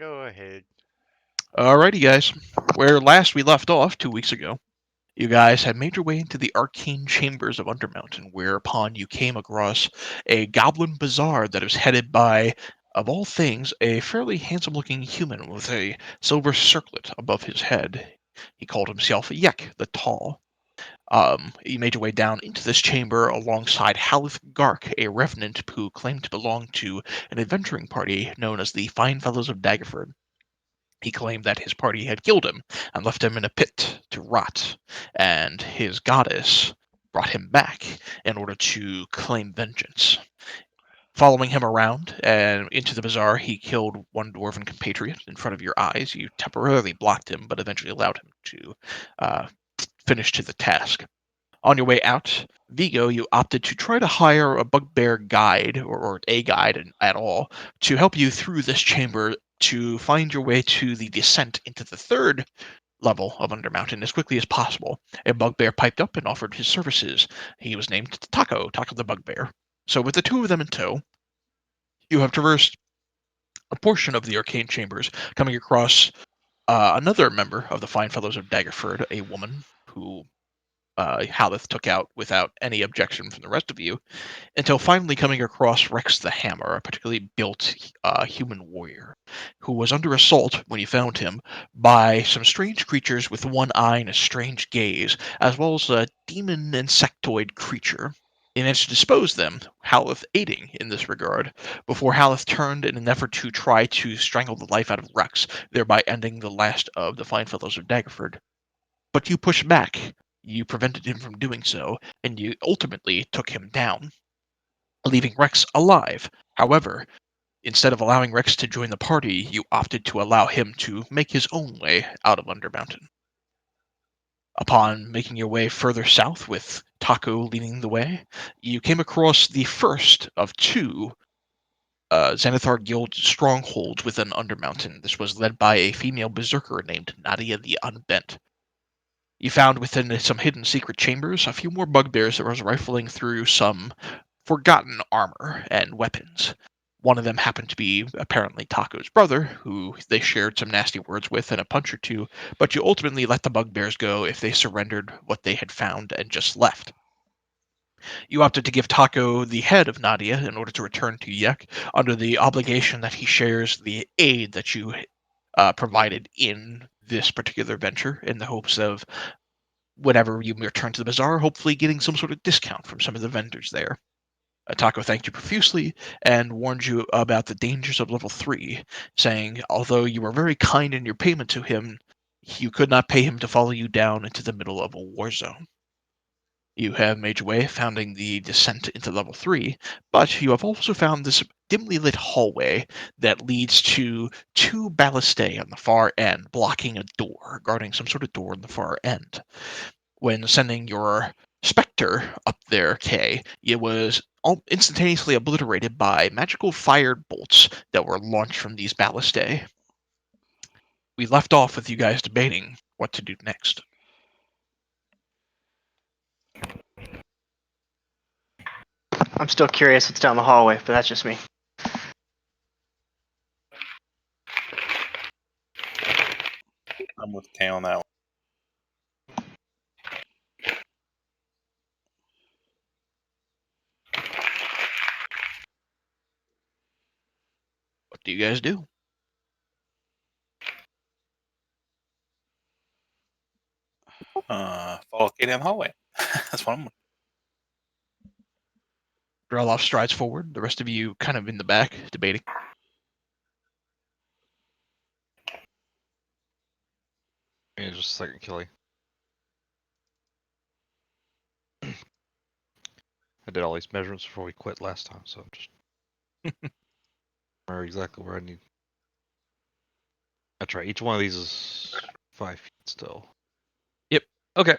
Go ahead. Alrighty, guys. Where last we left off 2 weeks ago, you guys had made your way into the arcane chambers of Undermountain, whereupon you came across a goblin bazaar that was headed by, of all things, a fairly handsome looking human with a silver circlet above his head. He called himself Yek the Tall. You made your way down into this chamber alongside Halith Gark, a revenant who claimed to belong to an adventuring party known as the Fine Fellows of Daggerford. He claimed that his party had killed him and left him in a pit to rot, and his goddess brought him back in order to claim vengeance. Following him around and into the bazaar, he killed one dwarven compatriot in front of your eyes. You temporarily blocked him, but eventually allowed him to uh, finish to the task. On your way out, Vigo, you opted to try to hire a bugbear guide, or a guide at all, to help you through this chamber to find your way to the descent into the third level of Undermountain as quickly as possible. A bugbear piped up and offered his services. He was named Taco the bugbear. So with the two of them in tow, you have traversed a portion of the arcane chambers, coming across another member of the Fine Fellows of Daggerford, a woman who Haleth took out without any objection from the rest of you, until finally coming across Rex the Hammer, a particularly built human warrior, who was under assault when you found him by some strange creatures with one eye and a strange gaze, as well as a demon insectoid creature. He managed to dispose them, Haleth aiding in this regard, before Haleth turned in an effort to try to strangle the life out of Rex, thereby ending the last of the fine fellows of Daggerford. But you pushed back. You prevented him from doing so, and you ultimately took him down, leaving Rex alive. However, instead of allowing Rex to join the party, you opted to allow him to make his own way out of Undermountain. Upon making your way further south with Taco leading the way, you came across the first of two Xanathar Guild strongholds within Undermountain. This was led by a female berserker named Nadia the Unbent. You found within some hidden secret chambers a few more bugbears that was rifling through some forgotten armor and weapons. One of them happened to be apparently Taco's brother, who they shared some nasty words with and a punch or two, but you ultimately let the bugbears go if they surrendered what they had found and just left. You opted to give Taco the head of Nadia in order to return to Yek under the obligation that he shares the aid that you provided in this particular venture in the hopes of whenever you return to the bazaar, hopefully getting some sort of discount from some of the vendors there. Taco thanked you profusely and warned you about the dangers of level 3, saying, although you were very kind in your payment to him, you could not pay him to follow you down into the middle of a war zone. You have made your way, founding the descent into level 3, but you have also found this dimly lit hallway that leads to two ballistae on the far end, blocking a door, guarding some sort of door on the far end. When sending your Spectre up there, Kay, it was instantaneously obliterated by magical fired bolts that were launched from these ballistae. We left off with you guys debating what to do next. I'm still curious what's down the hallway, but that's just me. I'm with Kay on that one. What do you guys do? Follow Kay down the hallway. That's what I'm. Drelloff strides forward, the rest of you kind of in the back, debating. Yeah, just a second, Kelly. I did all these measurements before we quit last time, so I'm just remember exactly where I need. That's right. Each one of these is 5 feet still. Yep. Okay.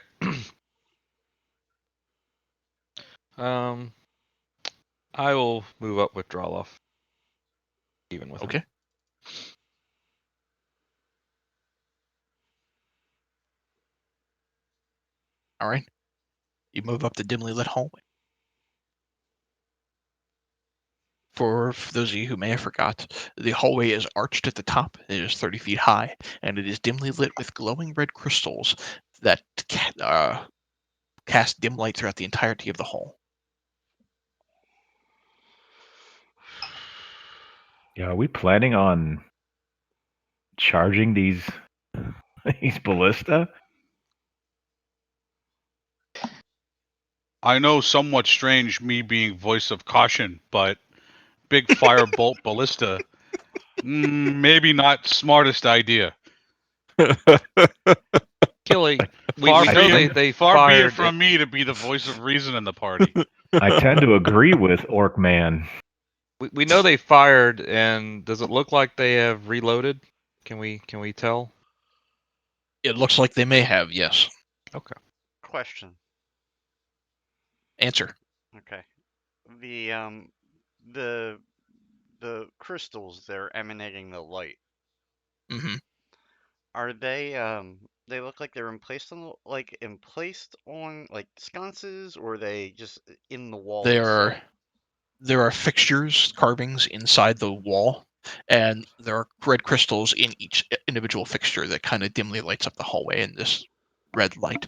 um, I will move up with Droloff. Even with Okay. him. All right. You move up the dimly lit hallway. For those of you who may have forgot, the hallway is arched at the top. It is 30 feet high, and it is dimly lit with glowing red crystals that cast dim light throughout the entirety of the hall. Yeah, are we planning on charging these these ballista? I know somewhat strange me being voice of caution, but big firebolt ballista, maybe not smartest idea. Killy, we Far know be they far be it fired. from me to be the voice of reason in the party. I tend to agree with Orc Man. We know they fired, and does it look like they have reloaded? Can we tell? It looks like they may have, yes. Okay. Question. Answer. Okay. The the crystals they're emanating the light. Hmm. Are they look like they're emplaced on like sconces, or are they just in the wall itself? There are fixtures, carvings inside the wall, and there are red crystals in each individual fixture that kind of dimly lights up the hallway in this red light.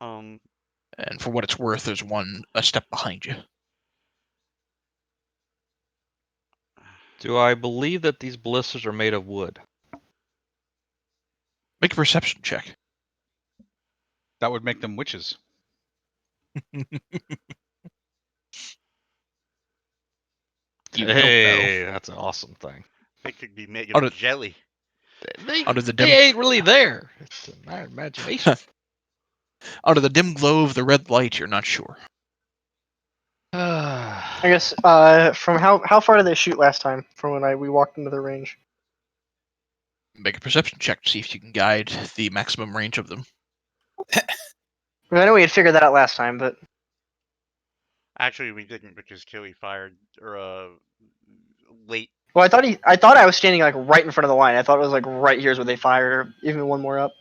Um, And for what it's worth, there's one a step behind you. Do I believe that these ballistas are made of wood? Make a perception check. That would make them witches. You don't know. Hey, that's an awesome thing. they could be made Out of of- jelly. Under the They dim, ain't really there. It's in my imagination. under the dim glow of the red light, you're not sure. I guess from how far did they shoot last time? From when we walked into the range. Make a perception check to see if you can guide the maximum range of them. I know we had figured that out last time, but Actually, we didn't because Killy fired late. well, I thought I was standing like right in front of the line. I thought it was like right here's where they fired, or even one more up.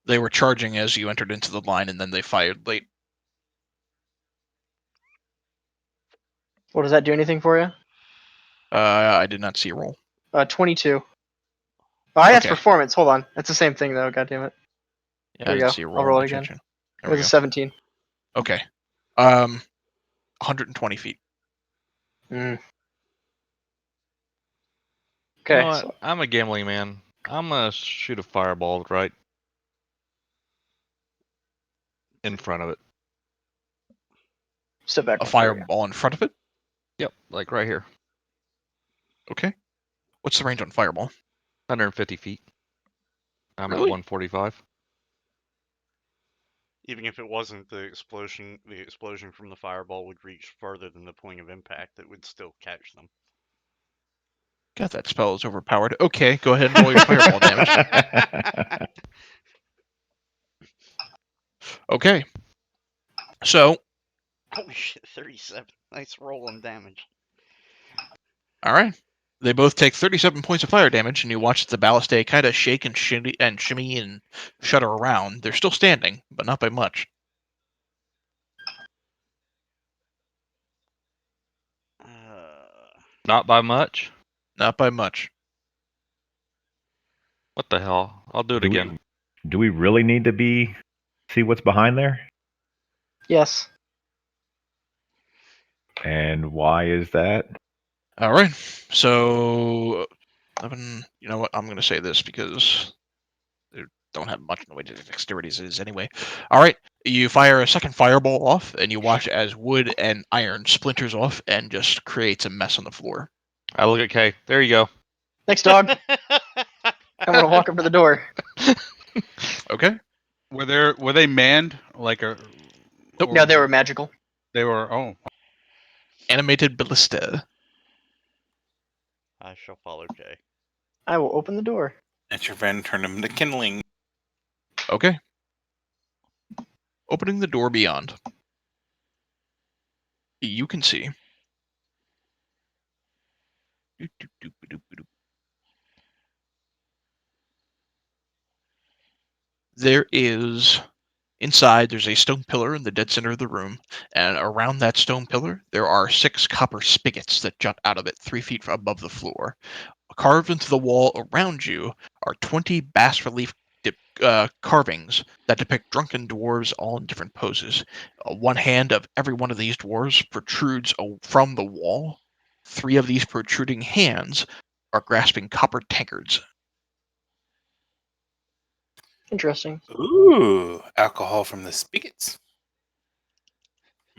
They were charging as you entered into the line, and then they fired late. Well, does that do anything for you? I did not see a roll. 22. Oh, that's Okay. performance. Hold on, that's the same thing though. God damn it. Yeah, There I we didn't go. see a roll. I'll roll on it the again. check. It There we was a go. 17. Okay. 120 feet. Mm. You Okay, know what? so I'm a gambling man. I'm gonna shoot a fireball right in front of it. step back. A one for you. fireball in front of it. Yep, like right here, Okay. What's the range on fireball? 150 feet. I'm at Really? 145. Even if it wasn't the explosion from the fireball would reach further than the point of impact. It would still catch them. God, that spell is overpowered. Okay, go ahead and roll your fireball damage. Okay. So, Holy shit, 37. Nice roll on damage. all right. They both take 37 points of fire damage, and you watch the ballistae kind of shake and shimmy and shudder around. They're still standing, but not by much. Not by much. Not by much. What the hell? I'll do it again. Do we really need to see what's behind there? Yes. And why is that? All right. So, 11. You know what? I'm going to say this because they don't have much in the way of dexterity as it is anyway. All right. You fire a second fireball off, and you watch as wood and iron splinters off and just creates a mess on the floor. I look at Kay. There you go. Next dog. I'm gonna walk up to the door. Okay. Were they manned like a? Nope. No, they were magical. They were. Oh, Animated ballista. I shall follow Kay. I will open the door. It's your friend turn him to kindling. Okay. Opening the door beyond. You can see. There is Inside, there's a stone pillar in the dead center of the room, and around that stone pillar, there are 6 copper spigots that jut out of it 3 feet above the floor. Carved into the wall around you are 20 bas-relief carvings that depict drunken dwarves all in different poses. One hand of every one of these dwarves protrudes from the wall. 3 of these protruding hands are grasping copper tankards. Interesting. Ooh, alcohol from the spigots.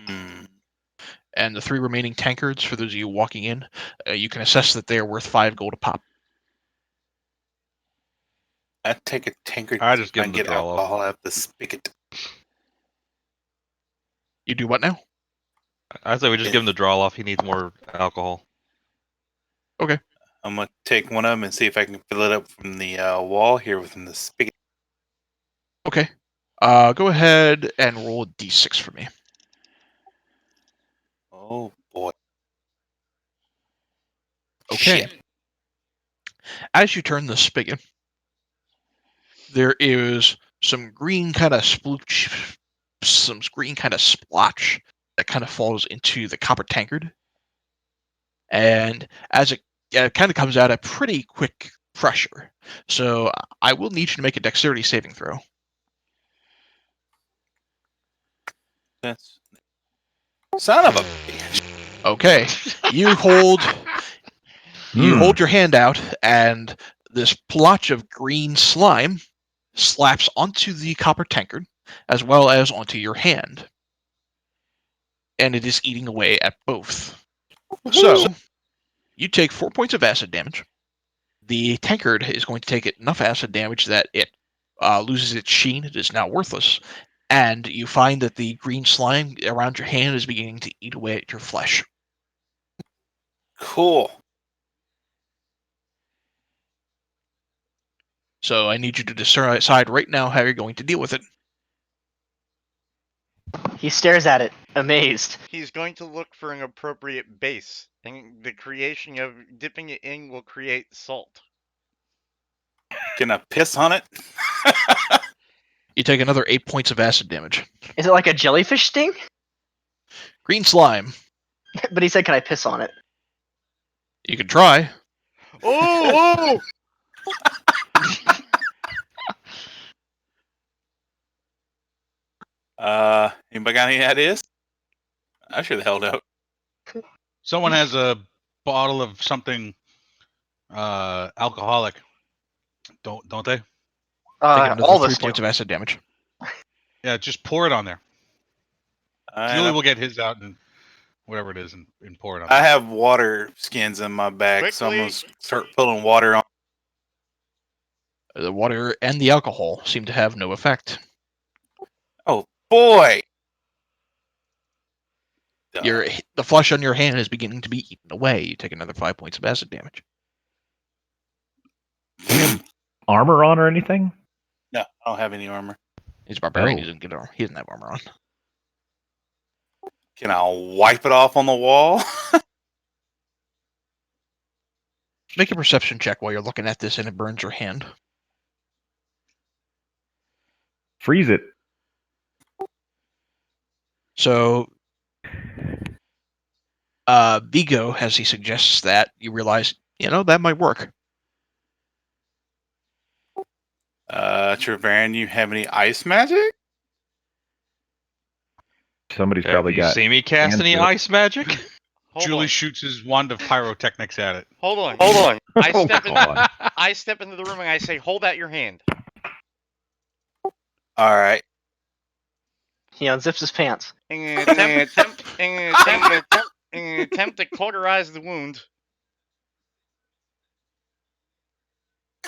And the 3 remaining tankards, for those of you walking in, you can assess that they are worth 5 gold a pop. I take a tankard. I just so give I him the get draw off. alcohol out of the spigot. You do what now? I say we just give him the draw off. He needs more alcohol. I'm gonna take one of them and see if I can fill it up from the wall here within the spigot. Okay. Go ahead and roll a d6 for me. Oh boy. Okay. Shit. As you turn the spigot, there is some green kind of splooch, some green kind of splotch that kind of falls into the copper tankard. And as it kind of comes out at pretty quick pressure. So I will need you to make a dexterity saving throw. That's... Son of a bitch. Okay. You hold your hand out, and this plotch of green slime slaps onto the copper tankard, as well as onto your hand. And it is eating away at both. So, you take 4 points of acid damage. The tankard is going to take enough acid damage that it loses its sheen. It is now worthless. And you find that the green slime around your hand is beginning to eat away at your flesh. Cool. So I need you to decide right now how you're going to deal with it. He stares at it, amazed. He's going to look for an appropriate base, and the creation of dipping it in will create salt. Can I piss on it? You take another 8 points of acid damage. Is it like a jellyfish sting? Green slime. But he said, "Can I piss on it?" You can try. Oh! Anybody got any ideas? I should have held out. Someone has a bottle of something alcoholic, don't they? Take another All of 3 us points do. of acid damage. Yeah, just pour it on there. I Julie will get his out and whatever it is and pour it on. I there. have water skins in my bag, so I'm gonna start pulling water on. The water and the alcohol seem to have no effect. Oh boy! The flesh on your hand is beginning to be eaten away. You take another 5 points of acid damage. Armor on or anything? No, I don't have any armor. He's a barbarian. Oh. He doesn't have armor on. Can I wipe it off on the wall? Make a perception check while you're looking at this and it burns your hand. Freeze it. So, Vigo, as he suggests that, you realize, that might work. Trevaran, you have any ice magic? Somebody's Have probably you got. see me cast any Antidote. ice magic? Hold Julie on. shoots his wand of pyrotechnics at it. Hold on. on. Oh, God. I step into the room and I say, "Hold out your hand." All right. He unzips his pants. In an attempt to cauterize the wound.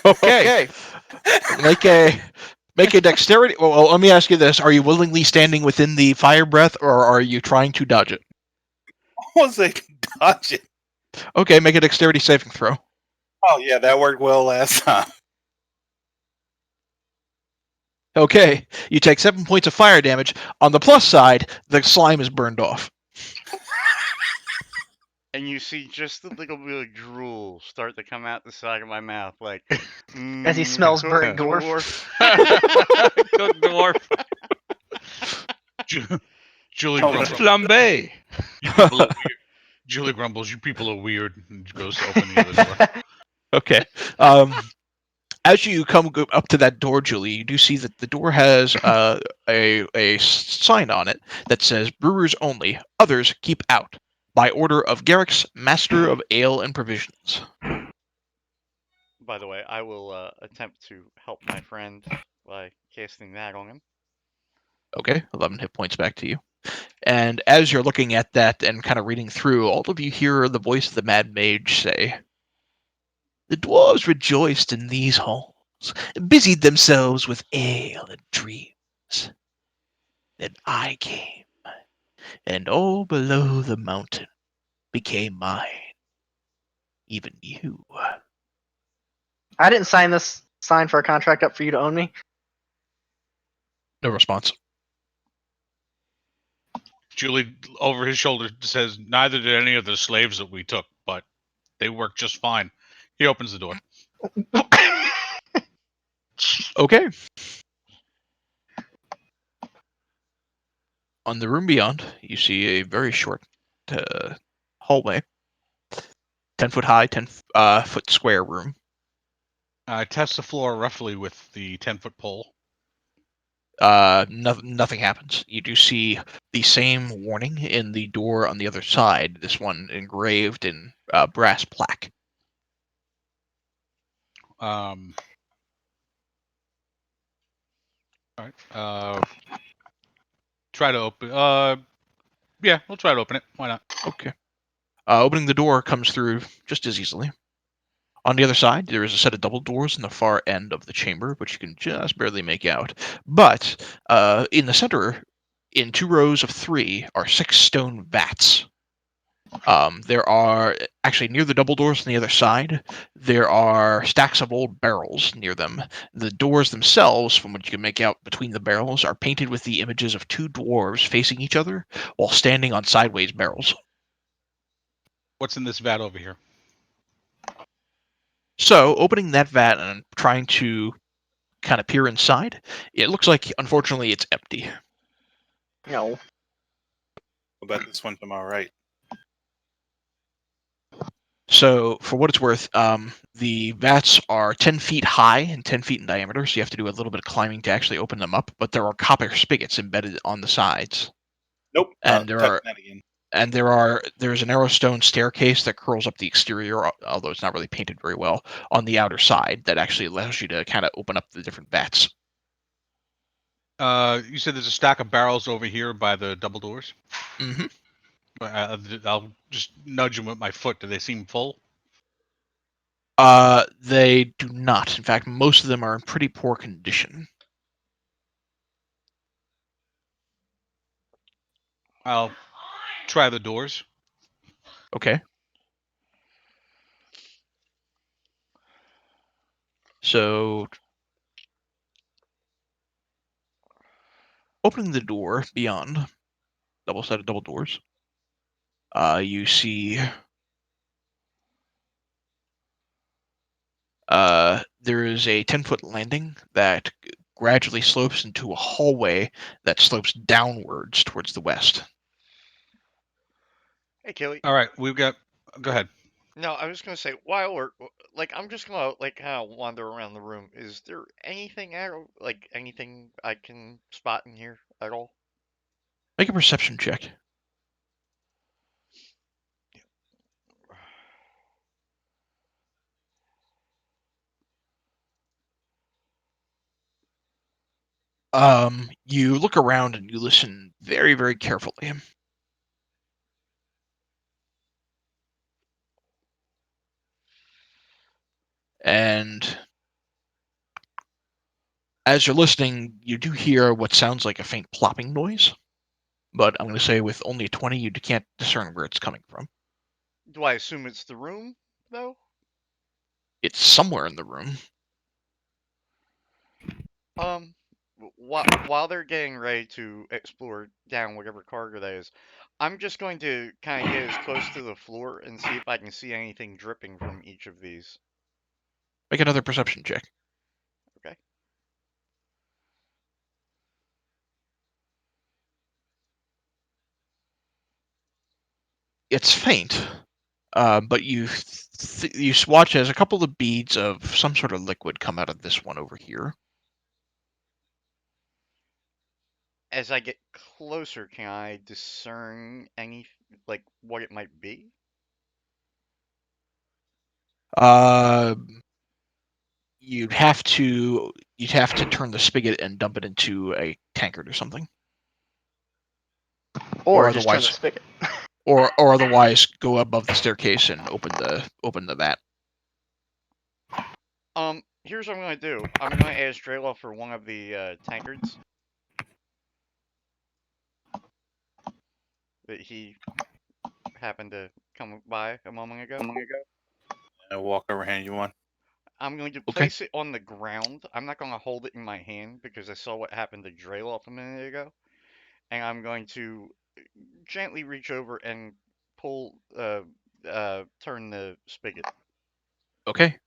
Okay. Make a dexterity. Well, let me ask you this: are you willingly standing within the fire breath, or are you trying to dodge it? I was like, dodge it. Okay, make a dexterity saving throw. Oh yeah, that worked well last time. Okay, you take 7 points of fire damage. On the plus side, the slime is burned off. And you see just a little bit of drool start to come out the side of my mouth, like As he smells cooked burnt dwarf. Cooked dwarf. Julie Oh, grumbles. Flambe! You people are weird. Julie grumbles. You people are weird. And goes to open the other door. Okay. As you go up to that door, Julie, you do see that the door has a sign on it that says "Brewers only. Others keep out." By order of Garrick's Master of Ale and Provisions. By the way, I will attempt to help my friend by casting that on him. Okay, 11 hit points back to you. And as you're looking at that and kind of reading through, all of you hear the voice of the Mad Mage say, "The dwarves rejoiced in these halls, busied themselves with ale and dreams. Then I came, and all below the mountain became mine, even you." I didn't sign for a contract up for you to own me. No response. Julie, over his shoulder, says, "Neither did any of the slaves that we took, but they work just fine." He opens the door. Okay. On the room beyond, you see a very short hallway, 10 foot high, 10 foot square room. I test the floor roughly with the 10-foot pole. Nothing happens. You do see the same warning in the door on the other side. This one engraved in brass plaque. All right. Try to open. Yeah, we'll try to open it. Why not? Okay. Opening the door comes through just as easily. On the other side, there is a set of double doors in the far end of the chamber, which you can just barely make out. But in the center, in 2 rows of 3, are 6 stone vats. There are actually near the double doors on the other side. There are stacks of old barrels near them. The doors themselves, from what you can make out between the barrels, are painted with the images of 2 dwarves facing each other while standing on sideways barrels. What's in this vat over here? So, opening that vat and trying to kind of peer inside, it looks like, unfortunately, it's empty. No. What about this one to my right? So, for what it's worth, the vats are 10 feet high and 10 feet in diameter, so you have to do a little bit of climbing to actually open them up, but there are copper spigots embedded on the sides. Nope. And there tuck are that again. and there's a narrow stone staircase that curls up the exterior, although it's not really painted very well, on the outer side that actually allows you to kind of open up the different vats. You said there's a stack of barrels over here by the double doors. Mm-hmm. I'll just nudge them with my foot. Do they seem full? They do not. In fact, most of them are in pretty poor condition. I'll try the doors. Okay. So, opening the door beyond, double-sided double doors, you see there is a 10-foot landing that gradually slopes into a hallway that slopes downwards towards the west. Hey, Kelly. All right, we've got. Go ahead. No, I was gonna say while we're like, I'm just gonna like kind of wander around the room. Is there anything anything I can spot in here at all? Make a perception check. You look around and you listen very, very carefully. And as you're listening, you do hear what sounds like a faint plopping noise. But I'm going to say with only a 20, you can't discern where it's coming from. Do I assume it's the room though? It's somewhere in the room. While they're getting ready to explore down whatever corridor that is, I'm just going to kind of get as close to the floor and see if I can see anything dripping from each of these. Make another perception check. Okay. It's faint, but you watch as a couple of beads of some sort of liquid come out of this one over here. As I get closer, can I discern any, like, what it might be? You'd have to turn the spigot and dump it into a tankard or something, Or or just turn the otherwise, spigot. or otherwise go above the staircase and open the vat. Here's what I'm gonna do. I'm gonna ask Drayla for one of the tankards that he happened to come by a moment ago. I walk over, hand you one. I'm going to Okay. place it on the ground. I'm not going to hold it in my hand because I saw what happened to Drayloff a minute ago. And I'm going to gently reach over and turn the spigot. Okay.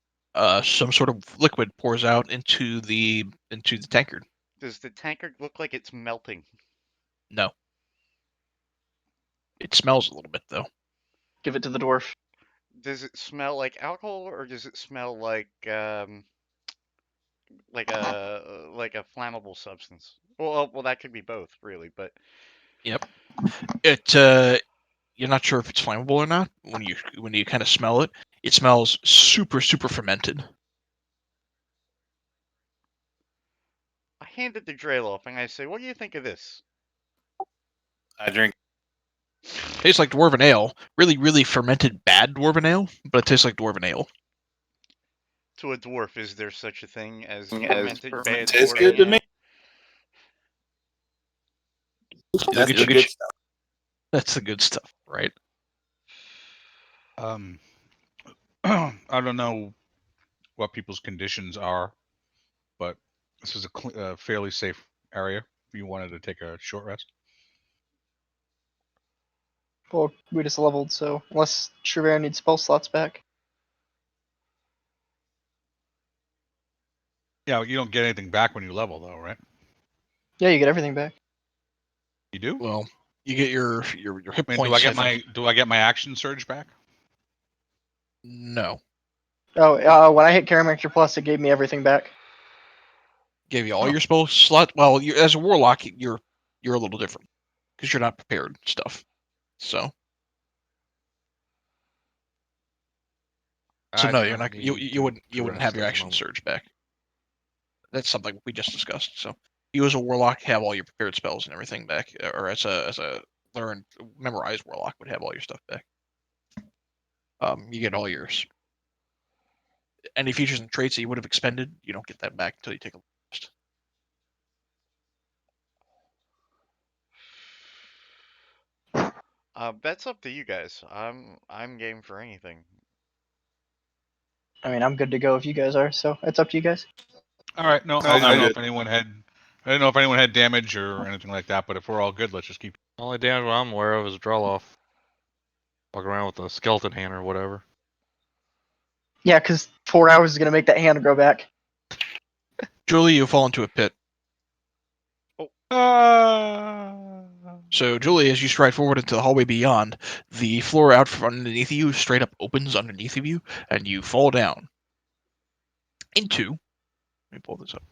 Some sort of liquid pours out into the tankard. Does the tankard look like it's melting? No. It smells a little bit though. Give it to the dwarf. Does it smell like alcohol or does it smell like a flammable substance? Well, that could be both, really. But Yep. It you're not sure if it's flammable or not. When you kind of smell it, it smells super fermented. I hand it to Drayloff and I say, "What do you think of this?" I drink. Tastes like dwarven ale. Really fermented bad dwarven ale, but it tastes like dwarven ale. To a dwarf, is there such a thing as fermented bad Tastes dwarven good to ale? me. That's the good stuff. That's the good stuff, right? I don't know what people's conditions are, but this is a fairly safe area. If you wanted to take a short rest. Well, we just leveled, so unless Shrevere needs spell slots back. Yeah, you don't get anything back when you level, though, right? Yeah, you get everything back. You do. Well, you get your hit I mean, points. do I get my action surge back? No. Oh, when I hit Character Plus, it gave me everything back. Gave you all your spell slot. Well, as a warlock, you're a little different because you're not prepared stuff. So I no, do you're not not. need You wouldn't to have rest your at the action moment. surge back. That's something we just discussed. So you as a warlock have all your prepared spells and everything back, or as a learned memorized warlock would have all your stuff back. You get all yours. Any features and traits that you would have expended, you don't get that back until you take a rest. That's up to you guys. I'm game for anything. I mean, I'm good to go if you guys are, so it's up to you guys. All right. No, I I'm didn't know good. if anyone had. I didn't know if anyone had damage or anything like that. But if we're all good, let's just keep. The only damage I'm aware of is Droloff. Walking around with a skeleton hand or whatever. Yeah, because 4 hours is gonna make that hand grow back. Julie, you fall into a pit. Ah. So, Julie, as you stride forward into the hallway beyond, the floor out from underneath you straight up opens underneath of you, and you fall down into. Let me pull this up.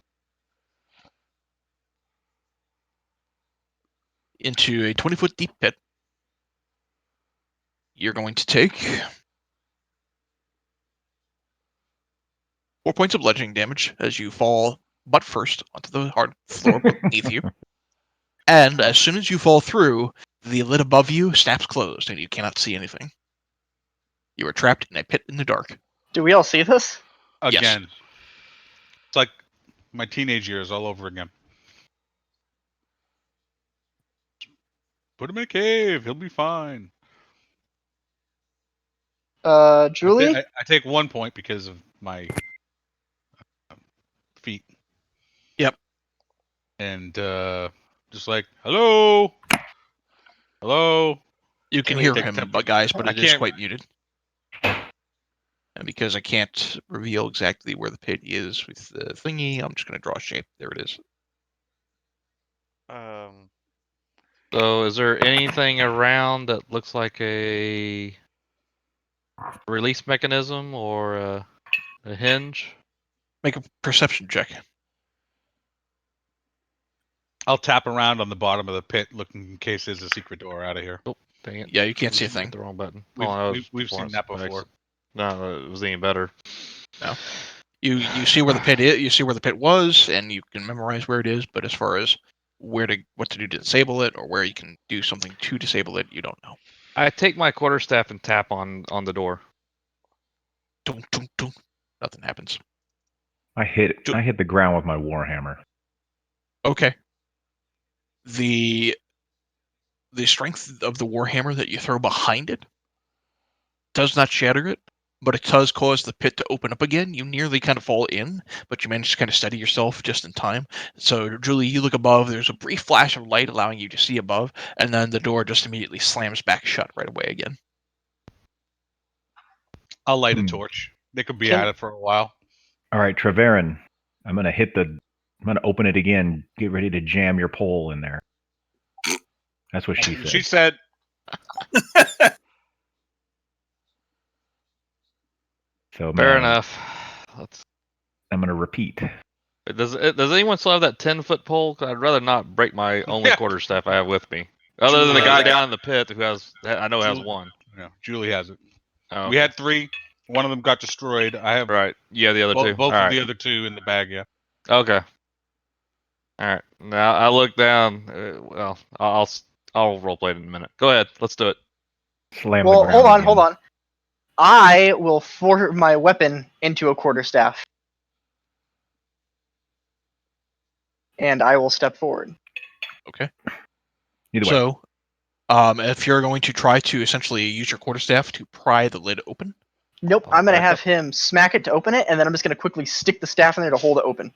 Into a 20-foot deep pit. You're going to take 4 points of bludgeoning damage as you fall butt first onto the hard floor beneath you. And as soon as you fall through, the lid above you snaps closed, and you cannot see anything. You are trapped in a pit in the dark. Do we all see this? Again. Yes. It's like my teenage years all over again. Put him in a cave. He'll be fine. Julie? I take 1 point because of my feet. Yep. And just like, hello. You can Can't hear take him, 10 guys, but I it is can't- quite muted. And because I can't reveal exactly where the pit is with the thingy, I'm just going to draw a shape. There it is. So, is there anything around that looks like a release mechanism or a hinge? Make a perception check. I'll tap around on the bottom of the pit, looking in case there's a secret door out of here. Oh, dang it. Yeah, you can't see a Hit thing. the wrong button. We've, Oh, that was we've before seen I that was- before. No, it was any better. You see where the pit is. You see where the pit was, and you can memorize where it is. But as far as what to do to disable it, or where you can do something to disable it, you don't know. I take my quarterstaff and tap on the door. Dun, dun, dun. Nothing happens. I hit the ground with my warhammer. Okay. The strength of the warhammer that you throw behind it does not shatter it, but it does cause the pit to open up again. You nearly kind of fall in, but you manage to kind of steady yourself just in time. So, Julie, you look above. There's a brief flash of light allowing you to see above, and then the door just immediately slams back shut right away again. I'll light a torch. They could be Can- at it for a while. All right, Treverin, I'm gonna open it again. Get ready to jam your pole in there. That's what she said. She said, So Fair man, enough. Let's. I'm gonna repeat. Does anyone still have that 10-foot pole? 'Cause I'd rather not break my only Yeah. quarterstaff I have with me. Other than the Julie guy has it. down in the pit who has Julie- one. yeah, Julie has it. Oh, We had 3. One of them got destroyed. I have right. Yeah, the other two. both All of right. the other 2 in the bag. Yeah. Okay. All right. Now I look down. Well, I'll roleplay it in a minute. Go ahead. Let's do it. Slam the Well, ground hold again. on. I will form my weapon into a quarterstaff. And I will step forward. Okay. Either way, So, if you're going to try to essentially use your quarterstaff to pry the lid open, Nope, I'll I'm going to back have up. him smack it to open it, and then I'm just going to quickly stick the staff in there to hold it open.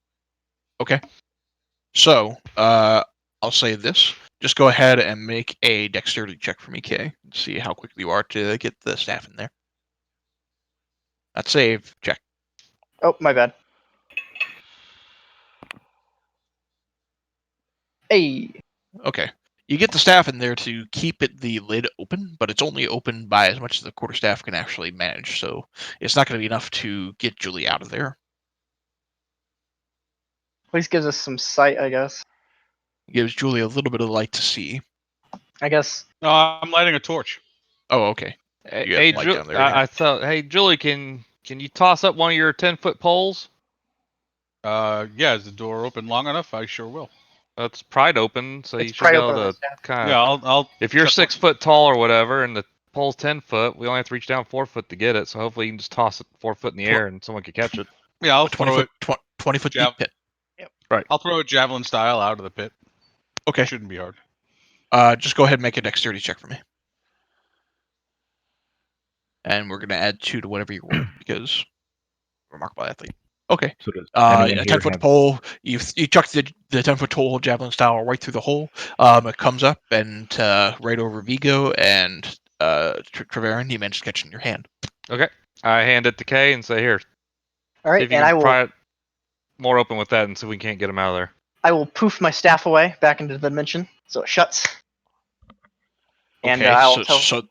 so I'll say this: just go ahead and make a dexterity check for me, Kay. See how quickly you are to get the staff in there. That's save check. Oh, my bad. Hey, Okay. You get the staff in there to keep the lid open, but it's only open by as much as the quarterstaff can actually manage. So it's not going to be enough to get Julie out of there. at least gives us some sight, I guess. It gives Julie a little bit of light to see. I guess. No, I'm lighting a torch. Oh, okay. Hey, You got light down there. I thought. Hey, Julie, can you toss up one of your 10-foot poles? Yeah, is the door open long enough? I sure will. It's pried open, so It's you should pried be open able with to the staff. kind of. Yeah, I'll. If you're step 6 foot tall or whatever, and the pole's 10 foot, we only have to reach down 4 foot to get it. So hopefully you can just toss it 4 foot in the air and someone can catch it. Yeah, I'll A 20 throw it. foot, 20 foot Jav- deep pit. I'll throw it javelin style out of the pit. Okay. Shouldn't be hard. Just go ahead and make a dexterity check for me. And we're going to add 2 to whatever you roll because remarkable athlete. Okay. so does anyone A here 10-foot have- pole. You chuck the 10-foot pole javelin style right through the hole. It comes up and right over Vigo and Treverin. You managed to catch it in your hand. Okay. I hand it to Kay and say, "Here, All see right, if you and can pry it more open with that, and see if we can't get him out of there." I will poof my staff away back into the dimension, so it shuts. And Okay. I'll so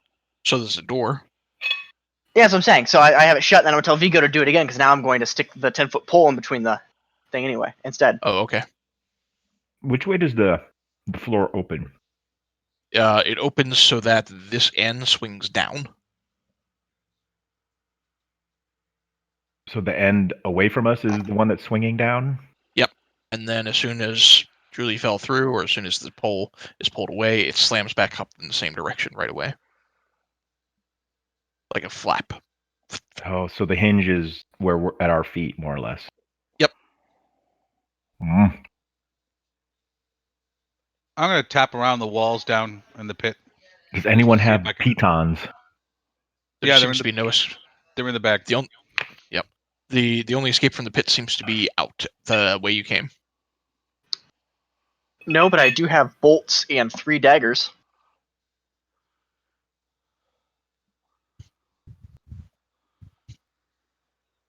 there's a door. Yeah, that's what I'm saying. So I have it shut, and then I'll tell Vigo to do it again, because now I'm going to stick the 10-foot pole in between the thing anyway, instead. Oh, okay. Which way does the floor open? It opens so that this end swings down. So the end away from us is the one that's swinging down? And then as soon as Julie fell through, or as soon as the pole is pulled away, it slams back up in the same direction right away. Like a flap. Oh, so the hinge is where we're at our feet, more or less. Yep. Mm. I'm gonna tap around the walls down in the pit. Does anyone See if have I can- pitons? There Yeah, they're seems in to be no. They're in the bag. The only escape from the pit seems to be out the way you came. No, but I do have bolts and 3 daggers.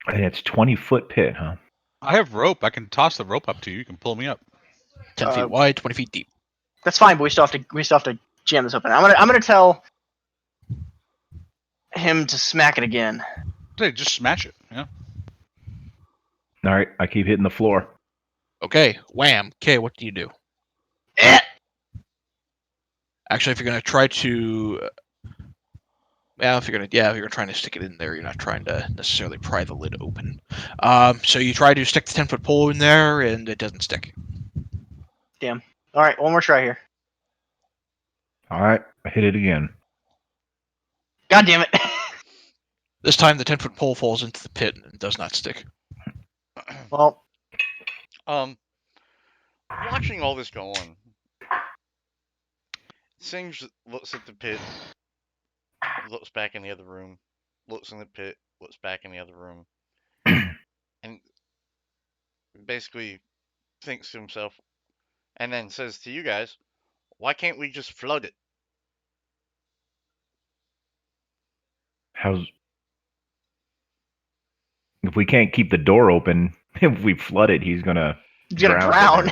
And it's 20-foot pit, huh? I have rope. I can toss the rope up to you. You can pull me up. 10 feet wide, 20 feet deep. That's fine, but we still have to jam this open. I'm gonna tell him to smack it again. Hey, just smash it. Yeah. All right, I keep hitting the floor. Okay, wham. Okay, what do you do? Eh! Actually, if you're gonna try to, if you're trying to stick it in there, you're not trying to necessarily pry the lid open. So you try to stick the 10-foot pole in there, and it doesn't stick. Damn. All right, one more try here. All right, I hit it again. God damn it. This time, the 10-foot pole falls into the pit and does not stick. Well, Watching all this go on, Singe looks at the pit, looks back in the other room, looks in the pit, looks back in the other room, and basically thinks to himself, and then says to you guys, "Why can't we just flood it?" If we can't keep the door open, if we flood it, he's gonna drown.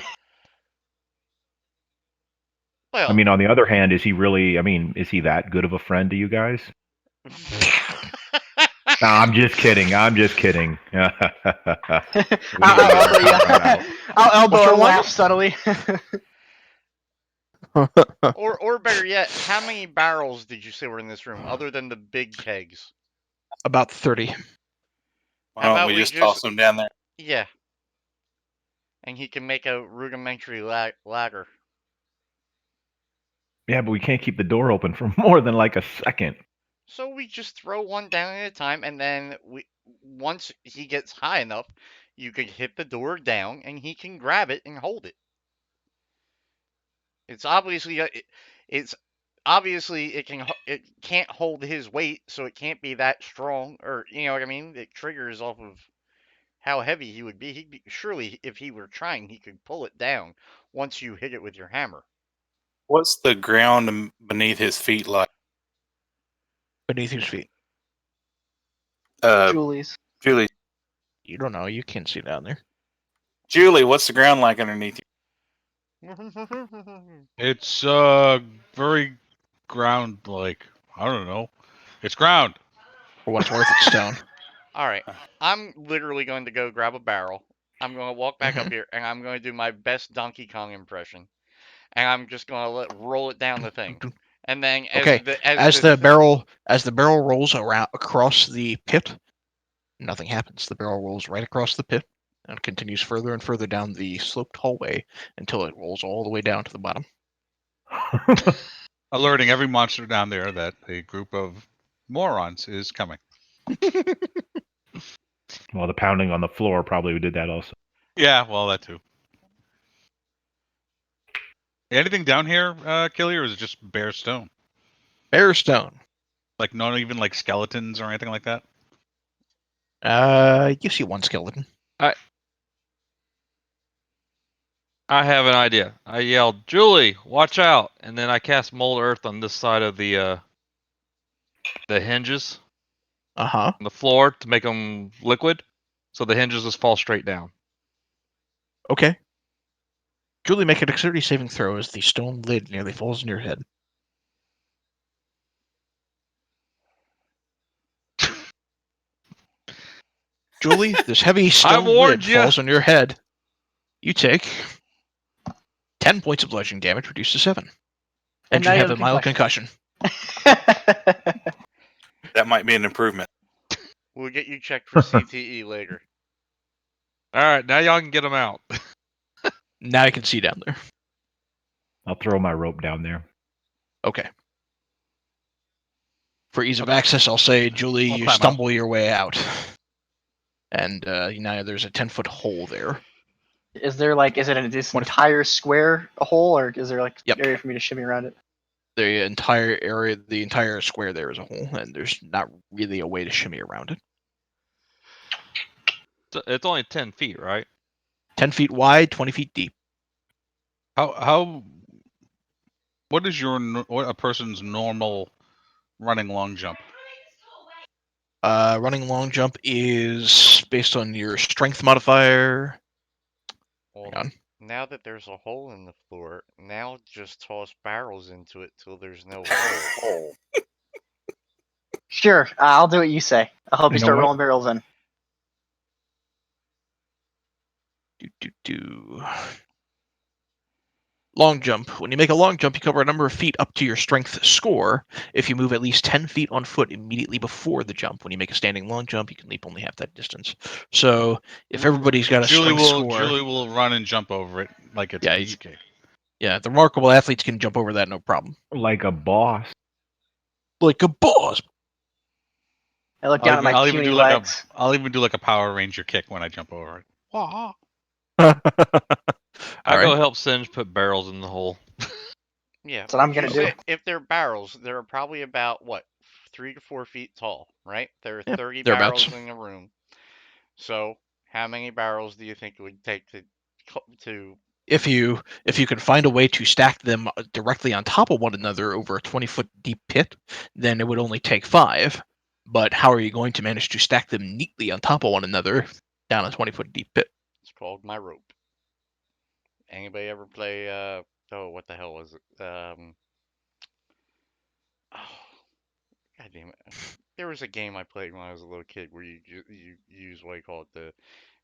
Well, I mean, on the other hand, is he really? I mean, is he that good of a friend to you guys? No, I'm just kidding. I'm just kidding. I'll elbow What's your and one? laugh subtly. or better yet, how many barrels did you say were in this room other than the big kegs? About 30. Why How don't about we we just just- toss them down there? Yeah. And he can make a rudimentary lager. Yeah, but we can't keep the door open for more than like a second. So we just throw one down at a time, and then once he gets high enough, you could hit the door down, and he can grab it and hold it. It's obviously it can't hold his weight, so it can't be that strong, or you know what I mean. It triggers off of how heavy he would be. Surely, if he were trying, he could pull it down once you hit it with your hammer. What's the ground beneath his feet like? Beneath his feet. Julie's. Julie, You don't know. You can't see down there. Julie, what's the ground like underneath you? It's very ground like. I don't know. It's ground. For what it's worth, it's stone. All right, I'm literally going to go grab a barrel. I'm going to walk back up here, and I'm going to do my best Donkey Kong impression, and I'm just going to roll it down the thing. And then as the barrel rolls around across the pit, nothing happens. The barrel rolls right across the pit and continues further and further down the sloped hallway until it rolls all the way down to the bottom. Alerting every monster down there that a group of morons is coming. Well, the pounding on the floor probably did that also. Yeah, well, that too. Anything down here, Killy, or is it just bare stone? Bare stone. Like not even like skeletons or anything like that? You see one skeleton. I have an idea. I yelled, "Julie, watch out!" And then I cast mold earth on this side of the hinges Uh-huh. on the floor to make them liquid, so the hinges just fall straight down. Okay. Julie, make a dexterity saving throw as the stone lid nearly falls in your head. Julie, this heavy stone warned lid ya. falls on your head. You take 10 points of bludgeoning damage, reduced to 7. And you now you have have a mild concussion. That might be an improvement. we'll get you checked for CTE later. All right, now y'all can get them out. Now you can see down there. I'll throw my rope down there. Okay. For ease of access, I'll say, Julie, I'll you climb stumble your way out. And now there's a 10-foot hole there. Is it in this entire square a hole, or is there Yep. area for me to shimmy around it? The entire square there is a hole, and there's not really a way to shimmy around it. It's only 10 feet, right? 10 feet wide, 20 feet deep. How? What is what a person's normal running long jump? Running long jump is based on your strength modifier. Well, Hang on. Now that there's a hole in the floor, now just toss barrels into it till there's no hole. Sure, I'll do what you say. I'll help you, You know start what? rolling barrels in. Long jump. When you make a long jump, you cover a number of feet up to your strength score. If you move at least 10 feet on foot immediately before the jump, when you make a standing long jump, you can leap only half that distance. So if everybody's got a Julie strength will score, Julie will run and jump over it like it's Yeah, a you- piece of cake. yeah, the remarkable athletes can jump over that no problem. Like a boss. Like a boss. I look down at my I'll even puny do like legs. I'll even do like a Power Ranger kick when I jump over it. Wah. I All go right. help Singe put barrels in the hole. Yeah, That's what I'm you gonna do. say if they're barrels, they're probably about what 3 to 4 feet tall, right? There are Yeah, 30 thereabouts. barrels in a room. So how many barrels do you think it would take to? If you can find a way to stack them directly on top of one another over a 20-foot deep pit, then it would only take 5. But how are you going to manage to stack them neatly on top of one another down a 20-foot deep pit? It's called my rope. Anybody ever play? Oh, what the hell was it? Oh, God damn it! There was a game I played when I was a little kid where you use what you call it the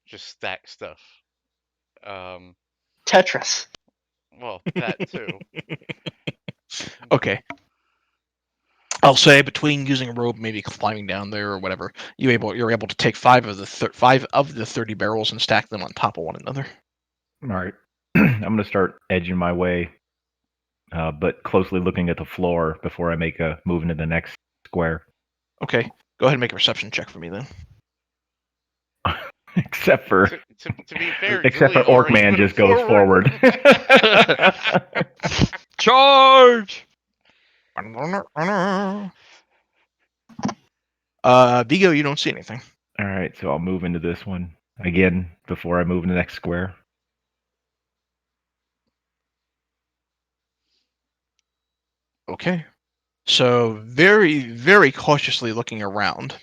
just stack stuff. Tetris. Well, that too. Okay. I'll say between using a rope, maybe climbing down there or whatever, you're able to take 5 of the 30 barrels and stack them on top of one another. All right. I'm going to start edging my way, but closely looking at the floor before I make a move into the next square. Okay. Go ahead and make a perception check for me then. Except for To be fair, except for Julie already Orkman moved just goes forward. Charge! Vigo, you don't see anything. All right, so I'll move into this one again before I move into the next square. Okay. So very, very cautiously looking around,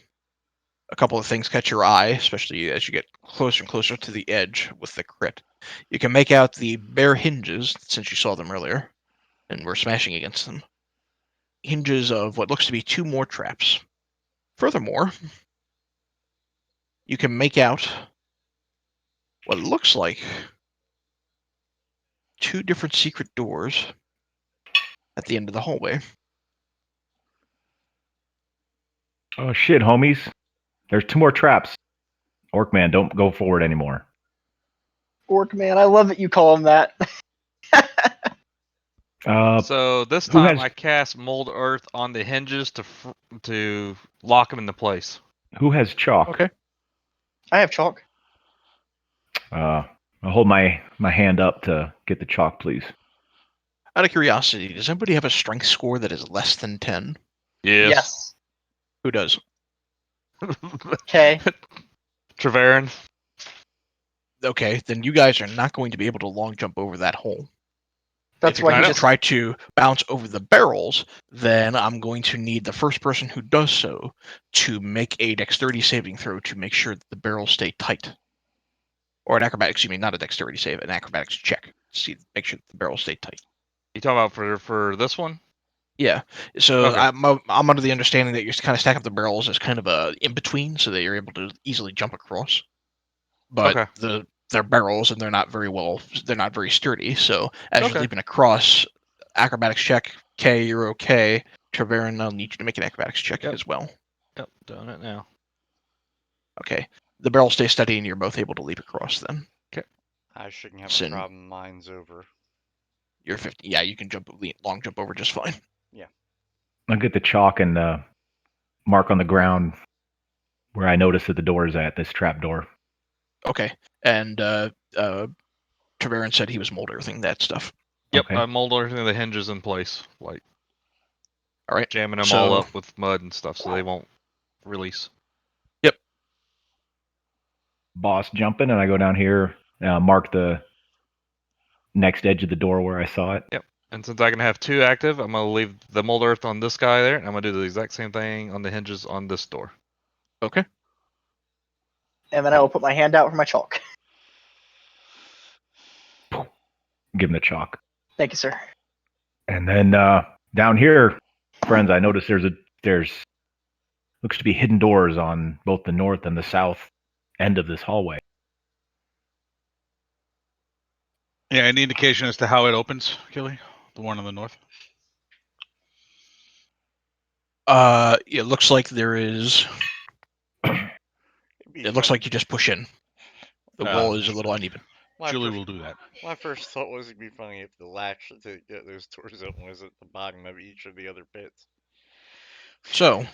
a couple of things catch your eye, especially as you get closer and closer to the edge with the crit. You can make out the bare hinges, since you saw them earlier, and were smashing against them. Hinges of what looks to be 2 more traps. Furthermore, you can make out what looks like 2 different secret doors at the end of the hallway. Oh shit, homies! There's 2 more traps. Orkman, don't go forward anymore. Orkman, I love that you call him that. So this who time has- I cast Mold Earth on the hinges to lock them into place. Who has chalk? Okay. I have chalk. I'll hold my hand up to get the chalk, please. Out of curiosity, does anybody have a strength score that is less than 10? Yes. Who does? Okay. Trevarin. Okay, then you guys are not going to be able to long jump over that hole. That's If you're why going he to just try to bounce over the barrels, then I'm going to need the first person who does so to make a dexterity saving throw to make sure that the barrels stay tight. Or an acrobatics, excuse me, not a dexterity save, an acrobatics check. See, make sure that the barrels stay tight. You talking about for this one? Yeah. So Okay. I'm under the understanding that you're kind of stack up the barrels as kind of a in between, so that you're able to easily jump across. But Okay. they're barrels and they're not very sturdy. So as you're Okay. leaping across, acrobatics check. K, you're okay. Trevarin, I'll need you to make an acrobatics check as well. Yep, doing it now. Okay. The barrels stay steady and you're both able to leap across then. I shouldn't have Sin. a problem. Mine's over. You're 50. Yeah, you can long jump over just fine. I'll get the chalk and mark on the ground where I notice that the door is at, this trap door. Okay. And Trevarin said he was mold earthing that stuff. Yep, Okay. I mold everything the hinges in place, like All right. jamming them So- all up with mud and stuff, so they won't release. Boss jumping, and I go down here, mark the next edge of the door where I saw it. Yep. And since I can have 2 active, I'm gonna leave the mold earth on this guy there, and I'm gonna do the exact same thing on the hinges on this door. Okay. and then I will put my hand out for my chalk. give him the chalk. Thank you, sir. And then down here, friends, I noticed there's looks to be hidden doors on both the north and the south end of this hallway. Yeah, any indication as to how it opens, Killy? The one on the north? It looks like there is. It looks like you just push in. The wall is a little uneven. Julie will do that. My first thought was it'd be funny if the latch to get those doors open was at the bottom of each of the other pits. So,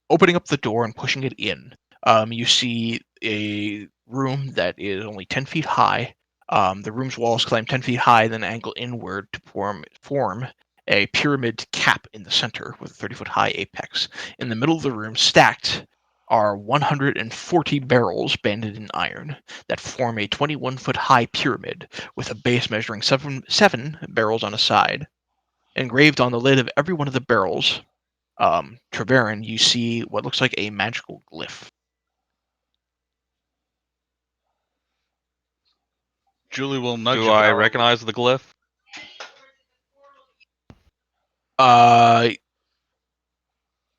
opening up the door and pushing it in, you see a room that is only 10 feet high. The room's walls climb 10 feet high, then angle inward to form a pyramid cap in the center with a 30-foot high apex. In the middle of the room, stacked, are 140 barrels banded in iron that form a 21-foot high pyramid with a base measuring seven barrels on a side. Engraved on the lid of every one of the barrels, Treverin, you see what looks like a magical glyph. Julie will nudge. Do I recognize the glyph?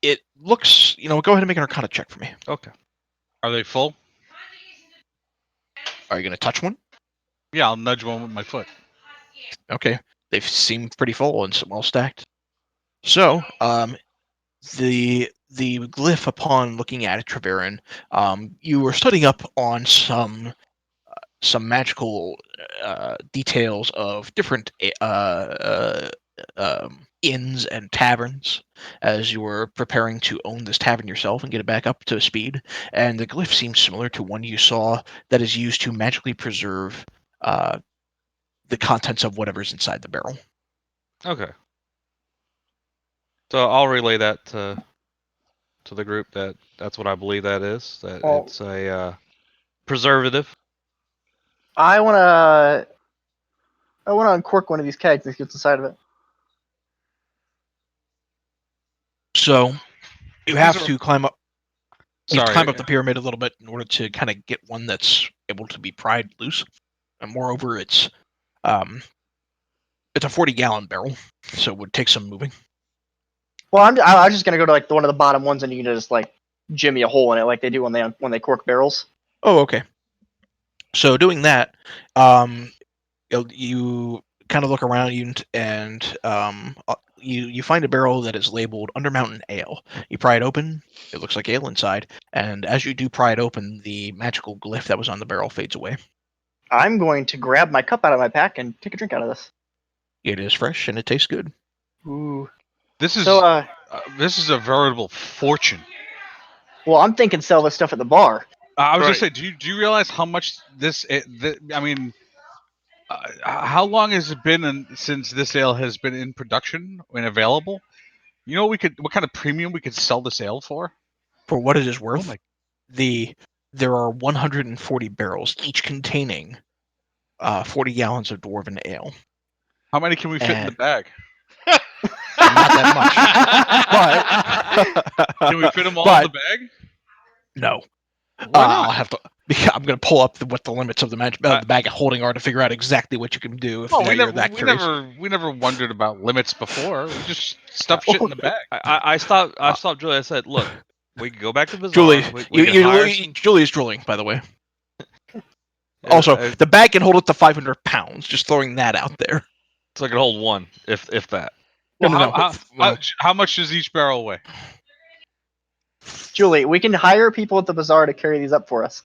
It looks, go ahead and make an Arcana check for me. Okay. Are they full? Are you going to touch one? Yeah, I'll nudge one with my foot. Okay. They seem pretty full and well stacked. So, the glyph, upon looking at it, Treverin, you were studying up on some magical details of different inns and taverns as you were preparing to own this tavern yourself and get it back up to speed. And the glyph seems similar to one you saw that is used to magically preserve the contents of whatever's inside the barrel. Okay. So I'll relay that to the group that's what I believe that is. That Well- it's a preservative. I wanna uncork one of these kegs and see what's inside of it. So you have to climb up. You have to Sorry. climb up the pyramid a little bit in order to kind of get one that's able to be pried loose. And moreover, it's a 40-gallon barrel, so it would take some moving. Well, I was just gonna go to like one of the bottom ones, and you can just like jimmy a hole in it, like they do when they cork barrels. Oh, okay. So doing that, you kind of look around and you find a barrel that is labeled Undermountain Ale. You pry it open. It looks like ale inside, and as you do pry it open, the magical glyph that was on the barrel fades away. I'm going to grab my cup out of my pack and take a drink out of this. It is fresh and it tastes good. Ooh. This is So, this is a veritable fortune. well, I'm thinking sell this stuff at the bar. I was Right. gonna say, do you realize how much I mean, how long has it been since this ale has been in production and available? You know, what kind of premium we could sell this ale for? For what it is worth, Oh my- there are 140 barrels, each containing 40 gallons of dwarven ale. How many can we fit in the And- bag? Not that much, but Can we fit them all in the bag? no. Why not? I'll have to. I'm going to pull up what the limits of the bag of holding are to figure out exactly what you can do. If you're that curious. we never wondered about limits before. We just stuff shit in the bag. I stopped Julie. I said, look, we can go back to the Julie, we can hire Julie is drooling, by the way. some- Also, uh, the bag can hold up to 500 pounds. Just throwing that out there. so I can hold one, if that. Well, No. how much does each barrel weigh? Julie, we can hire people at the bazaar to carry these up for us.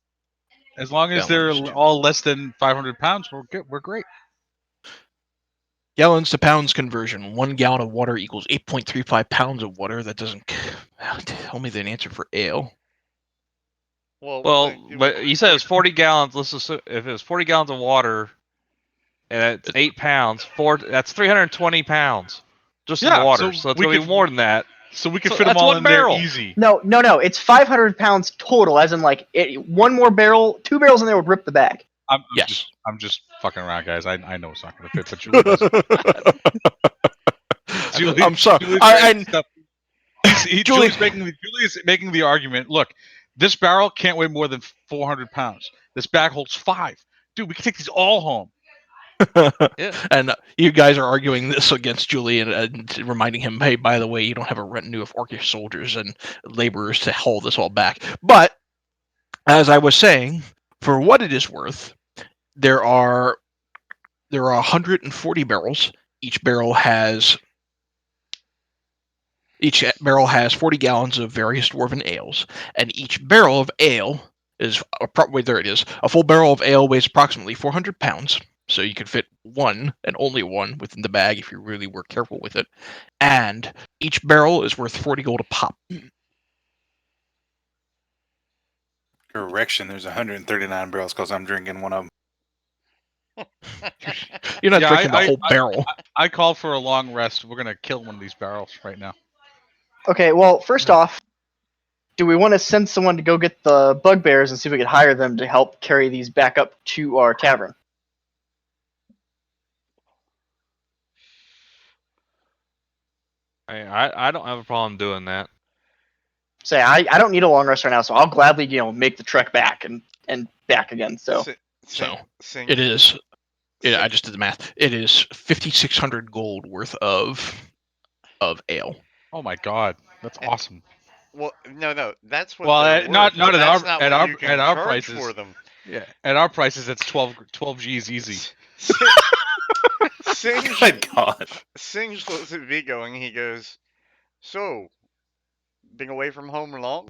As long as Gallons. they're all less than 500 pounds, we're great. Gallons to pounds conversion. 1 gallon of water equals 8.35 pounds of water. That doesn't tell me the answer for ale. Well, but you said it was 40 gallons. Let's assume if it was 40 gallons of water, and it's 8 pounds, that's 320 pounds. Just in Yeah, water. so So it's we going to could- be more than that. So we can So fit them that's all one in barrel. there easy. No. It's 500 pounds total, as in like one more barrel, 2 barrels in there would rip the bag. Yes. I'm just fucking around, guys. I know it's not going to fit, but Julie doesn't. Julie, I'm sorry. Julie's Julie- Julie's making the argument. Look, this barrel can't weigh more than 400 pounds. This bag holds 5. Dude, we can take these all home. Yeah. And you guys are arguing this against Julian and reminding him, hey, by the way, you don't have a retinue of orcish soldiers and laborers to haul this all back. But as I was saying, for what it is worth, there are 140 barrels. Each barrel has 40 gallons of various dwarven ales, and each barrel of ale is there it is. A full barrel of ale weighs approximately 400 pounds, so you can fit one and only one within the bag if you really were careful with it. And each barrel is worth 40 gold a pop. Correction, there's 139 barrels because I'm drinking one of them. You're not Yeah, drinking the whole barrel. I call for a long rest. We're gonna kill one of these barrels right now. Okay, well, first off, do we want to send someone to go get the bugbears and see if we could hire them to help carry these back up to our tavern? I don't have a problem doing that. Say, I don't need a long rest right now, so I'll gladly, make the trek back and back again. So So, Sing, It is. sing- I just did the math. It is 5,600 gold worth of ale. Oh my god, that's Eh, awesome. Well, no, that's what Well, they're not worth. at That's our not at what our you can at our charge prices. for them. Yeah, at our prices, it's 12 G's easy. Singe, Good God. Singe looks at Vigo and he goes, "So, been away from home long?"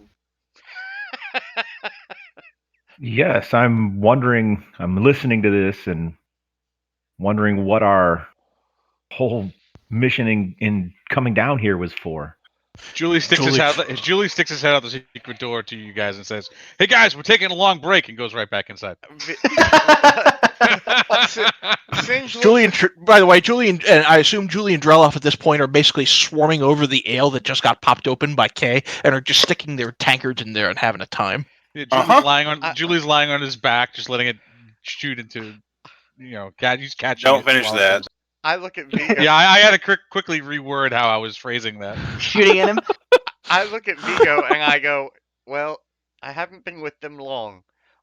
Yes, I'm wondering. I'm listening to this and wondering what our whole mission in coming down here was for. Julie sticks his head out the secret door to you guys and says, "Hey guys, we're taking a long break," and goes right back inside. Singe looks Julian, at, by the way, Julian, and I assume Julian Dreloff at this point are basically swarming over the ale that just got popped open by Kay and are just sticking their tankards in there and having a time. Yeah, Uh-huh. Julie's lying on his back, just letting it shoot into, he's catching Don't it finish while it that. comes I look at Vigo. Yeah, I had to quickly reword how I was phrasing that. shooting at him. I look at Vigo and I go, "Well, I haven't been with them long,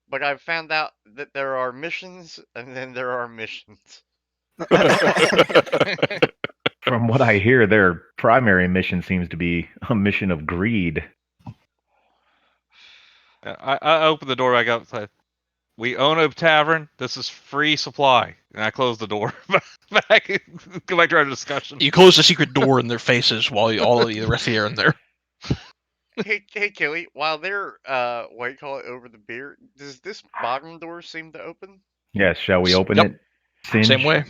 but I've found out that there are missions and then there are missions." From what I hear, their primary mission seems to be a mission of greed. I open the door back up. Say, we own a tavern. This is free supply, and I close the door back. Go back to our discussion. You close the secret door in their faces while all of the rest of you are in there. Hey, Kelly. While they're what do you call it over the beer, does this bottom door seem to open? Yes, shall we open Yep. it? Singe? Same way.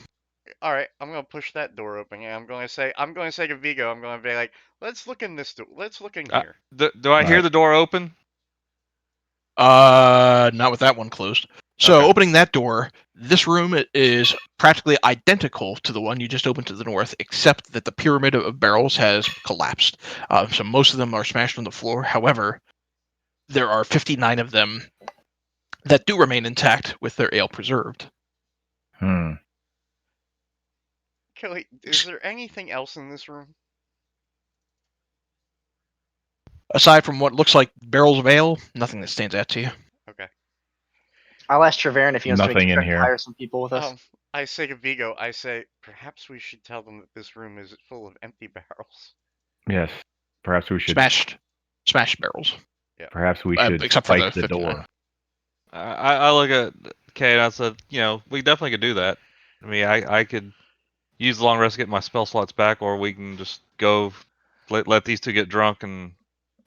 All right, I'm gonna push that door open, and I'm going to say to Vigo, I'm going to be like, "Let's look in this door. Let's look in here." Do I hear Right. the door open? Not with that one closed. So Okay. opening that door, this room is practically identical to the one you just opened to the north, except that the pyramid of barrels has collapsed. So most of them are smashed on the floor. However, there are 59 of them that do remain intact with their ale preserved. Hmm. Kelly, is there anything else in this room? Aside from what looks like barrels of ale, nothing that stands out to you. Okay. I'll ask Treverin if he wants to make Nothing the in trek to here. hire some people with us. I say to Vigo, I say, perhaps we should tell them that this room is full of empty barrels. Yes. Perhaps we should. Smashed barrels. Perhaps we should except for spike the the 59. door. I look at Kay and I said, we definitely could do that. I mean, I could use the long rest to get my spell slots back, or we can just go let these two get drunk and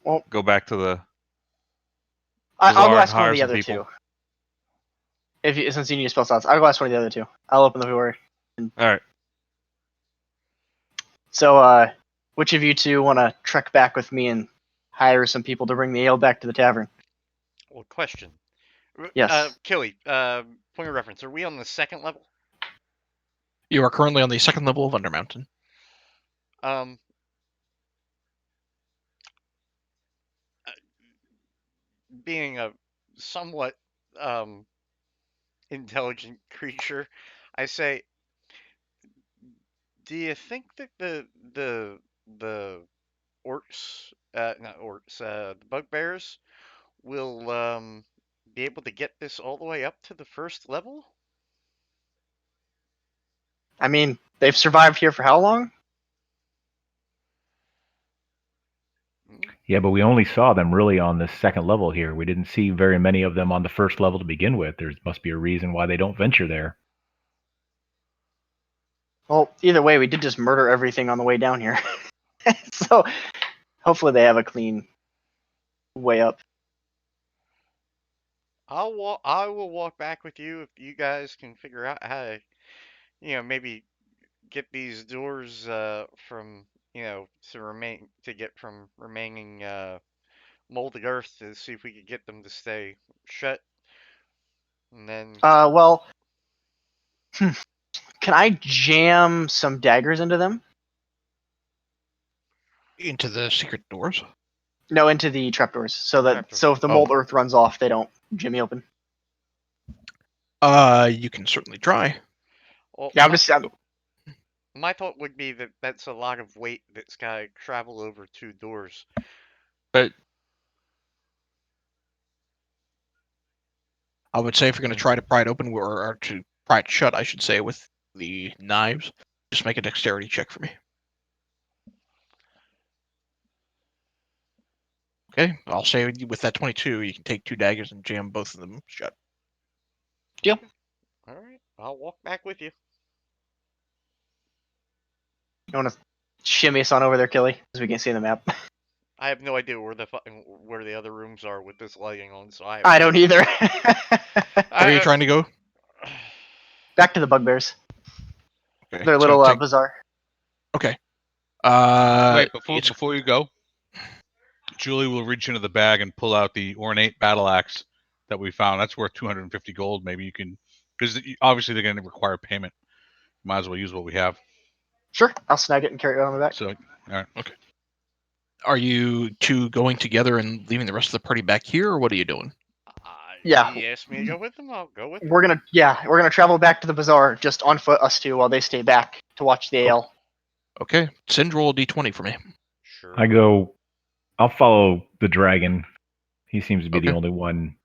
Well, go back to the I'll bazaar go and ask one of hire the some other people. two. Since you need spell slots, I'll go ask one of the other two. I'll open the door. All right. So, which of you two want to trek back with me and hire some people to bring the ale back to the tavern? Well, question. Yes. Killy, point of reference, are we on the second level? You are currently on the second level of Undermountain. Um, being a somewhat intelligent creature, I say, do you think that the orcs, not orcs, the bugbears will be able to get this all the way up to the first level? I mean, they've survived here for how long? Yeah, but we only saw them really on the second level here. We didn't see very many of them on the first level to begin with. There must be a reason why they don't venture there. Well, either way, we did just murder everything on the way down here. So hopefully they have a clean way up. I will walk back with you if you guys can figure out how to, maybe get these doors from, to get from remaining molded earth to see if we could get them to stay shut. And then Well, can I jam some daggers into them? Into the secret doors. No, into the trapdoors, so if the Oh. mold earth runs off, they don't jimmy open. You can certainly try. well, Yeah, my thought would be that that's a lot of weight that's got to travel over 2 doors. But I would say if you're going to try to pry it open, or to pry it shut, I should say, with the knives, just make a dexterity check for me. Okay, I'll say with that 22, you can take 2 daggers and jam both of them shut. Deal. All right, I'll walk back with you. You want to shimmy us on over there, Killy, because we can see the map. I have no idea where the other rooms are with this lighting on, so I don't either. Where are you trying to go? Back to the bugbears. Okay, Their it's little gonna take- bazaar. Okay. Wait, it's- before you go, Julie will reach into the bag and pull out the ornate battle axe that we found. That's worth 250 gold. Maybe you can, because obviously they're going to require payment. Might as well use what we have. Sure, I'll snag it and carry it on the back. So, all right. Okay. Are you two going together and leaving the rest of the party back here, or what are you doing? Yeah. He asked me to go with him. I'll go with him. We're gonna travel back to the bazaar just on foot, us two, while they stay back to watch the ale. Okay, send roll a d20 for me. Sure. I'll follow the dragon. He seems to be the Okay. only one.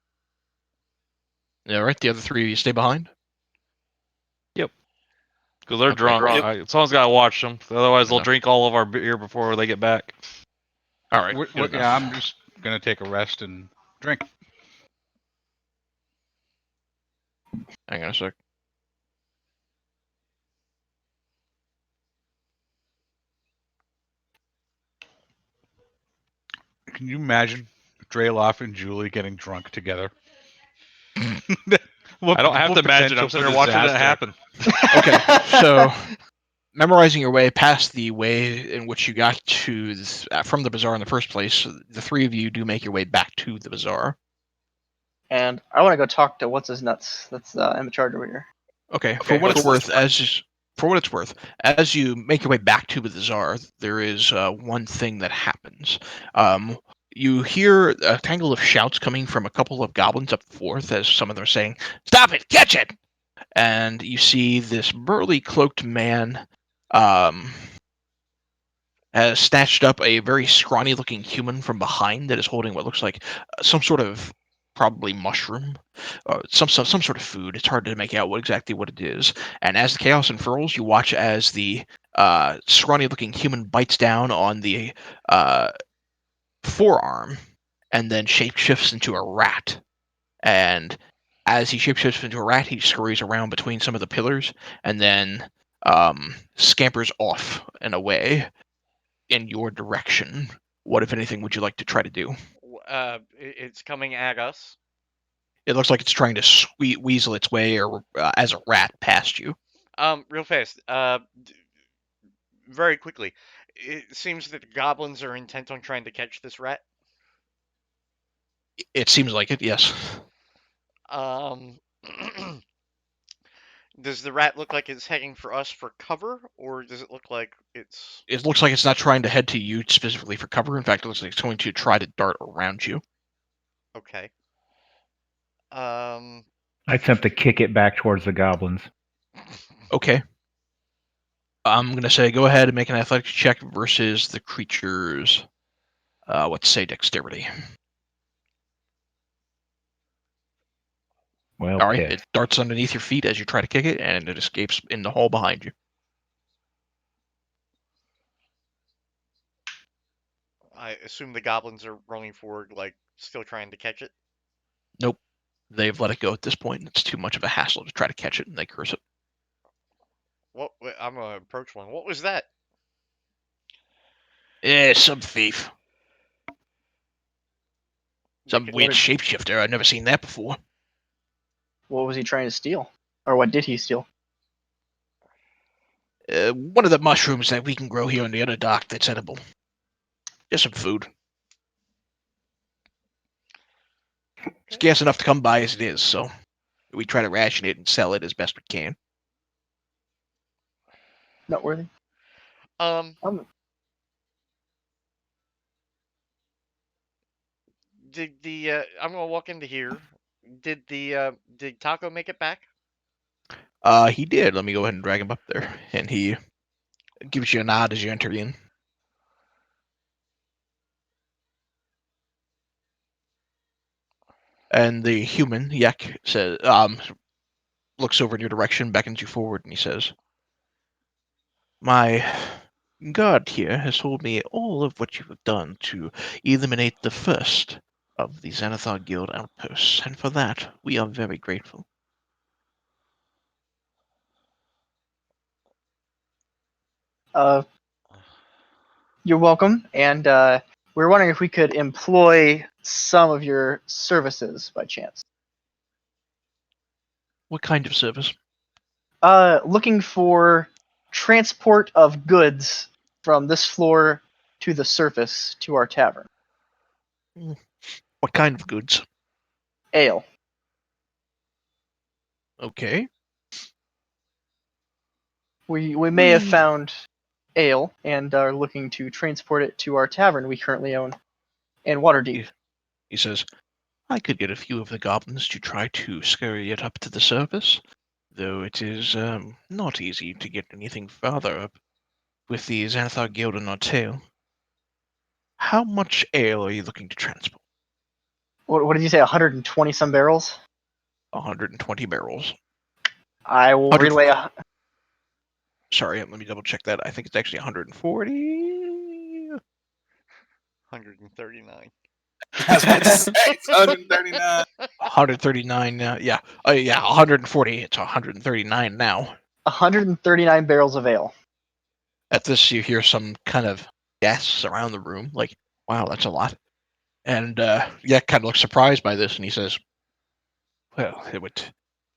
All right, the other 3 of you stay behind. because they're Okay. drunk, someone's got to watch them. Otherwise, they'll Enough. drink all of our beer before they get back. All right. Yeah, I'm just going to take a rest and drink. Hang on a sec. Can you imagine Drayloff and Julie getting drunk together? I don't have to imagine. I'm sitting there watching it happen. Okay, so memorizing your way past the way in which you got to this, from the bazaar in the first place, the 3 of you do make your way back to the bazaar. And I want to go talk to what's his nuts. That's in charge over here. Okay, for what it's worth, as you make your way back to the bazaar, there is one thing that happens. You hear a tangle of shouts coming from a couple of goblins up forth, as some of them are saying, "Stop it! Catch it!" And you see this burly cloaked man has snatched up a very scrawny looking human from behind that is holding what looks like some sort of probably mushroom, some sort of food. It's hard to make out exactly what it is. And as the chaos unfurls, you watch as the scrawny looking human bites down on the forearm and then shapeshifts into a rat. And as he shapeshifts into a rat, he scurries around between some of the pillars and then scampers off and away in your direction. What, if anything, would you like to try to do? It's coming at us. It looks like it's trying to weasel its way, or as a rat, past you. Real fast. Very quickly. It seems that the goblins are intent on trying to catch this rat. It seems like it, yes. Does the rat look like it's heading for us for cover, or does it look like it's... It looks like it's not trying to head to you specifically for cover. In fact, it looks like it's going to try to dart around you. Okay. I attempt to kick it back towards the goblins. Okay. I'm going to say go ahead and make an athletics check versus the creature's, let's say, dexterity. Well, All right, pissed. it darts underneath your feet as you try to kick it, and it escapes in the hole behind you. I assume the goblins are running forward, like still trying to catch it. Nope. They've let it go at this point. It's too much of a hassle to try to catch it, and they curse it. What? I'm gonna approach one. What was that? Some thief. Some Make it- weird shapeshifter. I've never seen that before. What was he trying to steal? Or what did he steal? One of the mushrooms that we can grow here in the other dock that's edible. Just some food. It's scarce enough to come by as it is, so we try to ration it and sell it as best we can. Noteworthy. Um, Um, did the I'm gonna walk into here. Did Taco make it back? He did. Let me go ahead and drag him up there. And he gives you a nod as you enter in. And the human, Yek, says, looks over in your direction, beckons you forward, and he says, "My guard here has told me all of what you have done to eliminate the first of the Xanathar Guild outposts, and for that we are very grateful." You're welcome, and we're wondering if we could employ some of your services by chance. What kind of service? Looking for transport of goods from this floor to the surface to our tavern. What kind of goods? Ale. Okay. We may have found ale and are looking to transport it to our tavern we currently own in Waterdeep. He says, "I could get a few of the goblins to try to scurry it up to the surface, though it is not easy to get anything farther up with the Xanathar Guild on our tail. How much ale are you looking to transport?" What did you say? 120 some barrels. 120 barrels. I will 100 relay. Sorry, let me double check that. I think it's actually 140. 139. I was about to say it's 139. 139. Yeah. Yeah, 140. It's 139 now. 139 barrels of ale. At this, you hear some kind of gasps around the room, like, wow, that's a lot. And yeah, kind of looks surprised by this, and he says, "Well, it would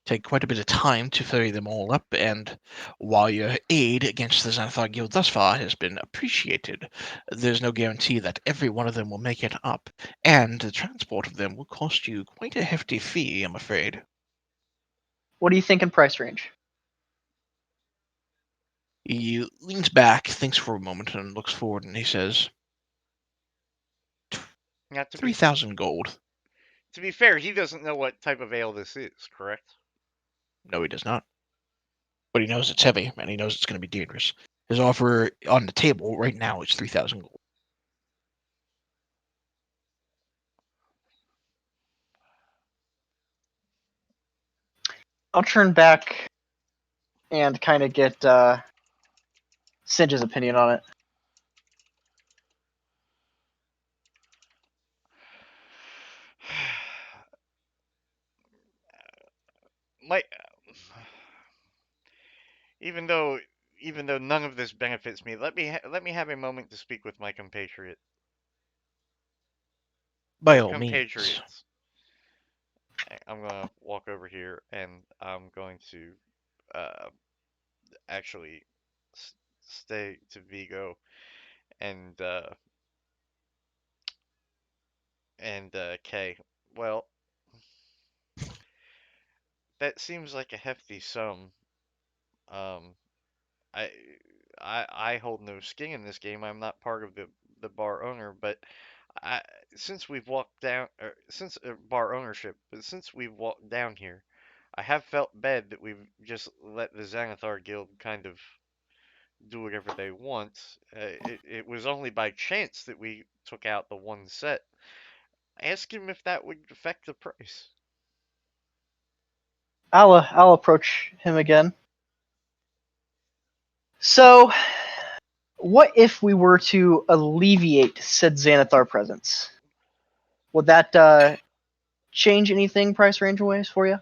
take quite a bit of time to ferry them all up, and while your aid against the Xanathar Guild thus far has been appreciated, there's no guarantee that every one of them will make it up, and the transport of them will cost you quite a hefty fee, I'm afraid." What do you think in price range? He leans back, thinks for a moment, and looks forward, and he says, Not to be 3,000 gold. to be fair, he doesn't know what type of ale this is, correct? No, he does not. But he knows it's heavy, and he knows it's going to be dangerous. His offer on the table right now is 3,000 gold. I'll turn back and kind of get Singe's opinion on it. My, even though none of this benefits me, let me have a moment to speak with my compatriot. By Or all means. compatriots. I'm gonna walk over here and I'm going to uh, actually stay to Vigo and Kay. Well, that seems like a hefty sum. Um, I I hold no skin in this game. I'm not part of the bar owner, but I since we've walked down since bar ownership, but since we've walked down here, I have felt bad that we've just let the Xanathar Guild kind of do whatever they want. It was only by chance that we took out the one set. Ask him if that would affect the price. I'll approach him again. So, what if we were to alleviate said Xanathar presence? Would that change anything price range wise for you?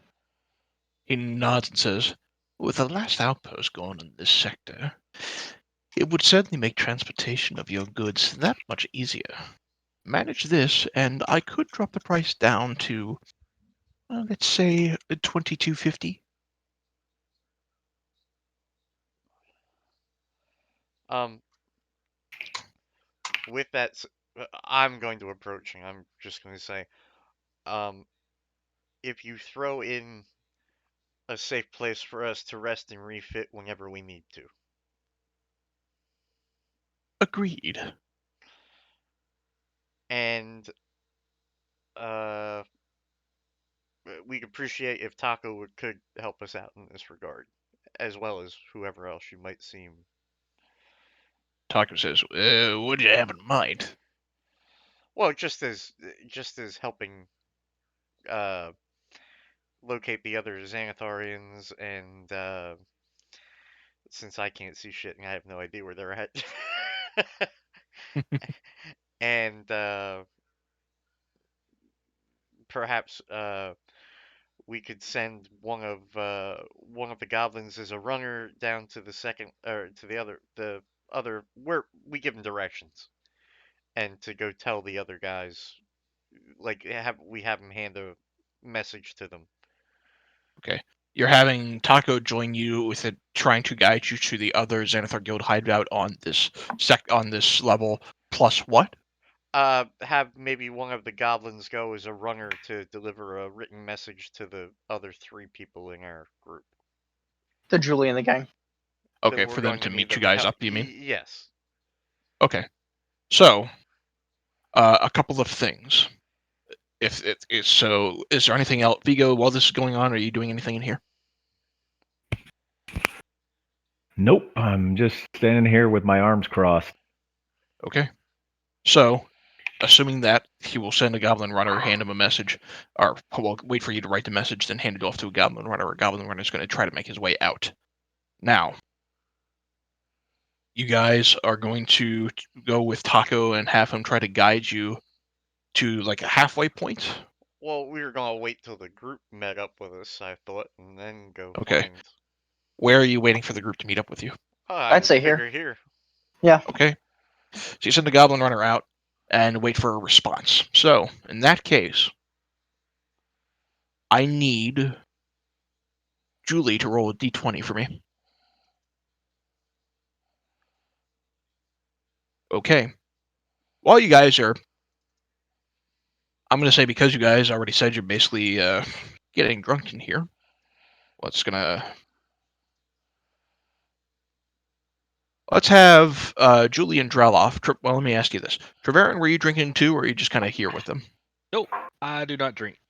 He nods and says, with the last outpost going in this sector, it would certainly make transportation of your goods that much easier. Manage this, and I could drop the price down to, let's say, $22.50. With that, I'm going to approach and I'm just going to say, if you throw in a safe place for us to rest and refit whenever we need to. Agreed. And we'd appreciate if Taco could help us out in this regard, as well as whoever else you might seem. Taco says, what do you have in mind? Well, just as helping locate the other Xanatharians, and since I can't see shit and I have no idea where they're at, and perhaps we could send one of the goblins as a runner down to the second or to the other where we give them directions, and to go tell the other guys, like have them hand a message to them. Okay. You're having Taco join you with it, trying to guide you to the other Xanathar Guild hideout on this level. Plus what? Have maybe one of the goblins go as a runner to deliver a written message to the other 3 people in our group. To Julie and the gang. Okay, We're for them going to need meet you them guys help. up, you mean? Yes. Okay. So, a couple of things. If it is so, is there anything else, Vigo? While this is going on, are you doing anything in here? Nope, I'm just standing here with my arms crossed. Okay. So, assuming that he will send a goblin runner, hand him a message, or well, wait for you to write the message, then hand it off to a goblin runner. A goblin runner is going to try to make his way out. Now, you guys are going to go with Taco and have him try to guide you to like a halfway point. Well, we were gonna wait till the group met up with us, I thought, and then go Okay. find. Where are you waiting for the group to meet up with you? Oh, I I'd would say here. figure here. Yeah. Okay. So you send the goblin runner out and wait for a response. So, in that case, I need Julie to roll a d20 for me. Okay. While you guys are, I'm going to say because you guys already said you're basically getting drunk in here, let's have Julie and Dreloff. Well, let me ask you this. Treverin, were you drinking too, or are you just kind of here with them? Nope, I do not drink.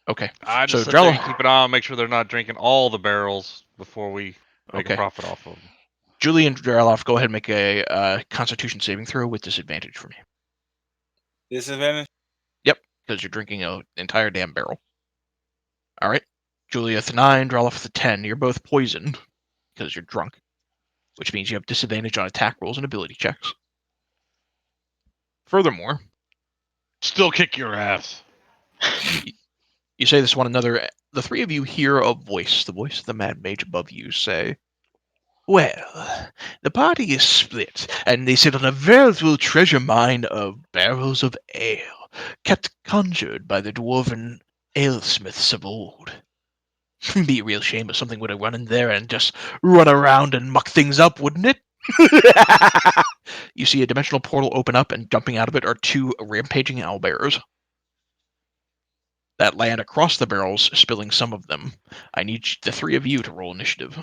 Okay. I just So sit there and Dreloff, keep an eye on, make sure they're not drinking all the barrels before we make a okay. profit off of them. Julie and Dreloff, go ahead and make a Constitution saving throw with disadvantage for me. Disadvantage? Yep, because you're drinking an entire damn barrel. All right. Julie with a 9, Dreloff with a 10. You're both poisoned because you're drunk, which means you have disadvantage on attack rolls and ability checks. Furthermore, Still kick your ass. you say this to one another. The 3 of you hear a voice, the voice of the Mad Mage above you, say, well, the party is split, and they sit on a veritable treasure mine of barrels of ale, kept conjured by the dwarven alesmiths of old. It'd be a real shame if something would have run in there and just run around and muck things up, wouldn't it? You see a dimensional portal open up, and jumping out of it are 2 rampaging owlbears that land across the barrels, spilling some of them. I need the 3 of you to roll initiative.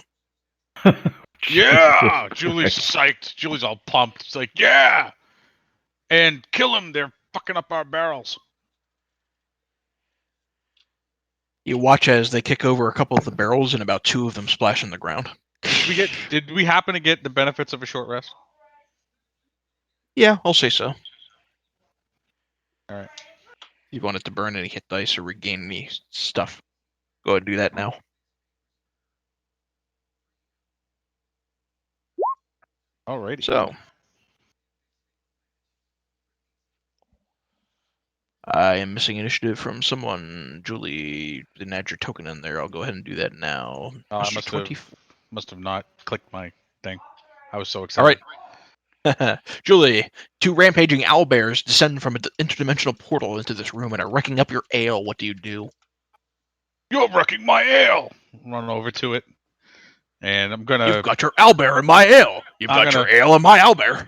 Yeah! Jesus Julie's Christ. psyched. Julie's all pumped. It's like, yeah! And kill them. They're fucking up our barrels. You watch as they kick over a couple of the barrels, and about 2 of them splash on the ground. Did we happen to get the benefits of a short rest? Yeah, I'll say so. All right. You wanted to burn any hit dice or regain any stuff. Go ahead and do that now. Alrighty. So, I am missing initiative from someone. Julie didn't add your token in there. I'll go ahead and do that now. Oh, I Mr. must 20 have not clicked my thing. I was so All excited. right. Julie, 2 rampaging owlbears descend from an interdimensional portal into this room and are wrecking up your ale. What do you do? You're wrecking my ale. Run over to it, and I'm gonna You've got your owlbear in my ale. You've I'm got your gonna- ale in my owlbear.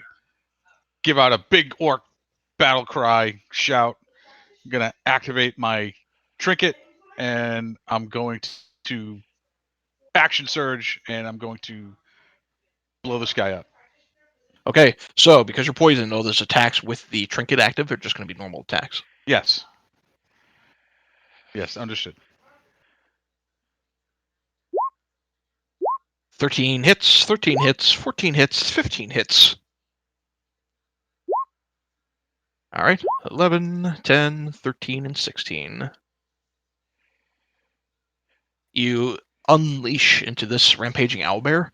give out a big orc battle cry, shout. I'm gonna activate my trinket, and I'm going to action surge, and I'm going to blow this guy up. Okay, so because you're poisoned, all those attacks with the trinket active, they're just going to be normal attacks. Yes. Yes, understood. 13 hits, 13 hits, 14 hits, 15 hits. All right, 11, 10, 13, and 16. You unleash into this rampaging owlbear.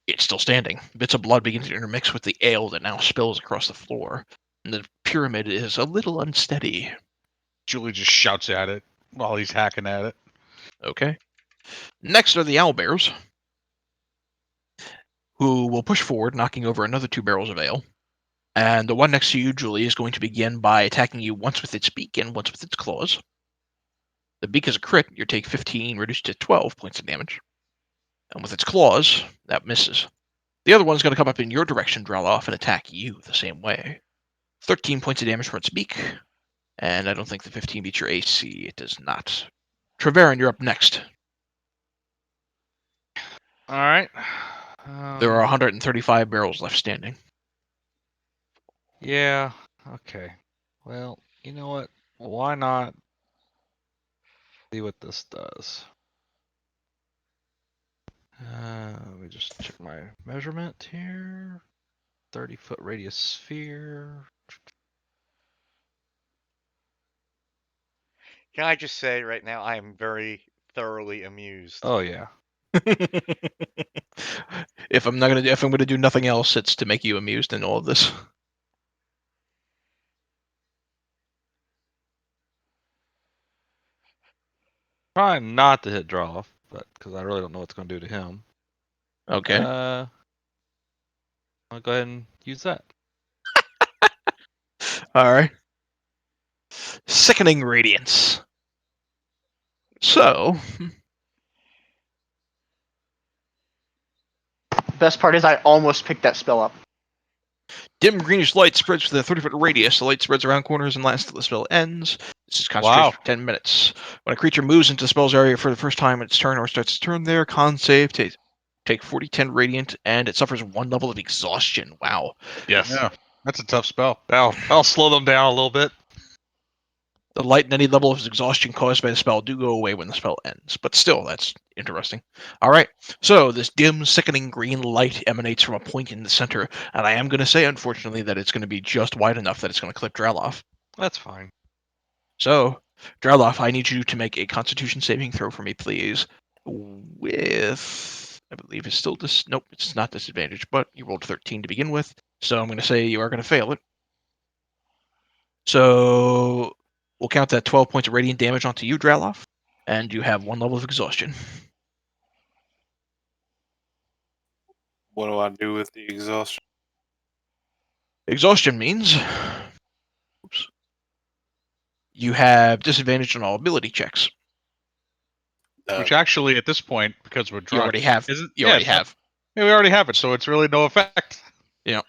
It's still standing. Bits of blood begin to intermix with the ale that now spills across the floor. And the pyramid is a little unsteady. Julie just shouts at it while he's hacking at it. Okay. Next are the owlbears, who will push forward, knocking over another 2 barrels of ale. And the one next to you, Julie, is going to begin by attacking you once with its beak and once with its claws. The beak is a crit. You take 15, reduced to 12 points of damage. And with its claws, that misses. The other one's going to come up in your direction, Draloff, and attack you the same way. 13 points of damage from its beak. And I don't think the 15 beats your AC. It does not. Treverin, you're up next. All right. There are 135 barrels left standing. Yeah. Okay. Well, you know what? Why not see what this does? Let me just check my measurement here. 30-foot radius sphere. Can I just say right now, I am very thoroughly amused. Oh yeah. If I'm gonna do nothing else, it's to make you amused in all of this. Trying not to hit draw off, but because I really don't know what's going to do to him. Okay. I'll go ahead and use that. All right. Sickening radiance. So, Best part is I almost picked that spell up. dim greenish light spreads with a 30-foot radius. The light spreads around corners and lasts till the spell ends. This is concentration for 10 minutes. When a creature moves into the spell's area for the first time in its turn or starts its turn there, con save, take 40-10 radiant, and it suffers 1 level of exhaustion. Wow. Yes. Yeah, that's a tough spell. I'll slow them down a little bit. The light and any level of exhaustion caused by the spell do go away when the spell ends, but still, that's interesting. All right, so this dim, sickening green light emanates from a point in the center, and I am going to say, unfortunately, that it's going to be just wide enough that it's going to clip Draloff. That's fine. So, Draloff, I need you to make a Constitution saving throw for me, please. With, I believe it's still this. Nope, it's not disadvantage, but you rolled 13 to begin with, so I'm going to say you are going to fail it. So we'll count that 12 points of radiant damage onto you, Draloff, and you have 1 level of exhaustion. What do I do with the exhaustion? Exhaustion means you have disadvantage on all ability checks. Which actually, at this point, because we're drunk, You already have. isn't? You already have. Yeah, we already have it, so it's really no effect. Yeah.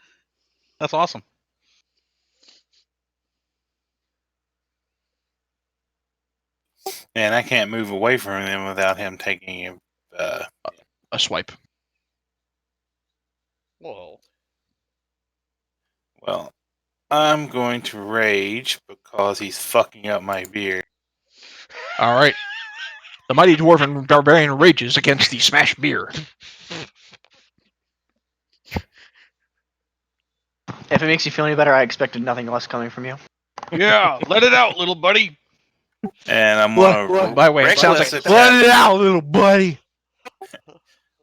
That's awesome. Man, I can't move away from him without him taking A swipe. Whoa. Well, I'm going to rage because he's fucking up my beer. All right. The mighty dwarven barbarian rages against the smashed beer. If it makes you feel any better, I expected nothing less coming from you. Yeah, let it out, little buddy. And I'm gonna By the way, it sounds like reckless let attack. it out, little buddy.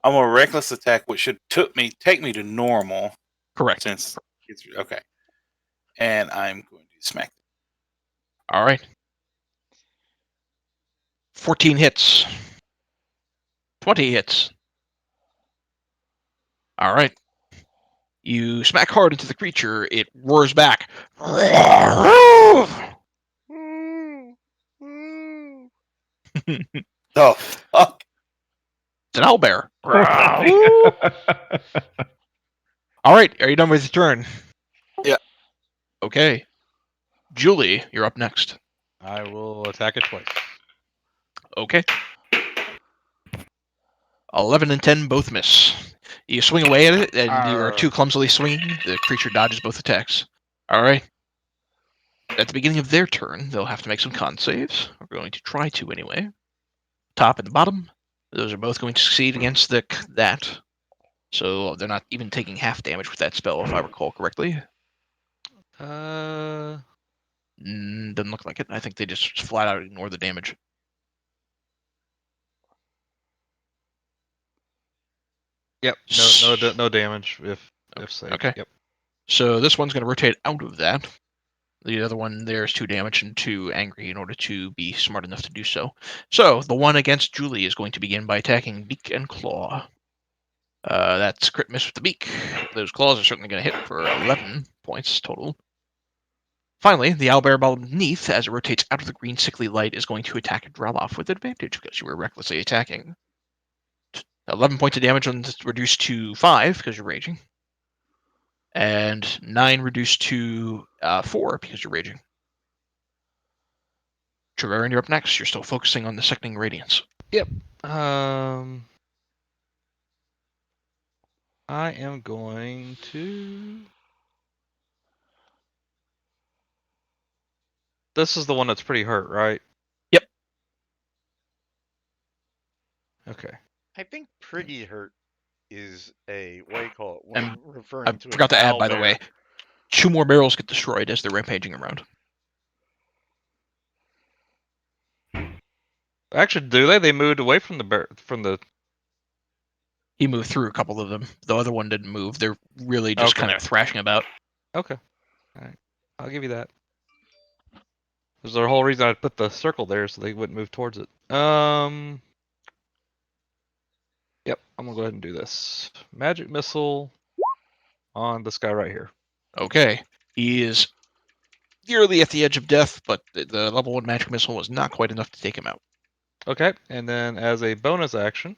I'm gonna reckless attack, which should take me to normal. Correct. Since it's okay. And I'm going to smack. All right. 14 hits. 20 hits. All right. You smack hard into the creature. It roars back. Oh, fuck. It's an owlbear. Oh, All right. Are you done with your turn? Yeah. Okay. Julie, you're up next. I will attack it twice. Okay. 11 and 10 both miss. You swing away at it, and you are too clumsily swinging. The creature dodges both attacks. All right. At the beginning of their turn, they'll have to make some con saves. We're going to try to anyway. Top and the bottom. Those are both going to succeed against that. So they're not even taking half damage with that spell, if I recall correctly. Doesn't look like it. I think they just flat out ignore the damage. Yep. No damage if saved. Okay. Yep. So this one's going to rotate out of that. The other one, there's 2 damage and 2 angry in order to be smart enough to do so. So the one against Julie is going to begin by attacking beak and claw. That's crit miss with the beak. Those claws are certainly going to hit for 11 points total. Finally, the owlbear beneath, as it rotates out of the green sickly light, is going to attack Draloff with advantage because you were recklessly attacking. 11 points of damage reduced to 5 because you're raging. And 9 reduced to 4 because you're raging. Treverin, you're up next. You're still focusing on the sickening radiance. Yep. I am going to. This is the one that's pretty hurt, right? Yep. Okay. I think pretty hurt is a what do you call it And when referring I to forgot to an add, by the owlbear. way, 2 more barrels get destroyed as they're rampaging around. Actually, do they? They moved away from the. He moved through a couple of them. The other one didn't move. They're really just Okay. kind of thrashing about. Okay. All right. I'll give you that. There's the whole reason I put the circle there so they wouldn't move towards it. Yep. I'm gonna go ahead and do this. Magic missile on this guy right here. Okay. He is nearly at the edge of death, but the level 1 magic missile was not quite enough to take him out. Okay. And then as a bonus action,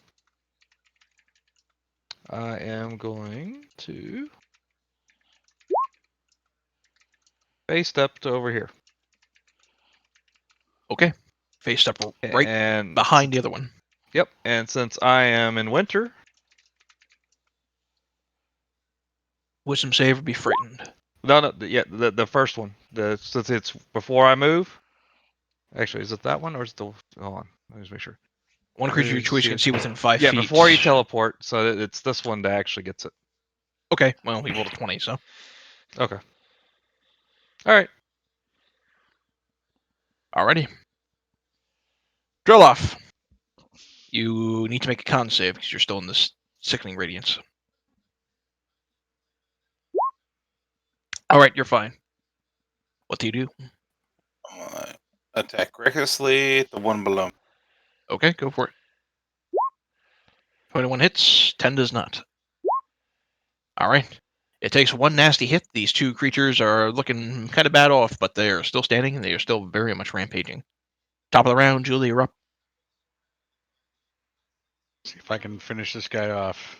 I am going to face step to over here. Okay. Face step right And behind the other one. Yep. And since I am in winter, Wisdom save or be frightened. no, yeah, the first one. Since it's before I move. Actually, is it that one or is it the? Hold on, let me just make sure. One creature you choose you can see within 5 Yeah, feet. before you teleport, so it's this one that actually gets it. Okay, well, he rolled a 20, so. Okay. All right. Alrighty. Droloff. You need to make a con save because you're still in this sickening radiance. Alright, you're fine. What do you do? Attack recklessly. The one below me. Okay, go for it. 21 hits, 10 does not. Alright. It takes 1 nasty hit. These 2 creatures are looking kind of bad off, but they are still standing and they are still very much rampaging. Top of the round, Julie, you're up. See if I can finish this guy off.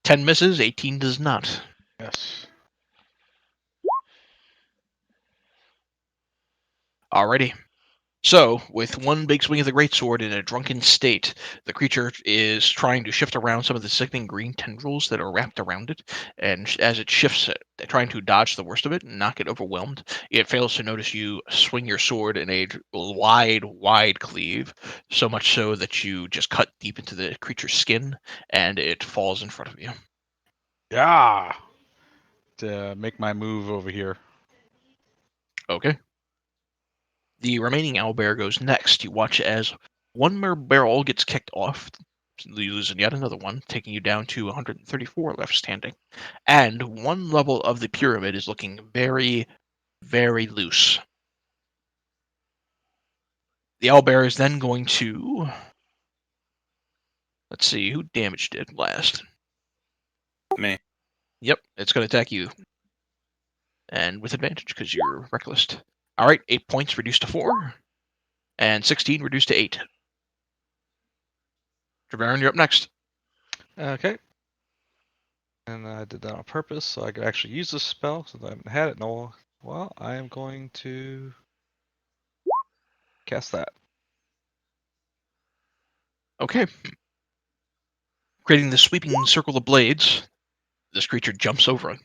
Ten misses, 18 does not. Yes. Alrighty. So, with one big swing of the greatsword in a drunken state, the creature is trying to shift around some of the sickening green tendrils that are wrapped around it, and as it shifts, trying to dodge the worst of it and not get overwhelmed, it fails to notice you swing your sword in a wide cleave, so much so that you just cut deep into the creature's skin, and it falls in front of you. Yeah. To make my move over here. Okay. The remaining owlbear goes next. You watch as one more barrel gets kicked off. You lose yet another one, taking you down to 134 left standing. And one level of the pyramid is looking very, very loose. The owlbear is then going to... Let's see, who damaged it last? Me. Yep, it's going to attack you. And with advantage, because you're reckless. All right, 8 points reduced to 4. And 16 reduced to 8. Trevarin, you're up next. Okay. And I did that on purpose so I could actually use this spell since I haven't had it in a while. Well, I am going to cast that. Okay. Creating the sweeping circle of blades, this creature jumps over it.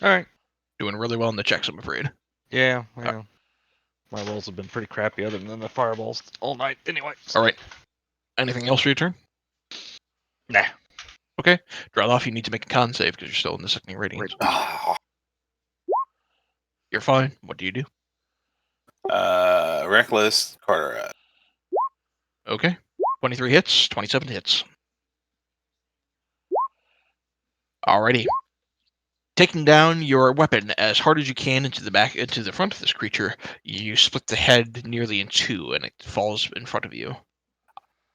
All right. Doing really well in the checks, I'm afraid. Yeah. Well, my rolls have been pretty crappy other than the fireballs all night. Anyway. All right. Anything else for your turn? Nah. Okay. Draw off. You need to make a con save because you're still in the sickening radiance. Ah, You're fine. What do you do? reckless Carter. Okay. 23 hits, 27 hits. Alrighty. Taking down your weapon as hard as you can into the front of this creature, you split the head nearly in two, and it falls in front of you.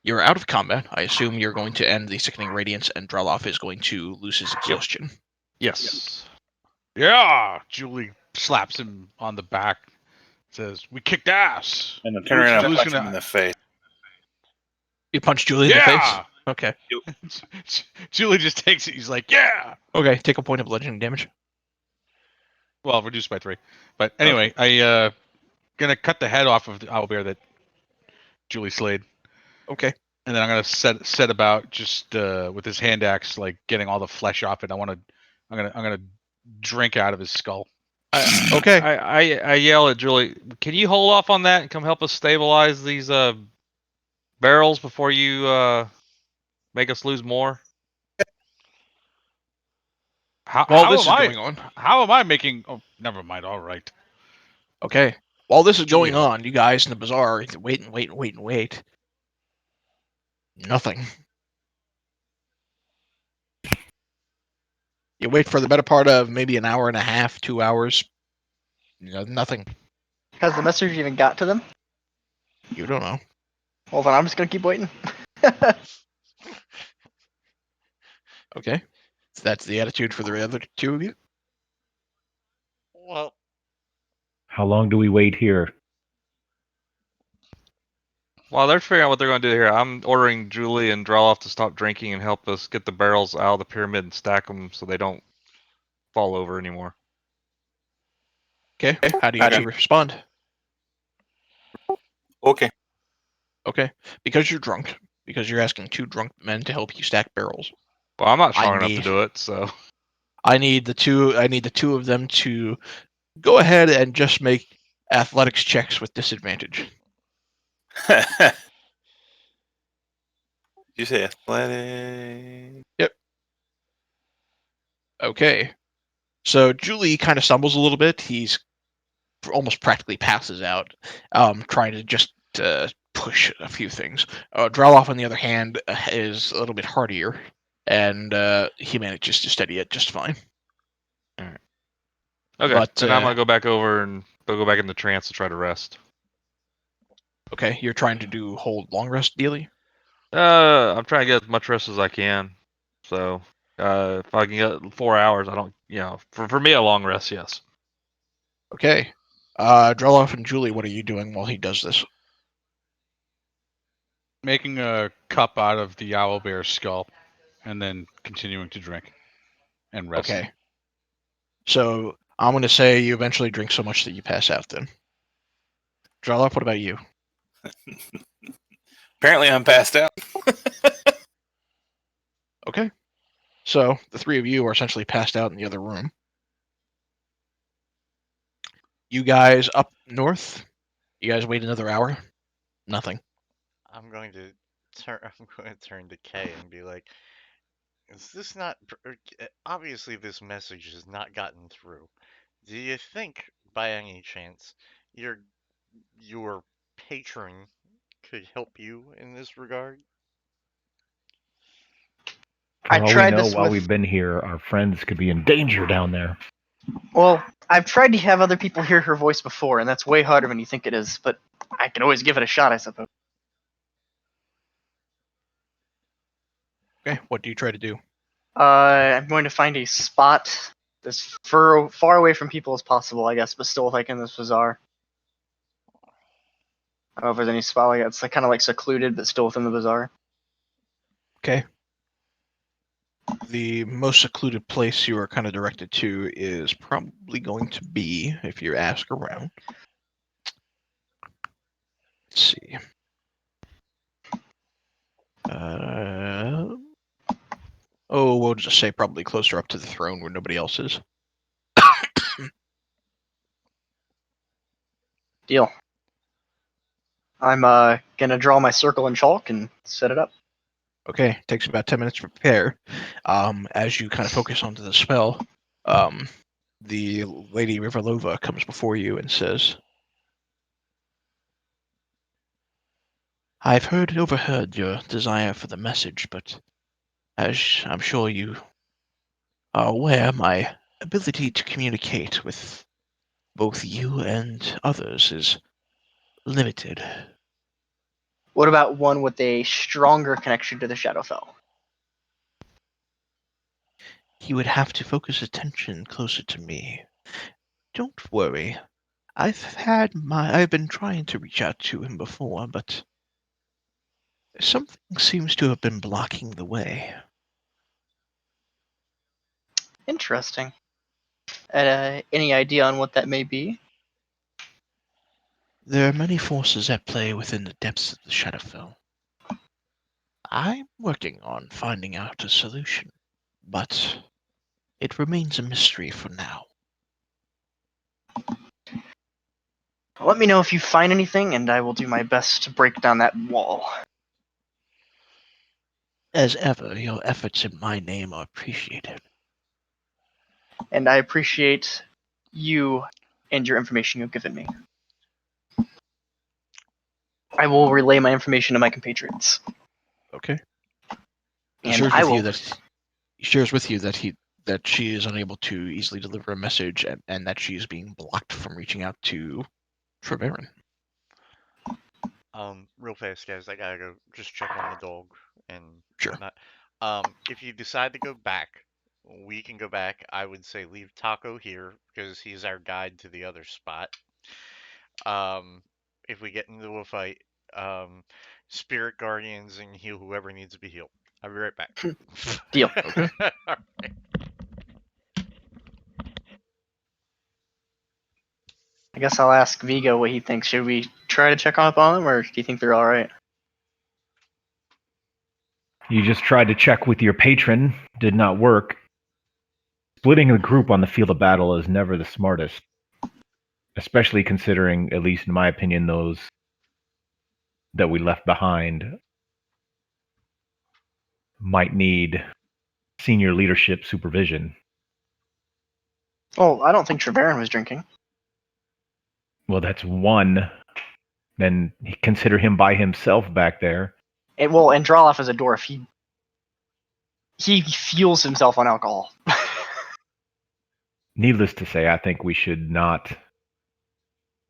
You're out of combat. I assume you're going to end the sickening radiance, and Draloff is going to lose his exhaustion. Yes. Yeah. Julie slaps him on the back. Says, "We kicked ass." And then turn around and Julie's punch him gonna- in the face. You punch Julie in the face? Yeah. Okay. Julie just takes it. He's like, "Yeah." Okay, take a point of bludgeoning damage. Well, reduced by 3. But anyway, I gonna cut the head off of the owlbear that Julie slayed, Okay. and then I'm gonna set about just with his hand axe, like getting all the flesh off it. I'm gonna drink out of his skull. Okay. I yell at Julie, can you hold off on that and come help us stabilize these barrels before you make us lose more? While this is going on. How am I making? Oh, never mind. All right. Okay. While this is going Julia. on, you guys in the bazaar wait and wait and wait and wait. Nothing. You wait for the better part of maybe an hour and a half, 2 hours. Nothing. Has the message even got to them? You don't know. Well, then I'm just gonna keep waiting. Okay. So that's the attitude for the other two of you? Well, How long do we wait here? While they're figuring out what they're going to do here, I'm ordering Julie and Draloff to stop drinking and help us get the barrels out of the pyramid and stack them so they don't fall over anymore. Okay. How do you two respond? Okay. Okay. Because you're drunk. Because you're asking two drunk men to help you stack barrels. Well, I'm not I strong enough to need- do it, so I need the two of them to go ahead and just make athletics checks with disadvantage. You say athletic? Okay. So Julie kind of stumbles a little bit. He's almost practically passes out, trying to just push a few things. Draloff, on the other hand, is a little bit hardier, and he manages to steady it just fine. okay. But, Then I'm gonna go back over and go back in the trance to try to rest. Okay, you're trying to do hold long rest dealy? I'm trying to get as much rest as I can. So if I can get 4 hours, I don't, for me a long rest, yes. Okay. Draloff and Julie, what are you doing while he does this? Making a cup out of the owlbear's skull, and then continuing to drink and rest. Okay. So I'm going to say you eventually drink so much that you pass out then. Draloff, what about you? Apparently, I'm passed out. Okay. So the three of you are essentially passed out in the other room. You guys up north? You guys wait another hour? Nothing. I'm going to turn to Kay and be like, "Is this not? Obviously, this message has not gotten through. Do you think, by any chance, your patron could help you in this regard? For I all we tried know, this while with. we've been here, our friends could be in danger down there. Well, I've tried to have other people hear her voice before, and that's way harder than you think it is. But I can always give it a shot, I suppose. Okay, what do you try to do? I'm going to find a spot as far away from people as possible, I guess, but still like in this bazaar. I don't know if there's any spot like that. It's like, kind of like secluded, but still within the bazaar. Okay. The most secluded place you are kind of directed to is probably going to be, if you ask around. Let's see. We'll just say probably closer up to the throne where nobody else is. Deal. I'm gonna draw my circle in chalk and set it up. Okay, takes about 10 minutes to prepare. As you kind of focus onto the spell, the Lady Riverlova comes before you and says, I've overheard your desire for the message, but as I'm sure you are aware, my ability to communicate with both you and others is limited. What about one with a stronger connection to the Shadowfell? He would have to focus attention closer to me. Don't worry. I've been trying to reach out to him before, but something seems to have been blocking the way. Interesting. Any idea on what that may be? There are many forces at play within the depths of the Shadowfell. I'm working on finding out a solution, but it remains a mystery for now. Let me know if you find anything, and I will do my best to break down that wall. As ever, your efforts in my name are appreciated. And I appreciate you and your information you've given me. I will relay my information to my compatriots. Okay. He And shares I with you will. that she is unable to easily deliver a message and that she is being blocked from reaching out to Treverin. Real fast, guys. I gotta go just check on the dog and Sure. whatnot. If you decide to go back, we can go back. I would say leave Taco here because he's our guide to the other spot. If we get into a fight, Spirit Guardians and heal whoever needs to be healed. I'll be right back. Deal. Okay. I guess I'll ask Vigo what he thinks. Should we try to check up on them, or do you think they're alright? You just tried to check with your patron, did not work. Splitting the group on the field of battle is never the smartest, especially considering, at least in my opinion, those that we left behind might need senior leadership supervision. Well, I don't think Treverin was drinking. Well, that's one. Then consider him by himself back there. And Droloff is a dwarf. He fuels himself on alcohol. Needless to say, I think we should not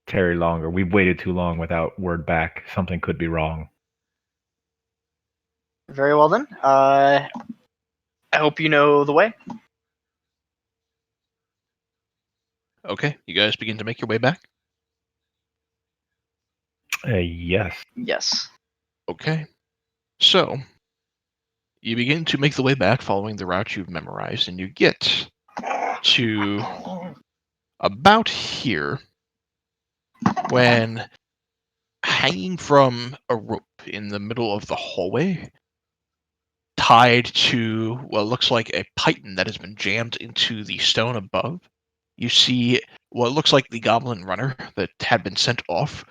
tarry longer. We've waited too long without word back. Something could be wrong. Very well then. I hope you know the way. Okay, you guys begin to make your way back? Yes. Yes. Okay. So, you begin to make the way back following the route you've memorized, and you get to about here when hanging from a rope in the middle of the hallway, tied to what looks like a python that has been jammed into the stone above, you see what looks like the goblin runner that had been sent off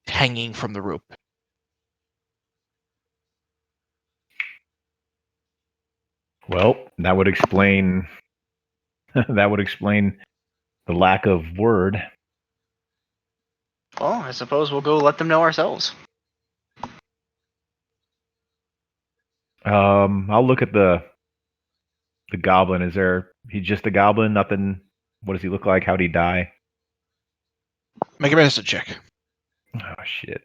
hanging from the rope. Well, that would explain that would explain the lack of word. Well, I suppose we'll go let them know ourselves. I'll look at the goblin. Is there? He's just a goblin. Nothing. What does he look like? How'd he die? Make a medicine check. Oh shit.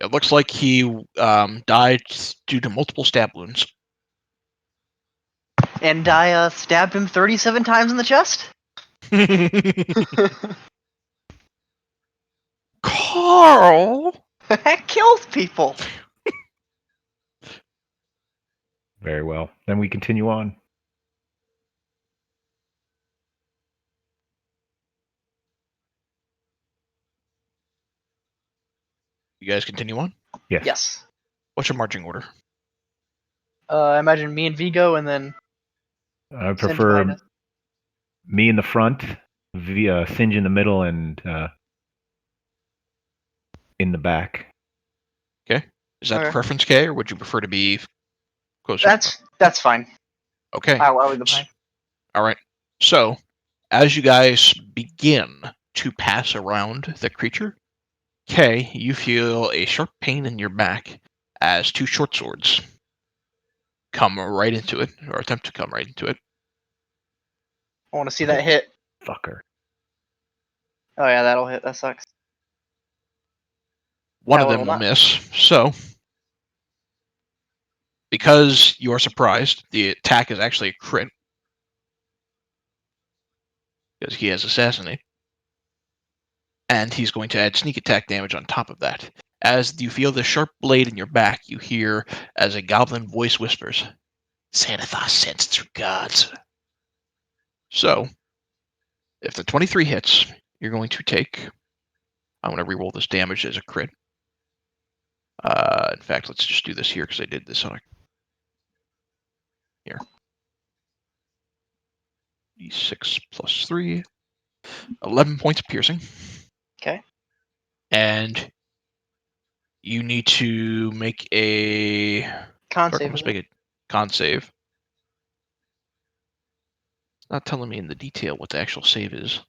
It looks like he died due to multiple stab wounds. And I stabbed him 37 times in the chest. Carl! That kills people. Very well. Then we continue on. You guys continue on? Yes. Yes. What's your marching order? I imagine me and Vigo, and then I Singe behind prefer us. me in the front, Singe in the middle, and in the back. Is that Okay. the preference, Kay, or would you prefer to be closer? That's fine. Okay. I'll leave them behind. All right. So, as you guys begin to pass around the creature, Kay, you feel a sharp pain in your back as two short swords come right into it, or attempt to come right into it. I want to see that hit. Fucker. Oh yeah, that'll hit. That sucks. One That of one them will will not. miss. So, because you are surprised, the attack is actually a crit. Because he has assassinate. And he's going to add sneak attack damage on top of that. As you feel the sharp blade in your back, you hear as a goblin voice whispers, Xanathar sends through gods. So, if the 23 hits, you're going to take... I'm going to reroll this damage as a crit. In fact, let's just do this here because I did this on a... Here. D6 plus 3. 11 points of piercing. Okay. And you need to make a... Con Sorry, save. let's make a con save. It's not telling me in the detail what the actual save is.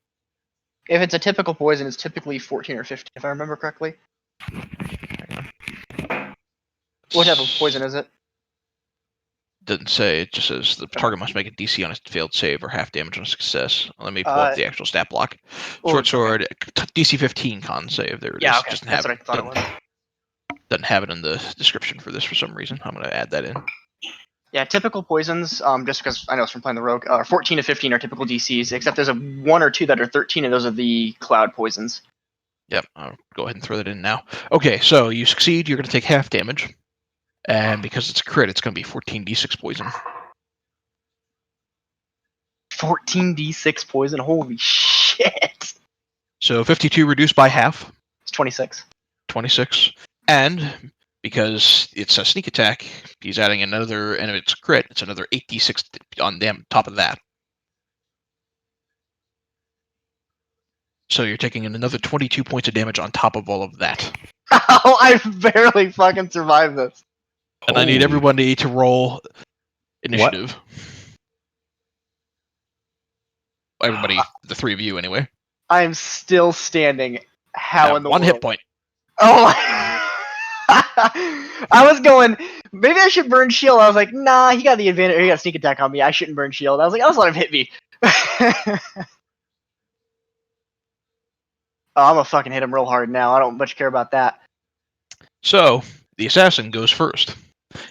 If it's a typical poison, it's typically 14 or 15, if I remember correctly. What type of poison is it? Doesn't say. It just says the target must make a DC on a failed save or half damage on a success. Let me pull up the actual stat block. Short sword, DC 15 con save. There it Yeah, is. okay. Doesn't That's have, what I thought it was. Doesn't have it in the description for this for some reason. I'm going to add that in. Yeah, typical poisons, just because I know it's from playing the rogue, 14 to 15 are typical DCs, except there's a 1 or 2 that are 13, and those are the cloud poisons. Yep, I'll go ahead and throw that in now. Okay, so you succeed. You're going to take half damage. And because it's a crit, it's going to be 14d6 poison. 14d6 poison? Holy shit! So 52 reduced by half. It's 26. 26. And because it's a sneak attack, he's adding another, and if it's a crit, it's another 8d6 on top of that. So you're taking another 22 points of damage on top of all of that. Oh, I barely fucking survived this. And I need everybody to roll initiative. Everybody, the three of you anyway. I'm still standing. How in the one world? hit point. Oh, I was going, maybe I should burn shield. I was like, nah, he got the advantage. He got sneak attack on me. I shouldn't burn shield. I was like, I'll just let him hit me. Oh, I'm gonna fucking hit him real hard now. I don't much care about that. So, the assassin goes first.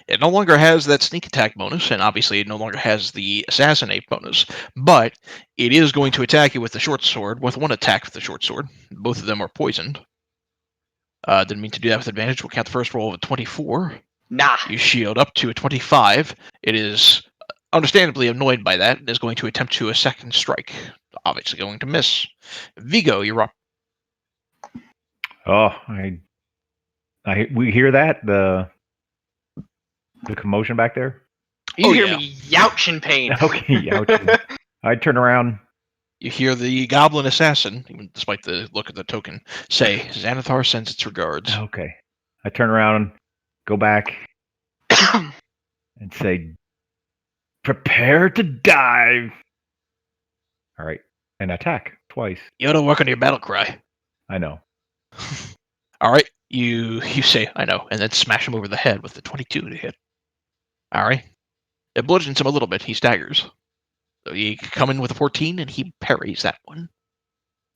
It no longer has that sneak attack bonus, and obviously it no longer has the assassinate bonus, but it is going to attack you with the short sword, with one attack with the short sword. Both of them are poisoned. Didn't mean to do that with advantage. We'll count the first roll of a 24. Nah. You shield up to a 25. It is understandably annoyed by that and is going to attempt to a second strike. Obviously going to miss. Vigo, you're up. Oh, we hear that the commotion back there. You hear me youch in pain. Okay, ouch. I turn around. You hear the goblin assassin, even despite the look of the token, say, Xanathar sends its regards. Okay. I turn around, go back, and say, prepare to dive. All right. And attack twice. You ought to work on your battle cry. I know. All right, you say I know, and then smash him over the head with the 22 to hit. All right, it bludgeons him a little bit. He staggers. So you come in with a 14, and he parries that one.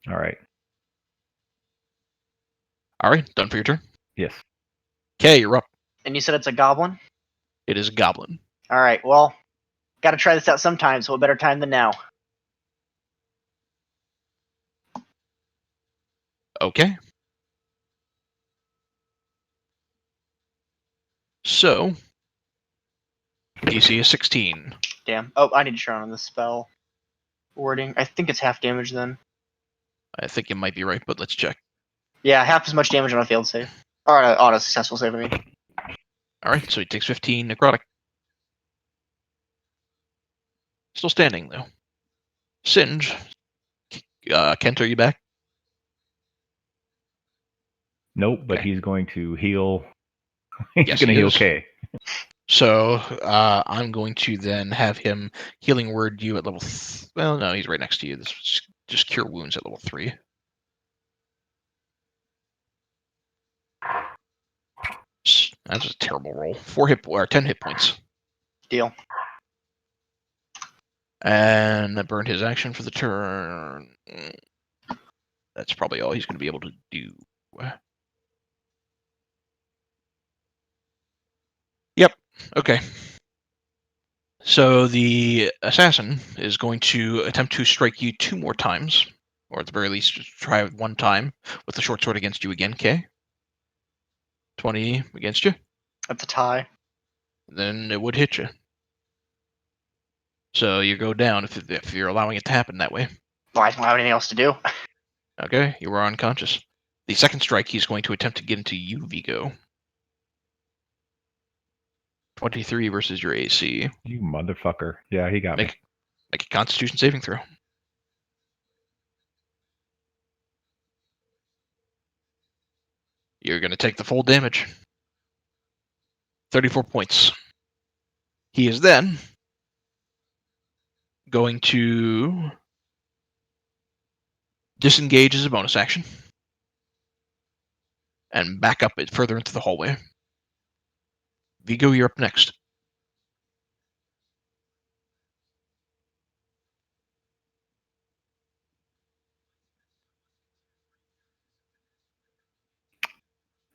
All right. All right, done for your turn. Yes. Okay, you're up. And you said it's a goblin? It is a goblin. All right, well, got to try this out sometime, so what better time than now? Okay. So, DC is 16. Damn. Oh, I need to turn on the spell wording. I think it's half damage then. I think you might be right, but let's check. Yeah, half as much damage on a failed save. Or on a successful save, I mean. All right, so he takes 15 necrotic. Still standing, though. Singe. Kent, are you back? Nope, but Okay. he's going to heal. He's Yes, going to he heal is. K. So I'm going to then have him healing word you at level. Well, no, he's right next to you. This is just cure wounds at level 3. That's a terrible roll. 10 hit points, Deal. and that burned his action for the turn. That's probably all he's going to be able to do. Yep. Okay. So the assassin is going to attempt to strike you 2 more times, or at the very least, just try it 1 time with the short sword against you again. K. 20 against you. That's a tie. Then it would hit you. So you go down if you're allowing it to happen that way. Well, I don't have anything else to do. Okay, you are unconscious. The second strike, he's going to attempt to get into you, Vigo. 23 versus your AC. You motherfucker. Yeah, he got me. Make a Constitution saving throw. You're going to take the full damage. 34 points. He is then going to disengage as a bonus action and back up it further into the hallway. Vigo, you're up next.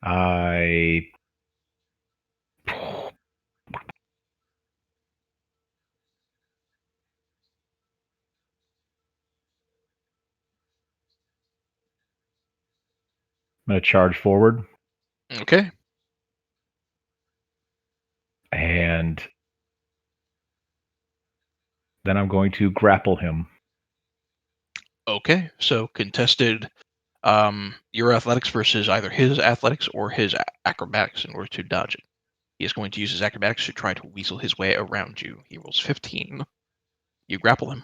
I'm going to charge forward, Okay. and then I'm going to grapple him. Okay. So contested your athletics versus either his athletics or his acrobatics in order to dodge it. He is going to use his acrobatics to try to weasel his way around you. He rolls 15. You grapple him.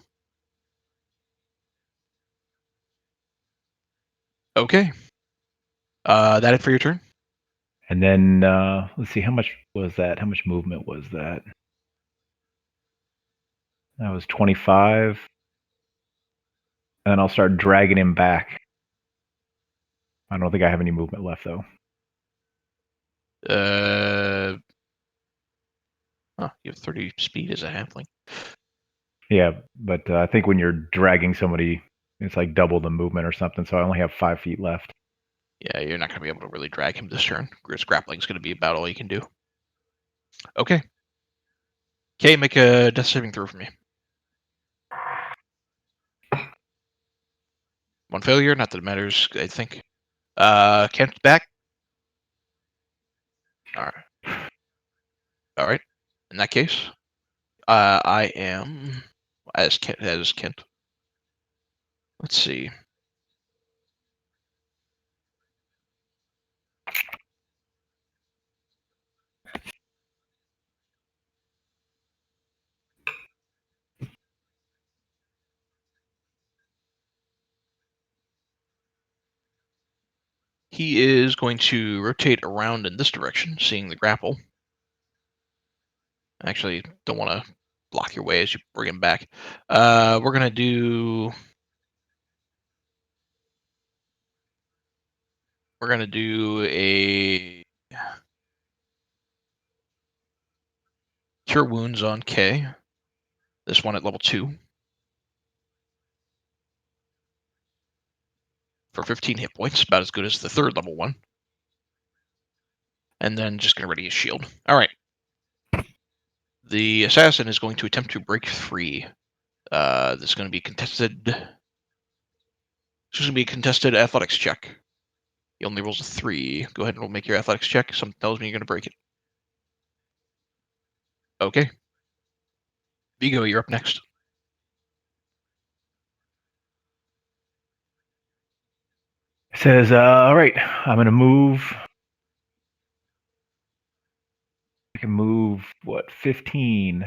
Okay. That it for your turn? And then, let's see, how much was that? How much movement was that? That was 25. And then I'll start dragging him back. I don't think I have any movement left, though. You have 30 speed as a halfling. Yeah, but I think when you're dragging somebody, it's like double the movement or something, so I only have 5 feet left. Yeah, you're not going to be able to really drag him this turn. His grappling is going to be about all you can do. Okay. Okay, make a death saving throw for me. 1 failure, not that it matters, I think. Kent back. All right. In that case, I am as Kent. Let's see. He is going to rotate around in this direction, seeing the grapple. Actually, don't want to block your way as you bring him back. We're gonna do. We're gonna do a cure wounds on K. This one at level 2 for 15 hit points, about as good as the third level one. And then just gonna ready his shield. All right. The assassin is going to attempt to break free. This is going to be contested. This is going to be a contested athletics check. He only rolls a 3. Go ahead and make your athletics check. Something tells me you're going to break it. Okay. Vigo, you're up next. It says, all right, I'm going to move. I can move, 15?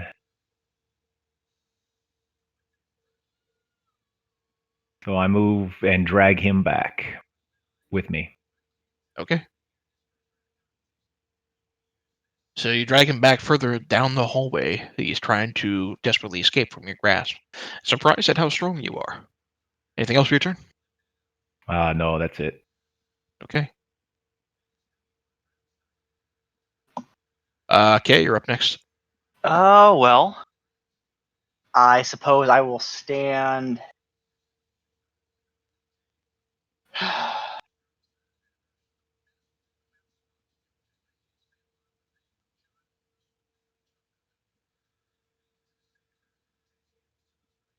So I move and drag him back with me. Okay. So you drag him back further down the hallway. He's trying to desperately escape from your grasp. Surprised at how strong you are. Anything else for your turn? No, that's it. Okay. Okay, you're up next. Oh, well. I suppose I will stand.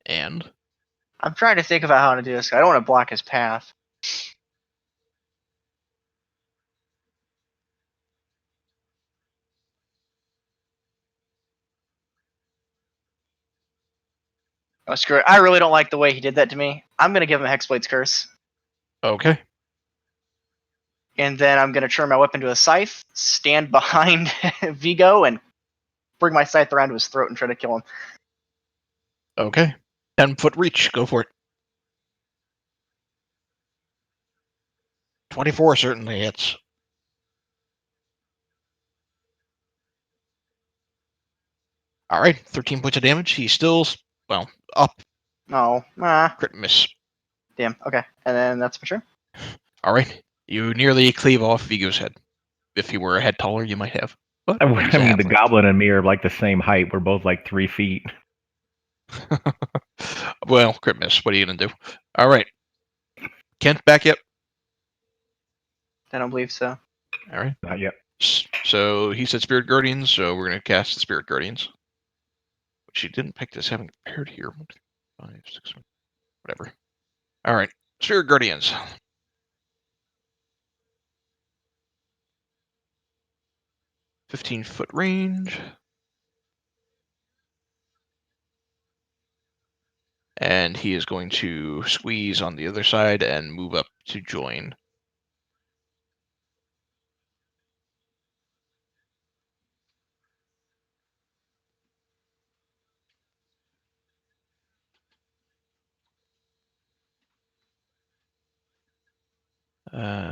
And I'm trying to think about how to do this. I don't want to block his path. Oh, screw it. I really don't like the way he did that to me. I'm going to give him a Hexblade's Curse. okay. And then I'm going to turn my weapon to a scythe, stand behind Vigo, and bring my scythe around to his throat and try to kill him. Okay. 10-foot reach. Go for it. 24 certainly hits. All right, 13 points of damage. He's still, well, up. Oh, Crit miss. damn. Okay. And then that's my turn. All right. You nearly cleave off Vigo's head. If he were a head taller, you might have. But he's I a mean, the halfling. goblin and me are like the same height. We're both like 3 feet. Well, crit miss. What are you going to do? All right. Kent, back yet? I don't believe so. All right. Not yet. So he said Spirit Guardians, so we're going to cast the Spirit Guardians. Which he didn't pick this, haven't prepared here. 1, 2, 5, 6, 7, whatever. All right. Spirit Guardians. 15-foot range. And he is going to squeeze on the other side and move up to join.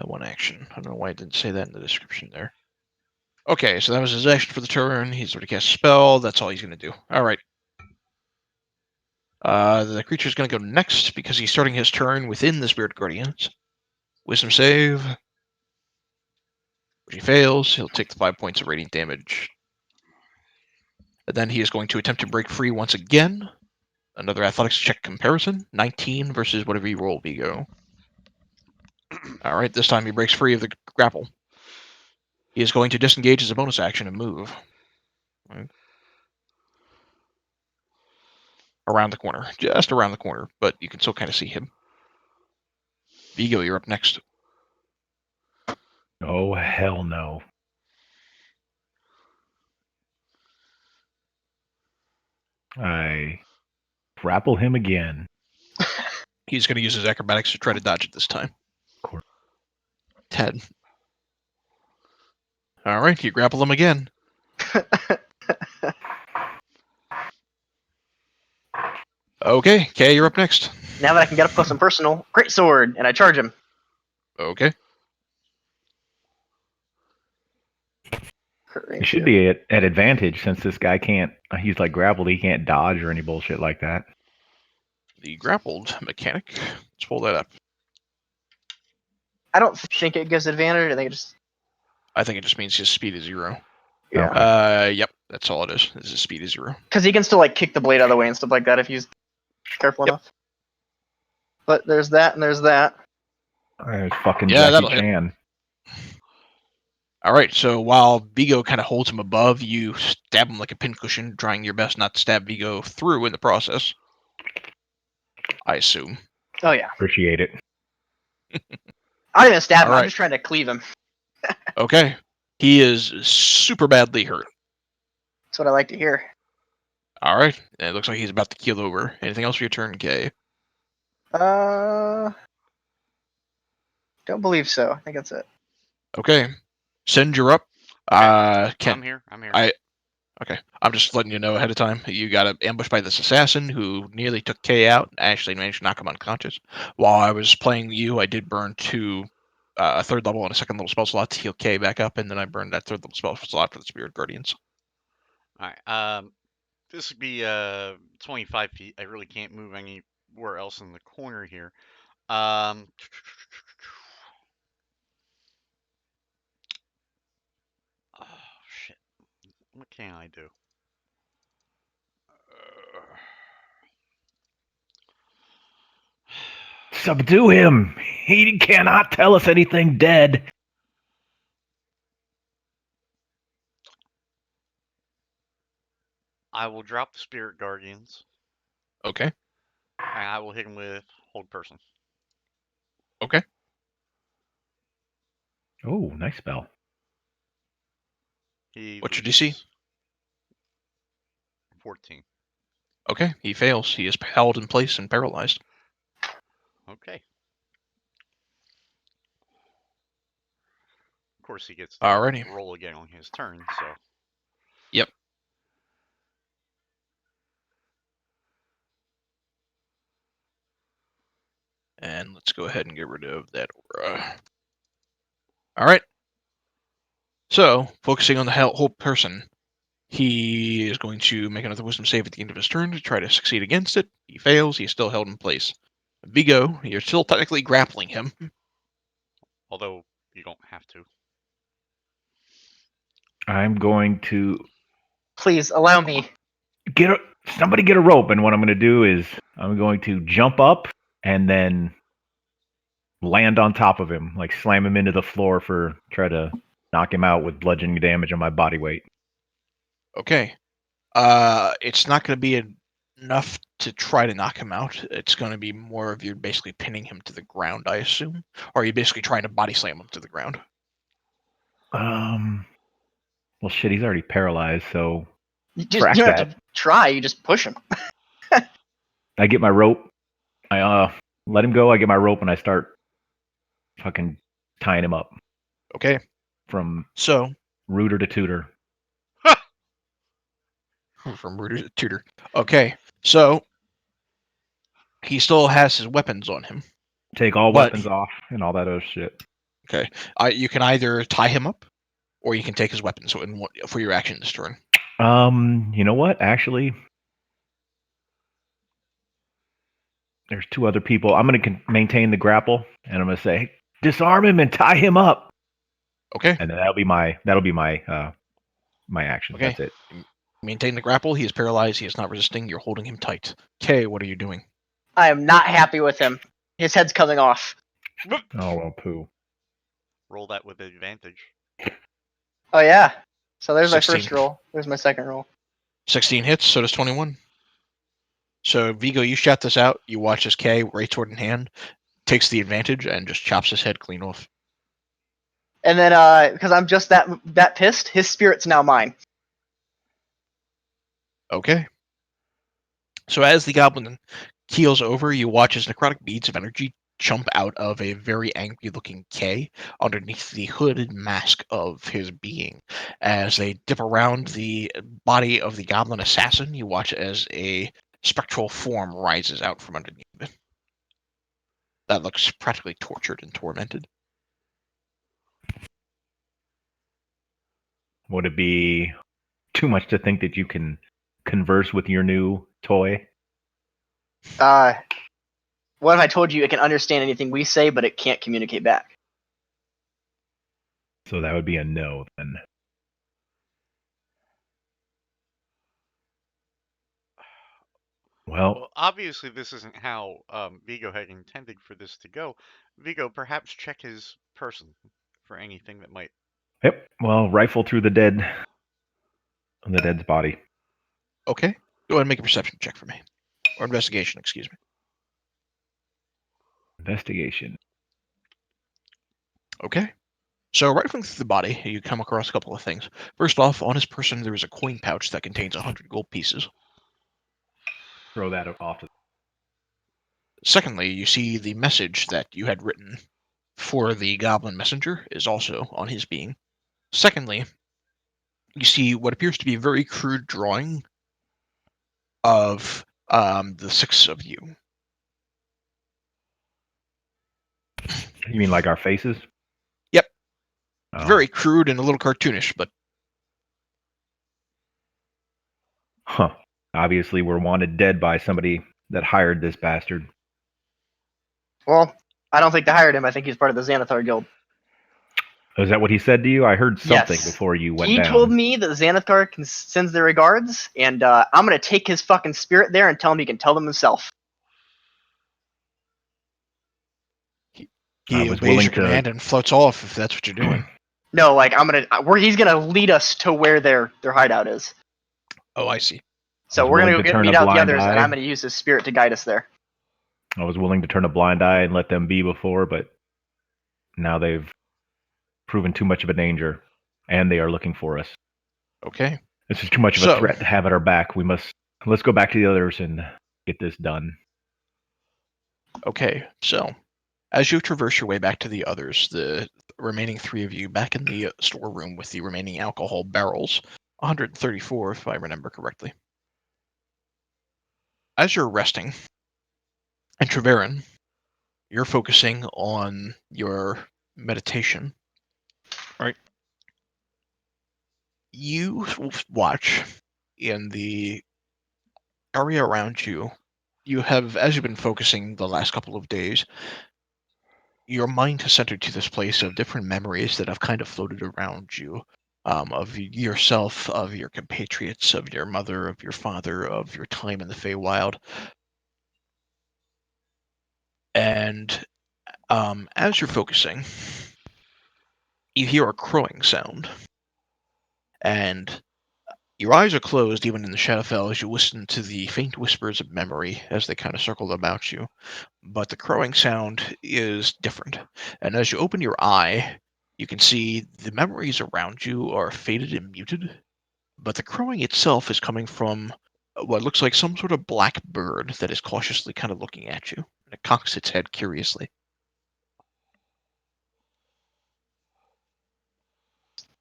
One action. I don't know why it didn't say that in the description there. Okay, so that was his action for the turn. He's already cast a spell. That's all he's going to do. All right. The creature's going to go next because he's starting his turn within the Spirit Guardians. Wisdom save. If he fails, he'll take the 5 points of radiant damage. And then he is going to attempt to break free once again. Another athletics check comparison. 19 versus whatever you roll, Vigo. All right, this time he breaks free of the grapple. He is going to disengage as a bonus action and move. Right. Around the corner. Just around the corner, but you can still kind of see him. Vigo, you're up next. Oh, hell no. I grapple him again. He's going to use his acrobatics to try to dodge it this time. Of course. 10. All right, you grapple him again. Okay, Kay, you're up next. Now that I can get up close and personal, great sword, and I charge him. Okay. Crit He It should be at advantage since this guy can't. He's like grappled. He can't dodge or any bullshit like that. The grappled mechanic. Let's pull that up. I don't think it gives advantage. I think it just means his speed is 0. Yeah. Okay. Yep, that's all it is. His speed is 0. Because he can still like kick the blade out of the way and stuff like that if he's careful enough. But there's that and there's that. There's fucking Yeah, that'll Jackie hit. Chan. All right, so while Vigo kind of holds him above, you stab him like a pincushion, trying your best not to stab Vigo through in the process. I assume. Oh yeah. Appreciate it. I don't even stab him. Alright. I'm just trying to cleave him. Okay. He is super badly hurt. That's what I like to hear. All right. It looks like he's about to keel over. Anything else for your turn, Kay? Don't believe so. I think that's it. Okay. Send you're up. Ken. I'm here. I'm here. Okay. I'm just letting you know ahead of time. You got ambushed by this assassin who nearly took Kay out. Actually managed to knock him unconscious. While I was playing you, I did burn a 3rd level and a 2nd level spell slot to heal Kay back up, and then I burned that 3rd level spell slot for the Spirit Guardians. All right. This would be 25 feet. I really can't move anywhere else in the corner here. Oh shit! What can I do? Subdue him. He cannot tell us anything dead. I will drop the Spirit Guardians, Okay. and I will hit him with Hold Person. Okay. Oh, nice spell. What's your DC? 14. Okay. He fails. He is held in place and paralyzed. Okay. Of course, he gets to Alrighty. roll again on his turn, so. Yep. And let's go ahead and get rid of that aura. All right. So, focusing on the whole person, he is going to make another wisdom save at the end of his turn to try to succeed against it. He fails. He's still held in place. Vigo, you're still technically grappling him. Although, you don't have to. I'm going to Please allow me. somebody get a rope, and what I'm going to do is I'm going to jump up and then land on top of him, like slam him into the floor try to knock him out with bludgeoning damage on my body weight. Okay. It's not going to be enough to try to knock him out. It's going to be more of you basically pinning him to the ground, I assume. Or are you basically trying to body slam him to the ground? Well, shit, he's already paralyzed, so You just Track you don't that. have to try. You just push him. I get my rope. I let him go. I get my rope and I start fucking tying him up Okay. from So, rooter to tutor. from rooter to tutor. Okay. So, he still has his weapons on him. Take all But- weapons off and all that other shit. You can either tie him up, or you can take his weapons for your action this turn. You know what? Actually, there's 2 other people. I'm going to maintain the grapple, and I'm going to say, disarm him and tie him up. Okay. And then that'll be my my action. Okay. That's it. Maintain the grapple. He is paralyzed. He is not resisting. You're holding him tight. Kay, what are you doing? I am not happy with him. His head's coming off. Oh well, poo. Roll that with advantage. Oh yeah. So there's my 16. first roll. There's my second roll. 16 hits, so does 21. So, Vigo, you shout this out. You watch as Kay, right sword in hand, takes the advantage and just chops his head clean off. And then because I'm just that pissed, his spirit's now mine. Okay. So as the goblin keels over, you watch as necrotic beads of energy jump out of a very angry-looking Kay underneath the hooded mask of his being. As they dip around the body of the goblin assassin, you watch as a spectral form rises out from underneath it. That looks practically tortured and tormented. Would it be too much to think that you can converse with your new toy? What if I told you it can understand anything we say, but it can't communicate back? So that would be a no then. Well, Well, obviously this isn't how Vigo had intended for this to go. Vigo, perhaps check his person for anything that might. yep. Well, rifle through the dead's body. Okay. Go ahead and make a perception check for me. Or investigation, excuse me. Investigation. Okay. So rifling through the body, you come across a couple of things. First off, on his person, there is a coin pouch that contains 100 gold pieces. Throw that off. Secondly, you see the message that you had written for the goblin messenger is also on his being. Secondly, you see what appears to be a very crude drawing of the six of you. You mean like our faces? Yep. Oh. Very crude and a little cartoonish, but Huh. Obviously, we're wanted dead by somebody that hired this bastard. Well, I don't think they hired him. I think he's part of the Xanathar Guild. Is that what he said to you? I heard something Yes. before you went He down. told me that Xanathar sends their regards, and I'm going to take his fucking spirit there and tell him he can tell them himself. he was obeys willing your to- command and floats off if that's what you're doing. No, like he's gonna lead us to where their hideout is. Oh, I see. So was we're gonna willing go to turn meet a out the blind others, and eye. I'm gonna use his spirit to guide us there. I was willing to turn a blind eye and let them be before, but now they've proven too much of a danger, and they are looking for us. Okay. This is too much of a threat to have at our back. Let's go back to the others and get this done. Okay. So, as you traverse your way back to the others, the remaining three of you back in the storeroom with the remaining alcohol barrels, 134 if I remember correctly. As you're resting, and Treverin, you're focusing on your meditation. Right. You watch in the area around you. You have, as you've been focusing the last couple of days, your mind has centered to this place of different memories that have kind of floated around you, of yourself, of your compatriots, of your mother, of your father, of your time in the Feywild. And as you're focusing, you hear a crowing sound. And your eyes are closed even in the Shadowfell as you listen to the faint whispers of memory as they kind of circle about you. But the crowing sound is different. And as you open your eye, you can see the memories around you are faded and muted. But the crowing itself is coming from what looks like some sort of black bird that is cautiously kind of looking at you. And it cocks its head curiously.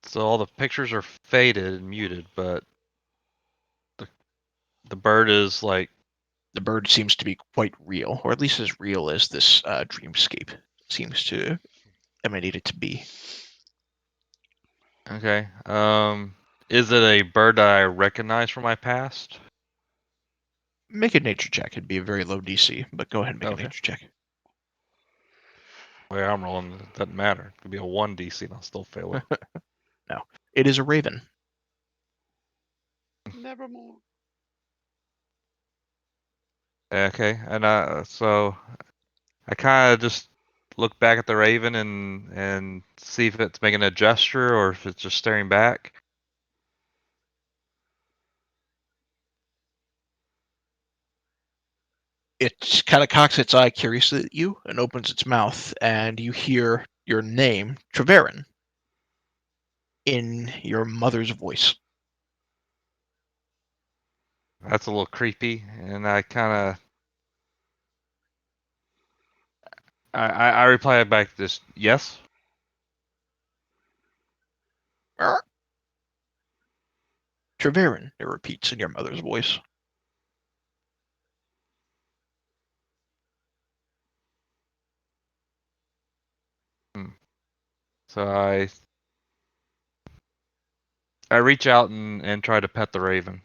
So all the pictures are faded and muted, but the bird is like, The bird seems to be quite real, or at least as real as this dreamscape seems to emanate it to be. okay. Is it a bird that I recognize from my past? Make a nature check. It'd be a very low DC, but go ahead and make Okay. a nature check. Where I'm rolling, it doesn't matter. It could be a 1 DC and I'll still fail it. No. It is a raven. Nevermore. Okay, and so I kind of just look back at the raven and see if it's making a gesture or if it's just staring back. It kind of cocks its eye curiously at you and opens its mouth, and you hear your name, Treverin, in your mother's voice. That's a little creepy, and I kind of I reply back this yes. Treverin, it repeats in your mother's voice. So I I reach out and try to pet the raven.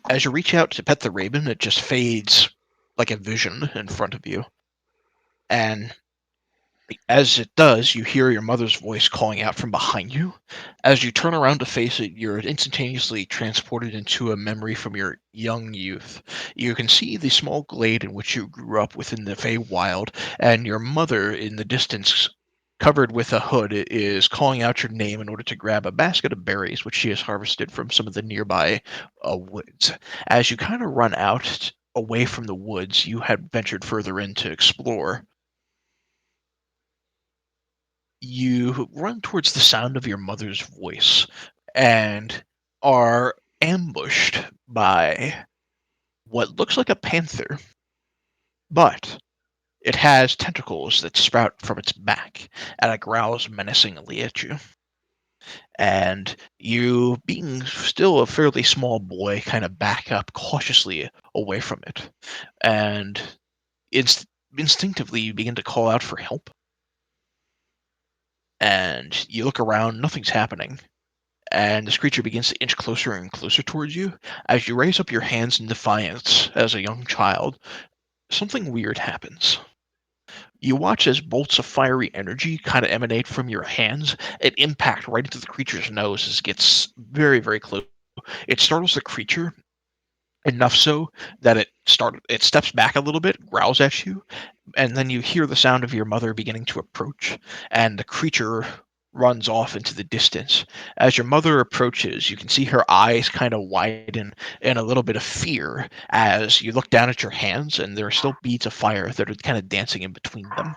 As you reach out to pet the raven, it just fades like a vision in front of you. And as it does, you hear your mother's voice calling out from behind you. As you turn around to face it, you're instantaneously transported into a memory from your young youth. You can see the small glade in which you grew up within the Feywild, and your mother in the distance, covered with a hood, is calling out your name in order to grab a basket of berries, which she has harvested from some of the nearby woods. As you kind of run out away from the woods you had ventured further in to explore, you run towards the sound of your mother's voice and are ambushed by what looks like a panther, but it has tentacles that sprout from its back and it growls menacingly at you. And you, being still a fairly small boy, kind of back up cautiously away from it. And instinctively, you begin to call out for help. And you look around, nothing's happening. And this creature begins to inch closer and closer towards you. As you raise up your hands in defiance as a young child, something weird happens. You watch as bolts of fiery energy kind of emanate from your hands and impact right into the creature's nose as it gets very, very close. It startles the creature enough so that it steps back a little bit, growls at you, and then you hear the sound of your mother beginning to approach, and the creature runs off into the distance. As your mother approaches, you can see her eyes kind of widen in a little bit of fear as you look down at your hands, and there are still beads of fire that are kind of dancing in between them.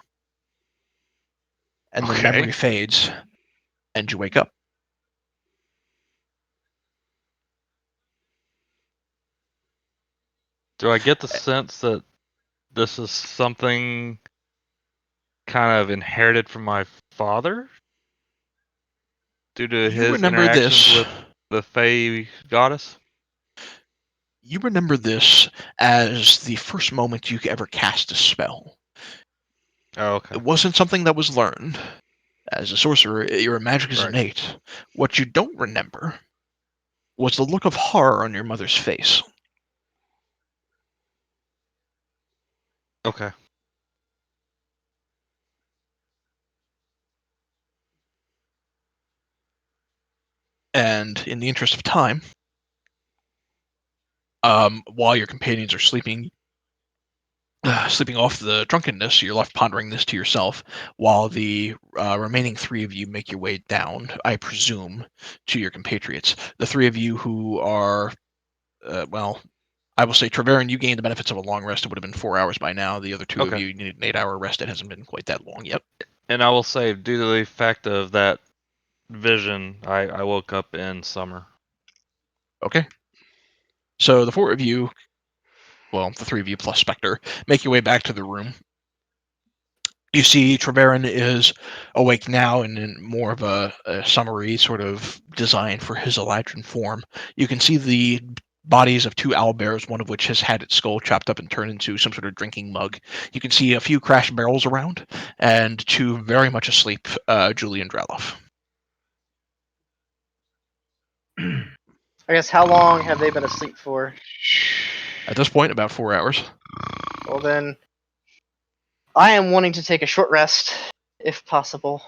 And then Okay. memory fades, and you wake up. Do I get the sense that this is something kind of inherited from my father due to You his remember interactions this. with the Fey goddess? You remember this as the first moment you ever cast a spell. Oh, okay. It wasn't something that was learned. As a sorcerer, your magic is Right. innate. What you don't remember was the look of horror on your mother's face. Okay. And in the interest of time, while your companions are sleeping off the drunkenness, you're left pondering this to yourself, while the remaining three of you make your way down, I presume, to your compatriots. The three of you who are, well, I will say, Treverin, you gained the benefits of a long rest. It would have been 4 hours by now. The other two of Okay. you needed an 8-hour rest. It hasn't been quite that long yet. And I will say, due to the effect of that vision, I woke up in summer. Okay. So the four of you, well, the three of you plus Spectre, make your way back to the room. You see Treverin is awake now and in more of a summary sort of design for his Eladrin form. You can see the bodies of two owlbears, one of which has had its skull chopped up and turned into some sort of drinking mug. You can see a few crashed barrels around, and two very much asleep, Julie and Draloff. I guess how long have they been asleep for? At this point, about 4 hours. Well then, I am wanting to take a short rest, if possible.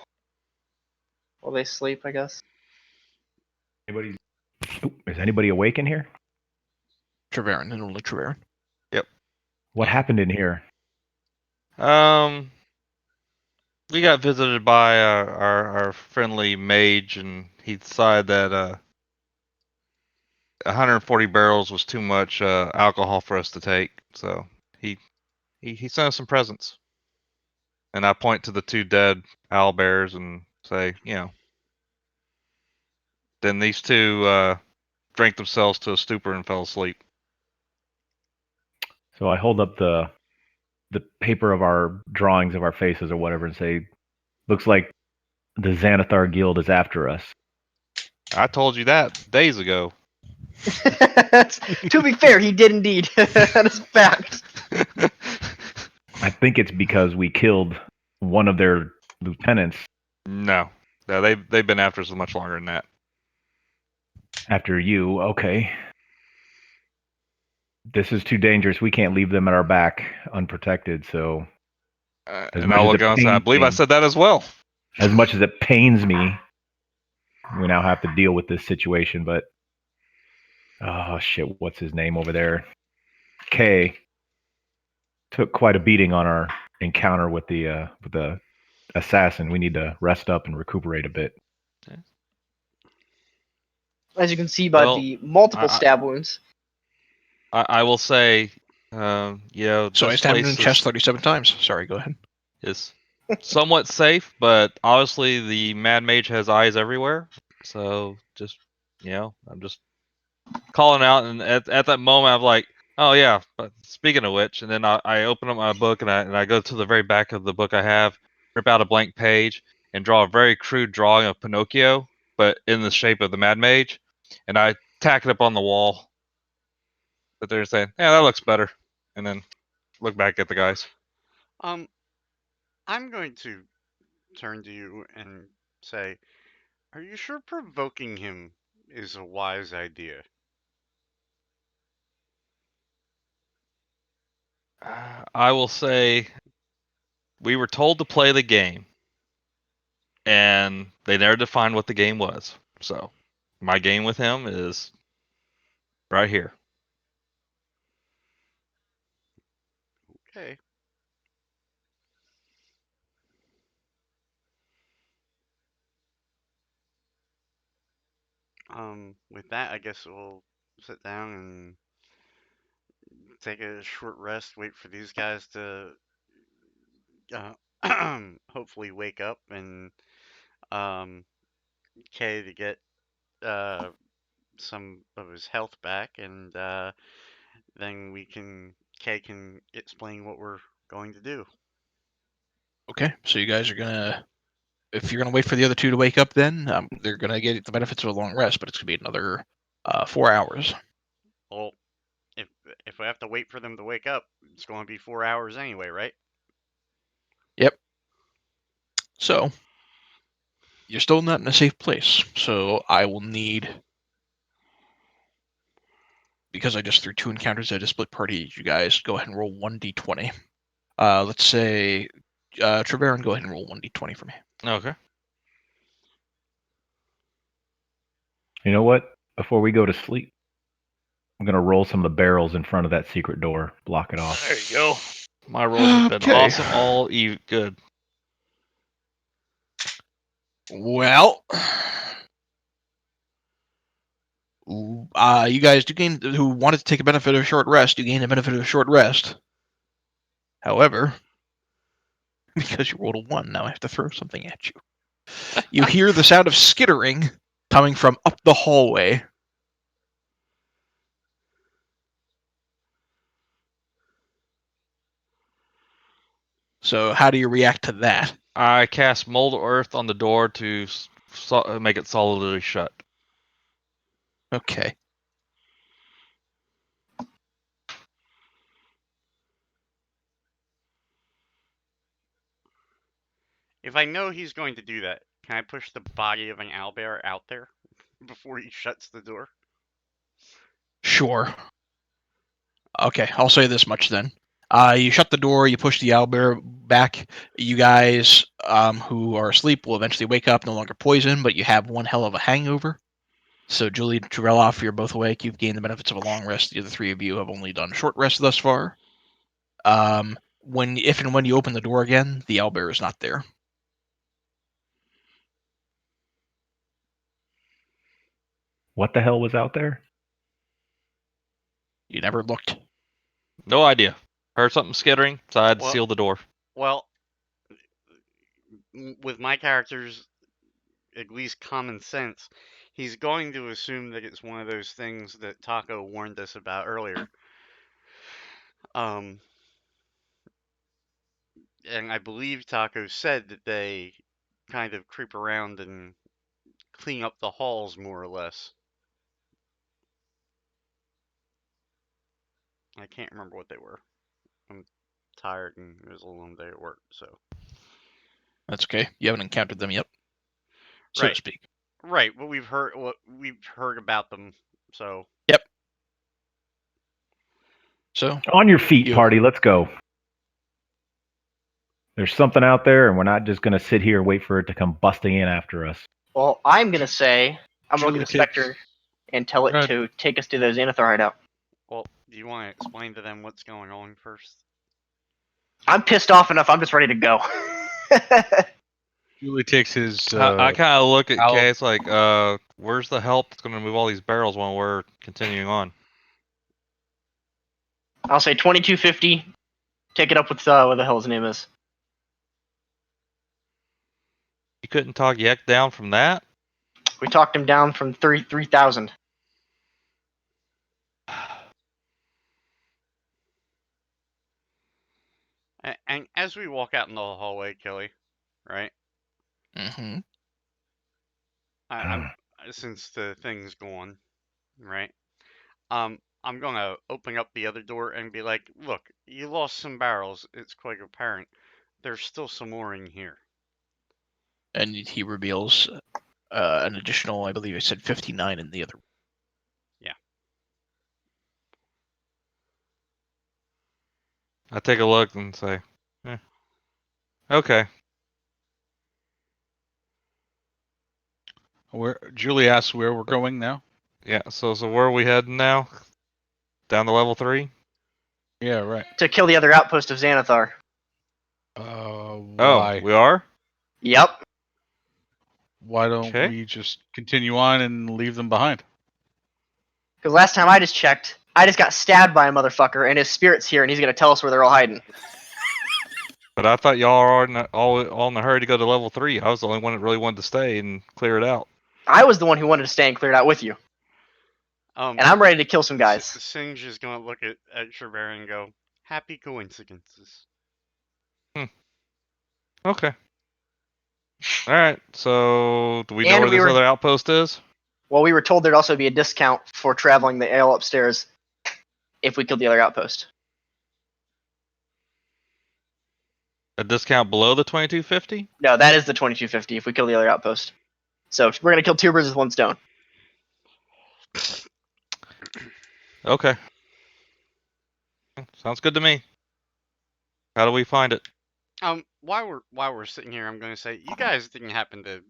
While they sleep, I guess. Is anybody awake in here? Treverin, and only Treverin. What happened in here? We got visited by our friendly mage, and he decided that 140 barrels was too much alcohol for us to take. So he sent us some presents. And I point to the two dead owlbears and say, then these two drank themselves to a stupor and fell asleep. So I hold up the paper of our drawings of our faces or whatever and say, looks like the Xanathar Guild is after us. I told you that days ago. To be fair, he did indeed. That is a fact. I think it's because we killed one of their lieutenants. No, they've been after us much longer than that. After you, okay. This is too dangerous. We can't leave them at our back unprotected. So, as And much I as will it go and say, I pains believe I me, said that as well. as much as it pains me, we now have to deal with this situation. But oh shit, what's his name over there? Kay took quite a beating on our encounter with the assassin. We need to rest up and recuperate a bit. As you can see by Well, the multiple I- stab wounds. I will say, So I this stabbed him in place the chest 37 times. Sorry, go ahead. is somewhat safe, but obviously the Mad Mage has eyes everywhere. So just, I'm just calling out. And at that moment, I'm like, oh yeah. But speaking of which, and then I open up my book and I go to the very back of the book I have, rip out a blank page, and draw a very crude drawing of Pinocchio, but in the shape of the Mad Mage, and I tack it up on the wall. But they're saying, yeah, that looks better, and then look back at the guys. I'm going to turn to you and say, are you sure provoking him is a wise idea? I will say we were told to play the game, and they never defined what the game was. So my game with him is right here. Okay. With that, I guess we'll sit down and take a short rest, wait for these guys to hopefully wake up, and um, Kay to get uh, some of his health back, and then Kay can explain what we're going to do. Okay, so you guys are gonna, if you're gonna wait for the other two to wake up, then they're gonna get the benefits of a long rest, but it's gonna be another 4 hours. Well, if if we have to wait for them to wake up, it's going to be 4 hours anyway, right? Yep. So you're still not in a safe place. So I will need, because I just threw 2 encounters at a split party. You guys go ahead and roll 1d20. Let's say Treveron, go ahead and roll 1d20 for me. Okay. You know what? Before we go to sleep, I'm gonna roll some of the barrels in front of that secret door, block it off. There you go. My rolls have been Okay. awesome. All good. Well, you guys do gain, who wanted to take a benefit of a short rest, you gain the benefit of a short rest. However, because you rolled a 1, now I have to throw something at you. You hear the sound of skittering coming from up the hallway. So how do you react to that? I cast Mold Earth on the door to make it solidly shut. Okay. If I know he's going to do that, can I push the body of an owlbear out there before he shuts the door? Sure. Okay, I'll say this much then. You shut the door, you push the owlbear back. You guys who are asleep will eventually wake up, no longer poisoned, but you have one hell of a hangover. So, Julie, Treveloff, you're both awake. You've gained the benefits of a long rest. The other 3 of you have only done short rest thus far. If and when you open the door again, the owlbear is not there. What the hell was out there? You never looked. No idea. Heard something skittering, so I had to Well- seal the door. Well, with my character's at least common sense, he's going to assume that it's one of those things that Taco warned us about earlier. And I believe Taco said that they kind of creep around and clean up the halls more or less. I can't remember what they were. I'm tired and it was a long day at work, so. That's okay. You haven't encountered them yet, so to Right. speak. Right, what we've heard about them. So So On your feet, You- party. Let's go. There's something out there, and we're not just going to sit here and wait for it to come busting in after us. Well, I'm gonna say I'm gonna Julie look at the takes- Spectre and tell it Go ahead. to take us to the Xanathar hideout. well, do you want to explain to them what's going on first? I'm pissed off enough. I'm just ready to go. Julie takes his. I kind of look at Al- Kay. It's like, where's the help that's going to move all these barrels while we're continuing on? I'll say 2250. Take it up with what the hell his name is. You couldn't talk Yak down from that? We talked him down from 3,000. And as we walk out in the hallway, Kelly, right? hmm I'm since the thing's gone, right? I'm gonna open up the other door and be like, look, you lost some barrels. It's quite apparent. There's still some more in here. And he reveals an additional, I believe I said 59 in the other. I take a look and say, okay. Julie asks where we're going now. Yeah, so where are we heading now? Down to level 3? Yeah, right. To kill the other outpost of Xanathar. Why? Oh, we are? Yep. Why don't Okay. we just continue on and leave them behind? Because last time I just checked, I just got stabbed by a motherfucker, and his spirit's here, and he's gonna tell us where they're all hiding. But I thought y'all are all in a hurry to go to level 3. I was the only one that really wanted to stay and clear it out. I was the one who wanted to stay and clear it out with you, and I'm ready to kill some guys. Singe is gonna look at Trevor and go, "Happy coincidences." Okay. Alright, so do we know And where we this were- other outpost is? Well, we were told there'd also be a discount for traveling the ale upstairs if we killed the other outpost. A discount below the 2250? No, that is the 2250 if we kill the other outpost. So we're gonna kill two birds with one stone. Okay. Sounds good to me. How do we find it? While we're sitting here, I'm gonna say, you guys didn't happen to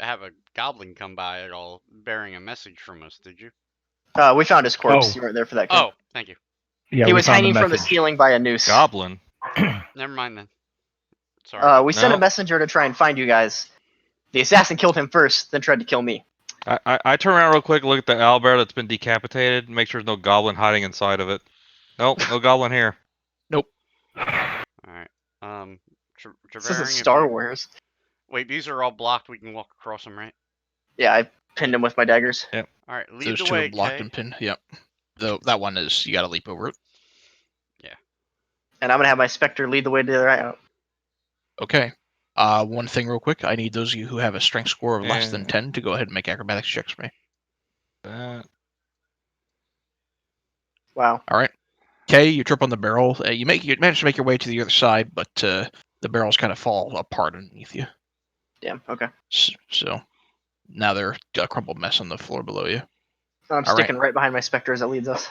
have a goblin come by at all, bearing a message from us, did you? We found his corpse. Oh. You weren't there for that. Kid. Oh, thank you. Yeah, he we was found hanging the from the message. ceiling by a noose. Goblin. Never mind then. Sorry. We sent a No. messenger to try and find you guys. The assassin killed him first, then tried to kill me. I turn around real quick, look at the owlbear that's been decapitated, make sure there's no goblin hiding inside of it. Nope, no goblin here. All right. This isn't Trevaring, Star Wars. Wait, these are all blocked. We can walk across them, right? Yeah, I pinned him with my daggers. All right. Lead Those the two way, are blocked Kay. and pinned. Yep. Though that one is you got to leap over it. And I'm gonna have my Spectre lead the way to the right out. Okay. One thing real quick. I need those of you who have a strength score of less than And- 10 to go ahead and make acrobatics checks for me. That. Wow. All right. Okay, you trip on the barrel. You manage to make your way to the other side, but the barrels kind of fall apart underneath you. Damn. Okay. So now they're a crumpled mess on the floor below you. I'm All sticking right behind my Spectre as it leads us.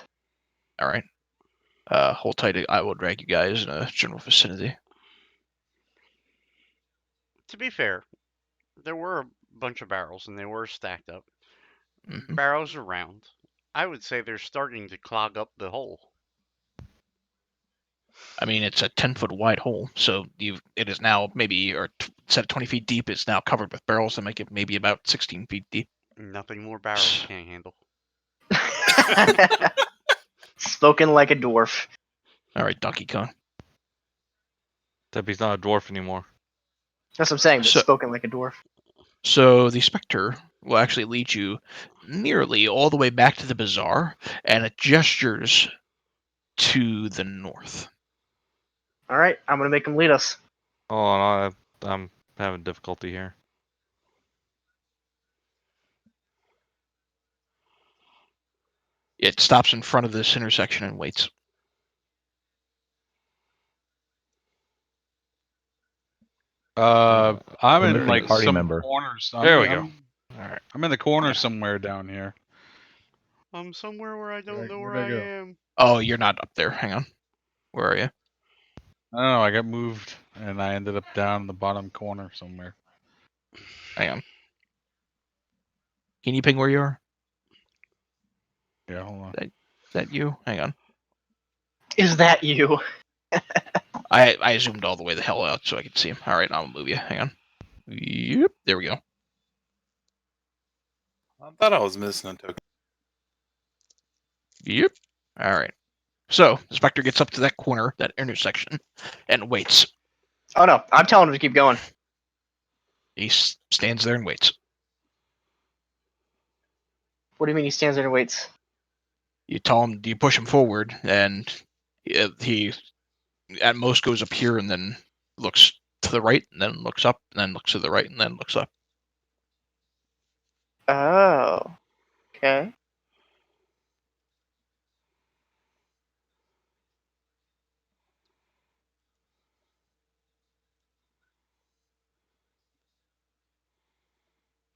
All right. Hold tight. I will drag you guys in a general vicinity. To be fair, there were a bunch of barrels and they were stacked up. Mhm. Barrels are round. I would say they're starting to clog up the hole. I mean, it's a 10-foot wide hole, so it is now maybe, or set at 20 feet deep. It's now covered with barrels that make it maybe about 16 feet deep. Nothing more barrels can't handle. Spoken like a dwarf. All right, Donkey Kong. Except he's not a dwarf anymore. That's what I'm saying. But So- spoken like a dwarf. So the Spectre will actually lead you nearly all the way back to the bazaar, and it gestures to the north. All right, I'm gonna make him lead us. Hold on, I'm having difficulty here. It stops in front of this intersection and waits. I'm We're in missing like party some member. corners. There we go. All right. I'm in the corner somewhere down here. I'm somewhere where I don't know Where'd where I I go? am. Oh, you're not up there. Hang on. Where are you? I don't know. I got moved, and I ended up down in the bottom corner somewhere. Hang on. Can you ping where you are? Yeah, hold on. Is that you? Hang on. Is that you? I zoomed all the way the hell out so I could see him. All right, I'll move you. Hang on. Yep. There we go. I thought I was missing a token. Yep. All right. So the Spectre gets up to that corner, that intersection, and waits. Oh no, I'm telling him to keep going. He stands there and waits. What do you mean he stands there and waits? You tell him, you push him forward, and he at most goes up here and then looks to the right, and then looks up, and then looks to the right, and then looks up. Oh. Okay.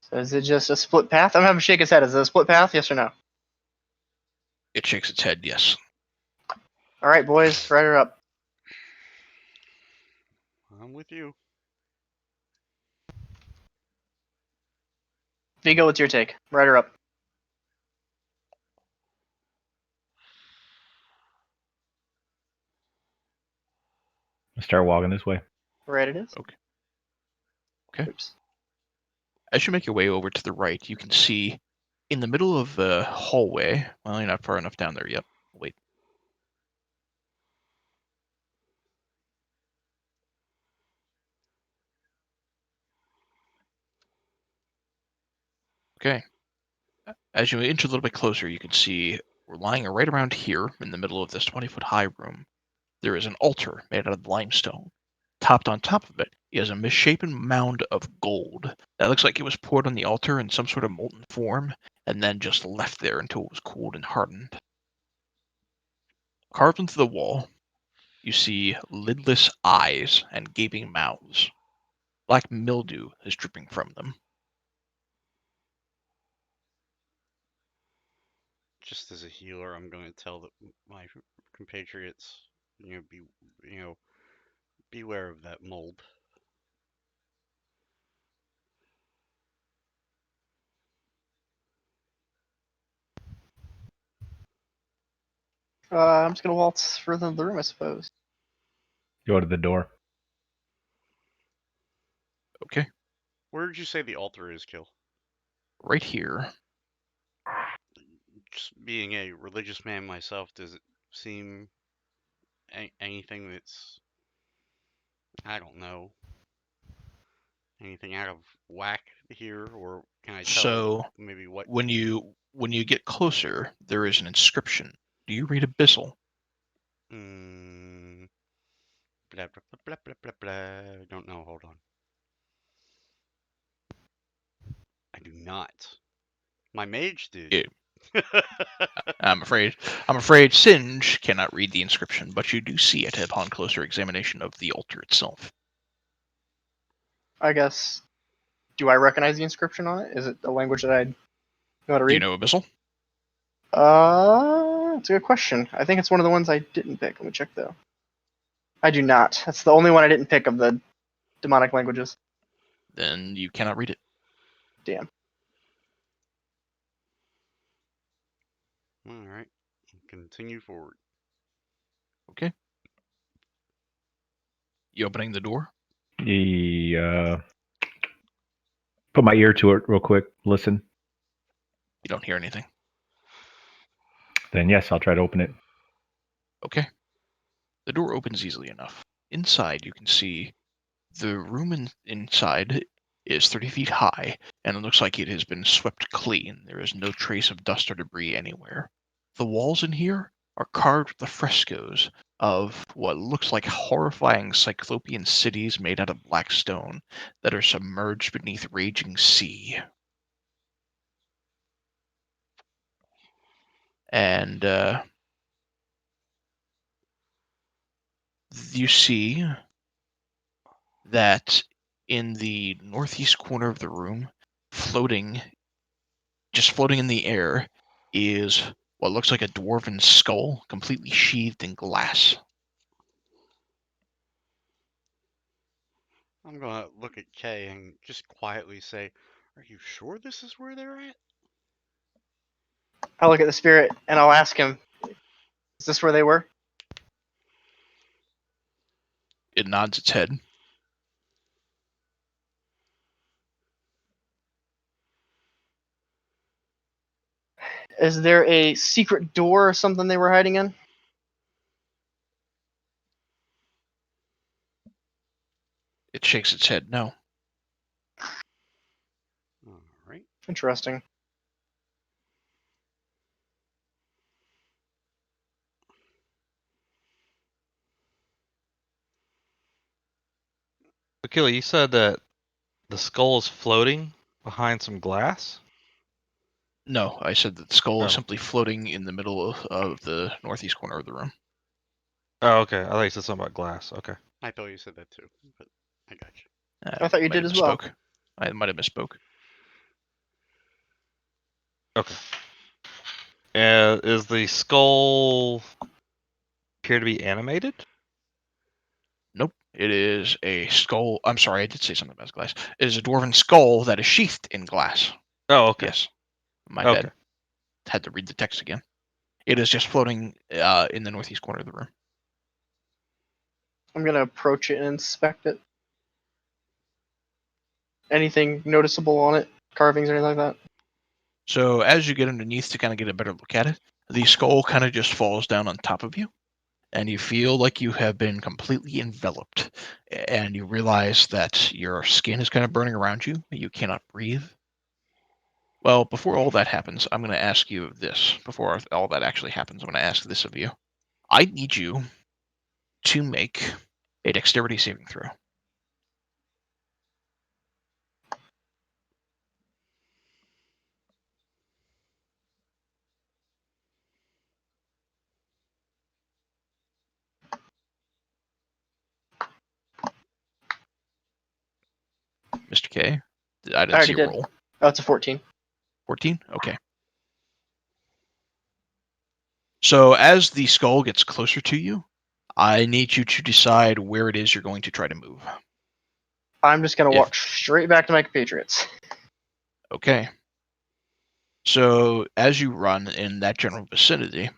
So is it just a split path? I'm having him shake his head. Is it a split path? Yes or no? It shakes its head, yes. All right, boys, right her up. I'm with you. Vigo, what's your take? Right her up. I start walking this way. Right it is. Okay. Okay. Oops. As you make your way over to the right, you can see in the middle of the hallway. Well, you're not far enough down there yet. Wait. Okay. As you inch a little bit closer, you can see we're lying right around here in the middle of this 20-foot high room. There is an altar made out of limestone. Topped on top of it is a misshapen mound of gold that looks like it was poured on the altar in some sort of molten form and then just left there until it was cooled and hardened. Carved into the wall, you see lidless eyes and gaping mouths. Black mildew is dripping from them. Just as a healer, I'm going to tell my compatriots, beware of that mold. I'm just gonna waltz further in the room, I suppose. Go to the door. Okay, Where did you say the altar is, Kill? right here. Just being a religious man myself, does it seem anything that's, I don't know, anything out of whack here, or can I tell So maybe what? when you get closer, there is an inscription. Do you read Abyssal? Mm, blah, blah, blah, blah, blah, blah. I don't know. Hold on. I do not. My mage did. Yeah. I'm afraid Singe cannot read the inscription, but you do see it upon closer examination of the altar itself. I guess. Do I recognize the inscription on it? Is it a language that I know how to Do read? you know Abyssal? It's a good question. I think it's one of the ones I didn't pick. Let me check though. I do not. That's the only one I didn't pick of the demonic languages. Then you cannot read it. Damn. All right. Continue forward. Okay. You opening the door? Put my ear to it real quick. Listen. You don't hear anything. Then yes, I'll try to open it. Okay. The door opens easily enough. Inside, you can see the room inside is 30 feet high, and it looks like it has been swept clean. There is no trace of dust or debris anywhere. The walls in here are carved with the frescoes of what looks like horrifying cyclopean cities made out of black stone that are submerged beneath raging sea. And you see that in the northeast corner of the room, floating, just floating in the air, is what looks like a dwarven skull, completely sheathed in glass. I'm gonna look at Kay and just quietly say, "Are you sure this is where they're at?" I'll look at the spirit and I'll ask him, "Is this where they were?" It nods its head. Is there a secret door or something they were hiding in? It shakes its head. No. All right. Interesting. Akila, you said that the skull is floating behind some glass? No, I said that the skull is Oh. simply floating in the middle of the northeast corner of the room. Oh, okay. I thought you said something about glass. Okay. I thought you said that too, but I got you. I thought you might did have as well. misspoke. I might have misspoke. Okay. Is the skull appear to be animated? Nope. It is a skull. I'm sorry, I did say something about glass. It is a dwarven skull that is sheathed in glass. Oh, okay. Yes. My Okay. bad. Had to read the text again. It is just floating in the northeast corner of the room. I'm gonna approach it and inspect it. Anything noticeable on it? Carvings or anything like that? So as you get underneath to kind of get a better look at it, the skull kind of just falls down on top of you, and you feel like you have been completely enveloped, and you realize that your skin is kind of burning around you. You cannot breathe. Well, before all that happens, I'm going to ask you this. Before all that actually happens, I'm going to ask this of you. I need you to make a dexterity saving throw. Mr. K, I didn't see already a did. roll. Oh, it's a 14. 14? Okay. So as the skull gets closer to you, I need you to decide where it is you're going to try to move. I'm just gonna If- walk straight back to my compatriots. Okay. So as you run in that general vicinity,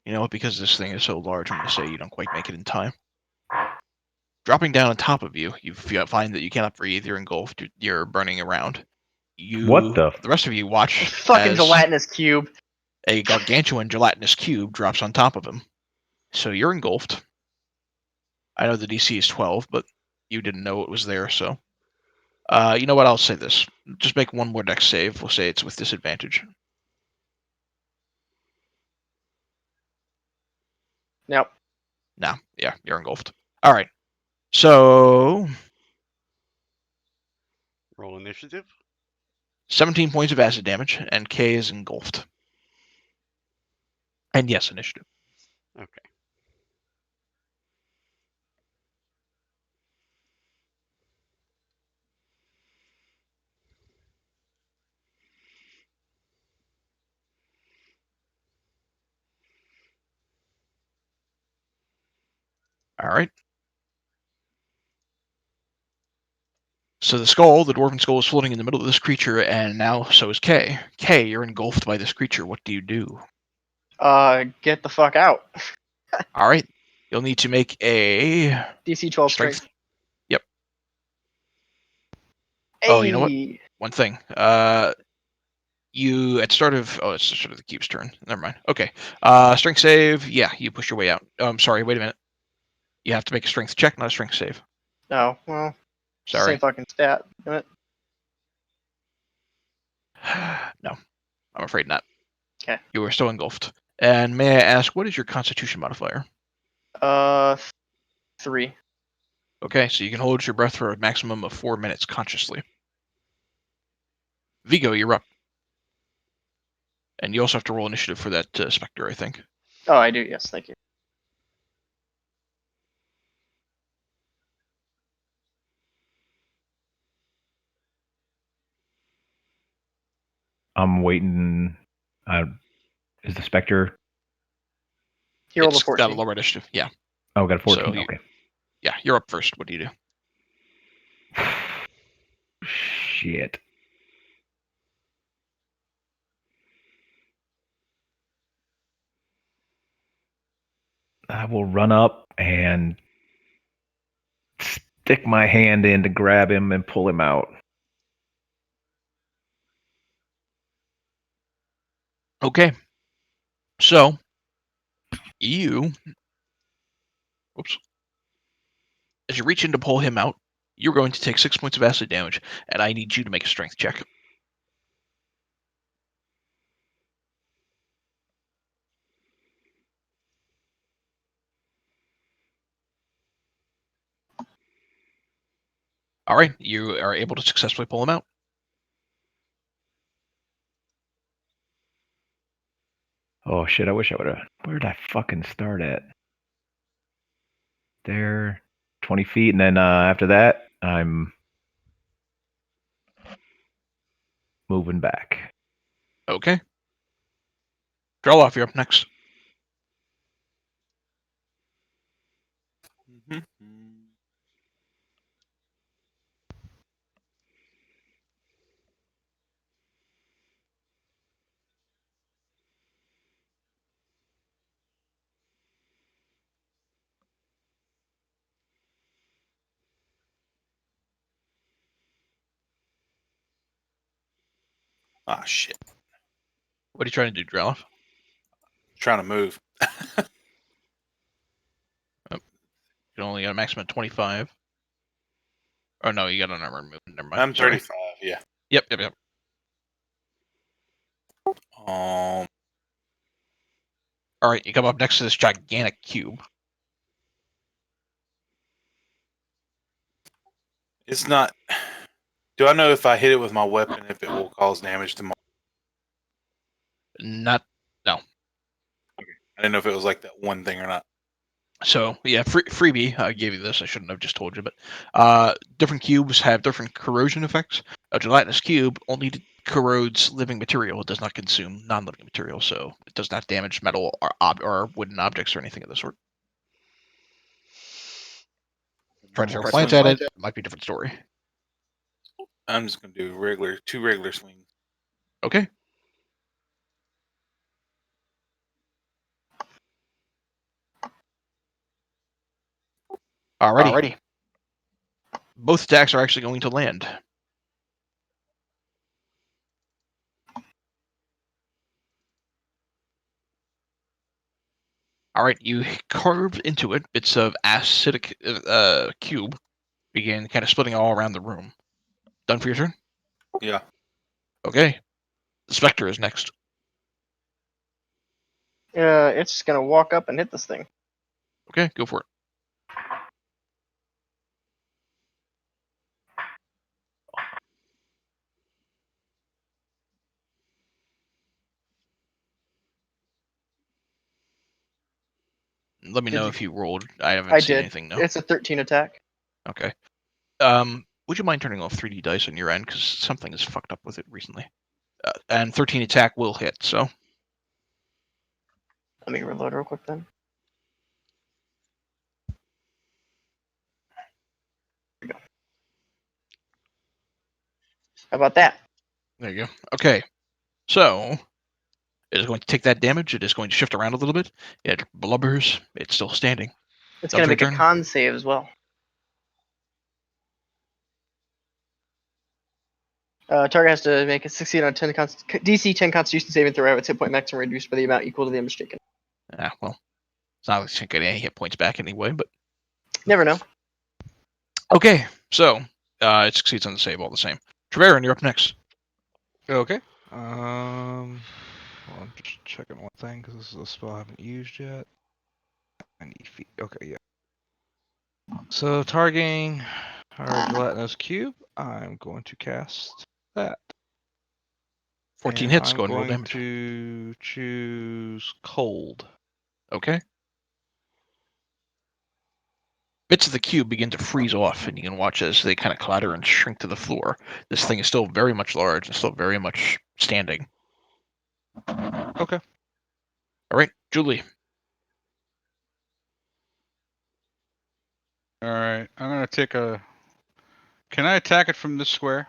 you know what, because this thing is so large, I'm going to say you don't quite make it in time. Dropping down on top of you, you find that you cannot breathe, you're engulfed, you're burning around. What the? The rest of you watch Fucking as gelatinous cube. a gargantuan gelatinous cube drops on top of him. So you're engulfed. I know the DC is 12, but you didn't know it was there, so. You know what, I'll say this. Just make one more dex save. We'll say it's with disadvantage. Nope. Nah, yeah, you're engulfed. Alright. So, Roll initiative. 17 points of acid damage, and K is engulfed. And yes, initiative. Okay. Alright. So the skull, the dwarven skull, is floating in the middle of this creature, and now so is K. K, you're engulfed by this creature. What do you do? Get the fuck out. Alright. You'll need to make a DC 12 strength. strength. Yep. Hey. Oh, you know what? One thing. You at start of it's the start of the cube's turn. Never mind. Okay. Strength save. Yeah, you push your way out. Oh, I'm sorry. Wait a minute. You have to make a strength check, not a strength save. Oh, well. Sorry. Same fucking stat. Damn it. No, I'm afraid not. Okay. You are still engulfed. And may I ask, what is your Constitution modifier? 3. Okay, so you can hold your breath for a maximum of 4 minutes consciously. Vigo, you're up. And you also have to roll initiative for that specter, I think. Oh, I do. Yes, thank you. I'm waiting. Is the Spectre? He rolled a It's got a 14. lower initiative. Yeah. Oh, got a 14. So you- Okay. Yeah, you're up first. What do you do? Shit. I will run up and stick my hand in to grab him and pull him out. Okay. So you, whoops, as you reach in to pull him out, you're going to take 6 points of acid damage, and I need you to make a strength check. All right, you are able to successfully pull him out. Oh shit! I wish I would have. Where did I fucking start at? There, 20 feet, and then after that, I'm moving back. Okay. Droloff, you're up next. Mhm. Ah, shit. What are you trying to do, Droloff? Trying to move. You only got a maximum of 25. Oh no, you got an armor movement. Never mind. I'm Sorry. 35. Yeah. Yep. Um. All right, you come up next to this gigantic cube. It's not. Do I know if I hit it with my weapon if it will cause damage to my? Not no. I didn't know if it was like that one thing or not. So yeah, freebie. I gave you this. I shouldn't have just told you, but different cubes have different corrosion effects. A gelatinous cube only corrodes living material. It does not consume non-living material, so it does not damage metal or wooden objects or anything of the sort. Trying to throw plants at it might be a different story. I'm just gonna do two regular swings. Okay. Alrighty. Both attacks are actually going to land. All right, you carve into it. Bits of acidic cube begin kind of splitting all around the room. Done for your turn? Yeah. Okay. The Spectre is next. It's just gonna walk up and hit this thing. Okay, go for it. Let me Did know you- if you rolled. I haven't I seen did. anything. No. It's a 13 attack. Okay. Would you mind turning off 3D dice on your end because something is fucked up with it recently? And 13 attack will hit. So Let me reload real quick then. There we go. How about that? there you go. Okay. So it is going to take that damage. It is going to shift around a little bit. It blubbers. It's still standing. It's Done gonna for make your a turn? con save as well. Target has to make a succeed on 10 DC 10 Constitution saving throw. Have its hit point maximum reduced by the amount equal to the damage taken. Well, it's not like it's going to get any hit points back anyway. But Never know. okay. So it succeeds on the save all the same. Treverin, you're up next. Okay. Well, I'm just checking one thing because this is a spell I haven't used yet. 90 feet. Okay, yeah. So targeting our gelatinous cube, I'm going to cast that. 14 And hits. I'm Go and roll going damage. to choose cold. Okay. Bits of the cube begin to freeze off, and you can watch as they kind of clatter and shrink to the floor. This thing is still very much large and still very much standing. Okay. All right, Julie. All right, I'm gonna take a. Can I attack it from this square?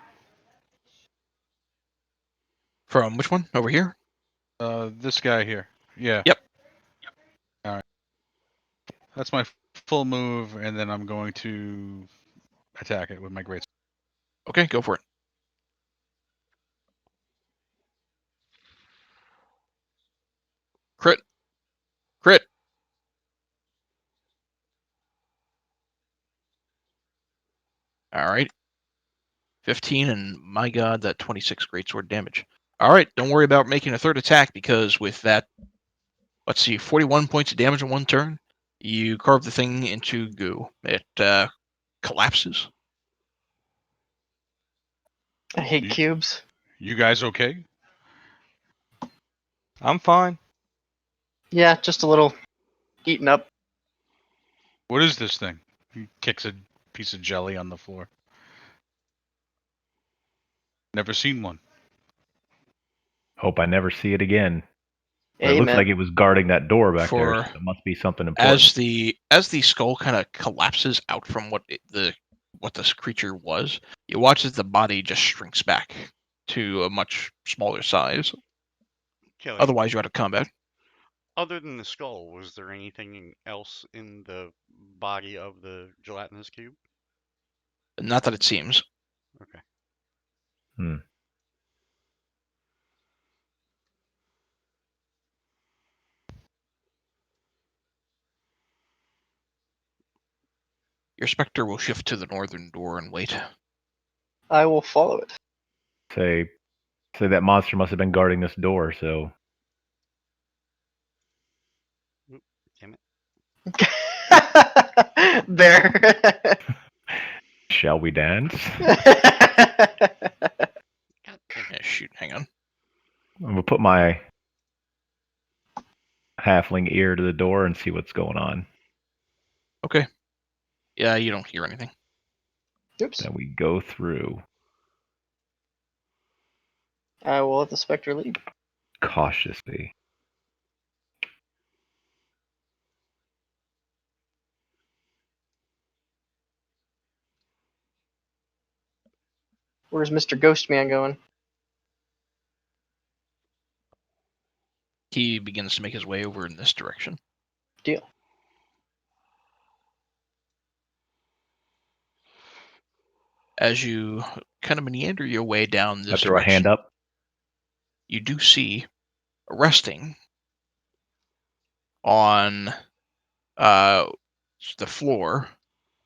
From which one? Over here? This guy here. Yeah. Yep. All right. That's my full move, and then I'm going to attack it with my great. Okay, go for it. Crit. Crit. All right. 15, and my god, that 26 greatsword damage. All right, don't worry about making a third attack, because with that, let's see, 41 points of damage in one turn, you carve the thing into goo. It collapses. I hate cubes. You guys okay? I'm fine. Yeah, just a little eaten up. What is this thing? He kicks a piece of jelly on the floor. Never seen one. Hope I never see it again. But it looks Amen. like it was guarding that door back there. For- So it must be something important. As the skull kind of collapses out from what this creature was, you watch as the body just shrinks back to a much smaller size. Kelly, Otherwise, you're out of combat. other than the skull, was there anything else in the body of the gelatinous cube? Not that it seems. Okay. Hmm. Your specter will shift to the northern door and wait. I will follow it. Say that monster must have been guarding this door. So Damn it. Bear. shall we dance? God damn it. Yeah, shoot, hang on. I'm gonna put my halfling ear to the door and see what's going on. Okay. Yeah, you don't hear anything. Oops. Then we go through I will let the specter lead. cautiously. Where's Mr. Ghostman going? He begins to make his way over in this direction. Deal. As you kind of meander your way down I this throw a direction, hand up. you do see resting on the floor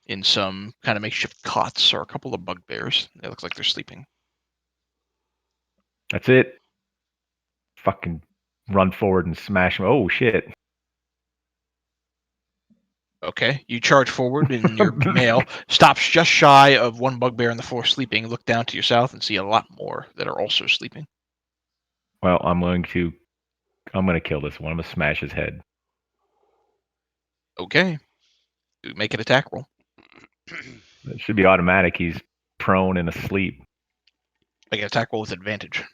in some kind of makeshift cots are a couple of bugbears. They look like they're sleeping. That's it. Fucking run forward and smash him. Oh shit. Okay, you charge forward and your mail stops just shy of one bugbear on the floor sleeping. Look down to your south and see a lot more that are also sleeping. Well, I'm gonna kill this one. I'm gonna smash his head. Okay, you make an attack roll. It should be automatic. He's prone and asleep. Make an attack roll with advantage.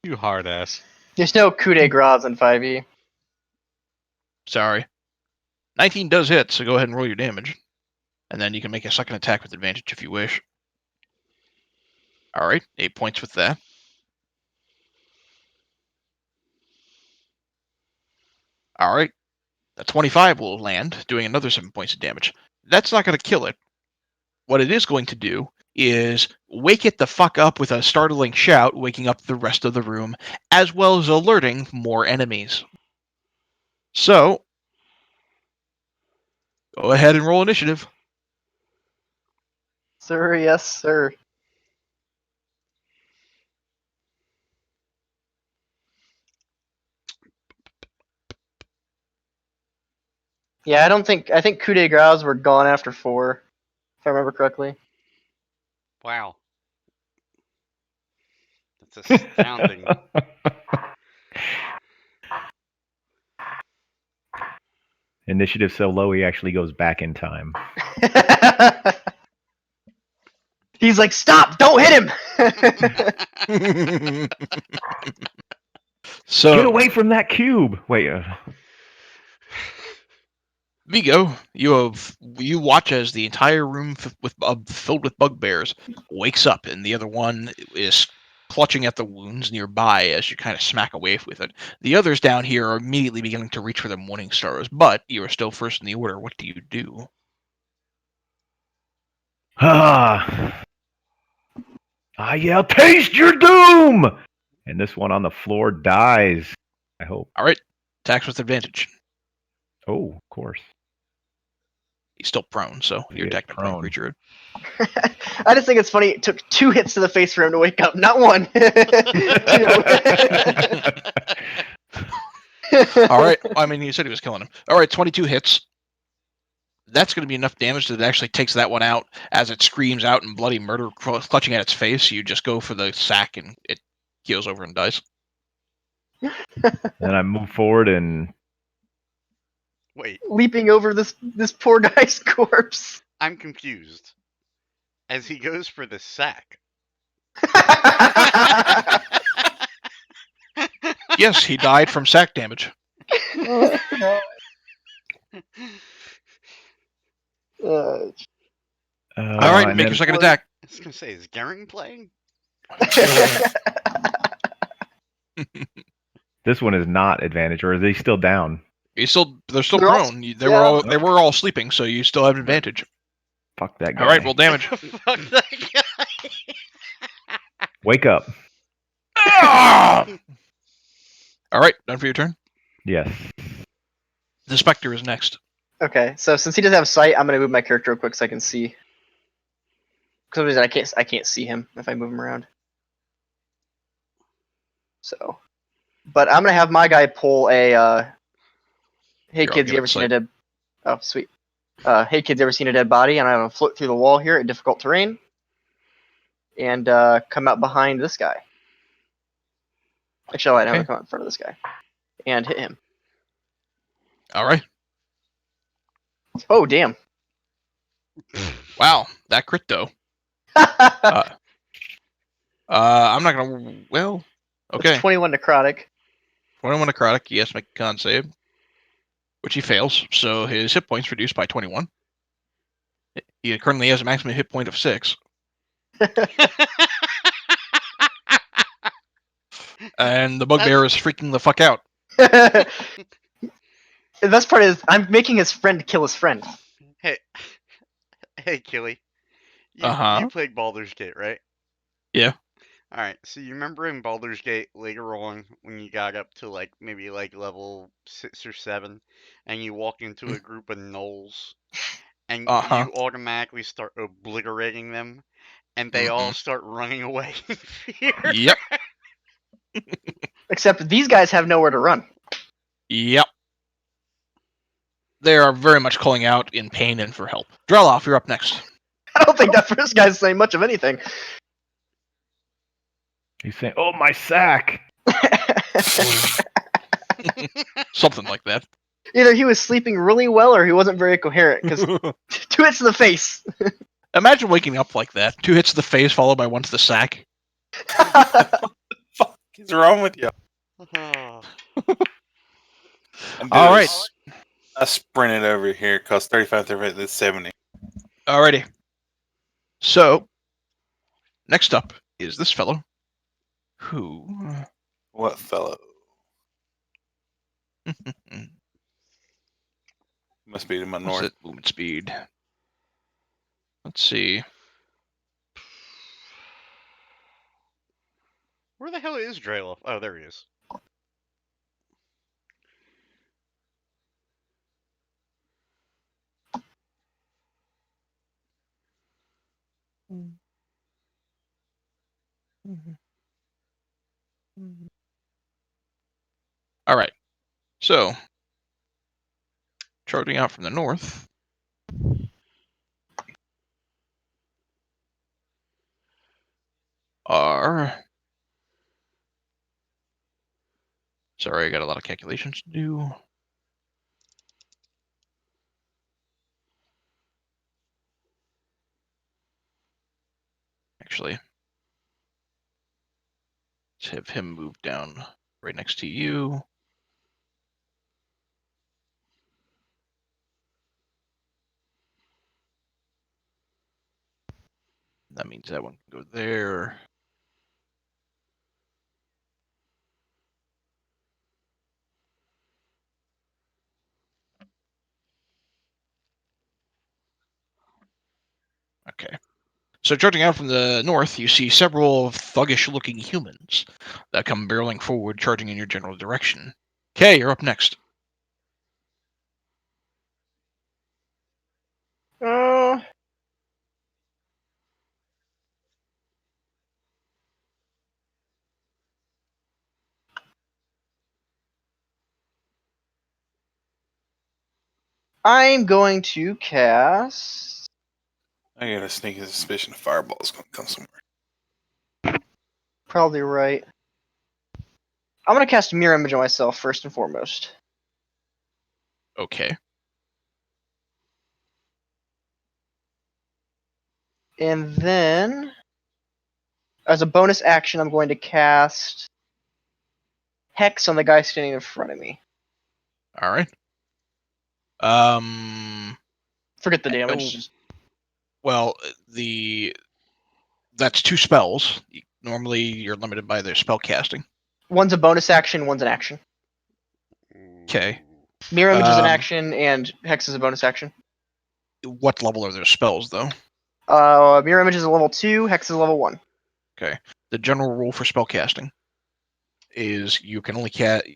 You hard ass. There's no coup de grace in 5e. Sorry. 19 does hit, so go ahead and roll your damage. And then you can make a second attack with advantage if you wish. Alright, 8 points with that. Alright, a 25 will land, doing another 7 points of damage. That's not going to kill it. What it is going to do is wake it the fuck up with a startling shout, waking up the rest of the room, as well as alerting more enemies. So, go ahead and roll initiative. Sir, yes, sir. Yeah, I think coup de grace were gone after 4, if I remember correctly. Wow. That's astounding. Initiative so low he actually goes back in time. He's like, stop! Don't hit him! So Get away from that cube! Wait, Vigo, you watch as the entire room filled with bugbears wakes up, and the other one is clutching at the wounds nearby as you kind of smack away with it. The others down here are immediately beginning to reach for their morning stars, but you are still first in the order. What do you do? I yell, taste your doom! And this one on the floor dies. I hope. All right, attacks with advantage. Oh, of course. He's still prone, so He you're is attacking a prone prone. creature. I just think it's funny. It took 2 hits to the face for him to wake up, not 1. All right, I mean, he said he was killing him. All right, 22 hits. That's going to be enough damage that it actually takes that one out as it screams out in bloody murder, clutching at its face. You just go for the sack and it keels over and dies. Then I move forward and Wait, Leaping over this poor guy's corpse. I'm confused. As he goes for the sack. Yes, he died from sack damage. Uh, All right, and make then- your second attack. I was gonna say, is Gering playing? This one is not advantage, or is he still down? They're still They're all- prone. yeah. They were all sleeping, so you still have advantage. Fuck that guy. All right, roll damage. Fuck that guy. Wake up. Ah! All right, done for your turn. Yes. The Spectre is next. okay, so since he doesn't have sight, I'm gonna move my character real quick so I can see. Because I can't see him if I move him around. So, but I'm gonna have my guy pull a. Hey Here, I'll kids, give you it ever seen a sight. dead? Oh sweet. Hey kids, ever seen a dead body? And I'm gonna float through the wall here at difficult terrain, and come out behind this guy. Actually, I'm gonna come out in front of this guy, and hit him. All right. Oh damn! Wow, that crit though. I'm not gonna. Well, okay. 21 necrotic. 21 necrotic. Yes, make a con save, which he fails. So his hit points reduced by 21. He currently has a maximum hit point of 6. And the bugbear is freaking the fuck out. The best part is I'm making his friend kill his friend. Hey, hey, Killy. Uh-huh. You played Baldur's Gate, right? Yeah. All right. So you remember in Baldur's Gate later on when you got up to like maybe like level 6 or 7, and you walk into a group of gnolls, and Uh-huh. you automatically start obliterating them, and they all start running away in fear. Yep. Except these guys have nowhere to run. Yep. They are very much calling out in pain and for help. Dreloff, you're up next. I don't think that first guy's saying much of anything. He's saying, "Oh, my sack." Something like that. Either he was sleeping really well or he wasn't very coherent, because 2 hits to the face. Imagine waking up like that. 2 hits to the face followed by 1 to the sack. What's wrong with you? Oh. All right. I sprinted over here because 35, 38, that's 70. Alrighty. So, next up is this fellow. Who? What fellow? Must be to my What's north. it? Movement speed. Let's see. Where the hell is Drayloff? Oh, there he is. All right. So, charging out from the north. Are. Sorry, I got a lot of calculations to do. actually. Let's have him move down right next to you. That means that one can go there. Okay. So charging out from the north, you see several thuggish-looking humans that come barreling forward, charging in your general direction. Kay, you're up next. Uh, I'm going to cast. I got a sneaking suspicion the fireball's going to come somewhere. Probably right. I'm going to cast Mirror Image on myself first and foremost. Okay. And then, as a bonus action, I'm going to cast Hex on the guy standing in front of me. All right. Forget the damage. Just Well, that's 2 spells. Normally, you're limited by their spell casting. one's a bonus action, one's an action. Okay. Mirror Image is an action, and Hex is a bonus action. What level are their spells, though? Mirror Image is a level 2, Hex is a level 1. Okay. The general rule for spell casting is you can only cast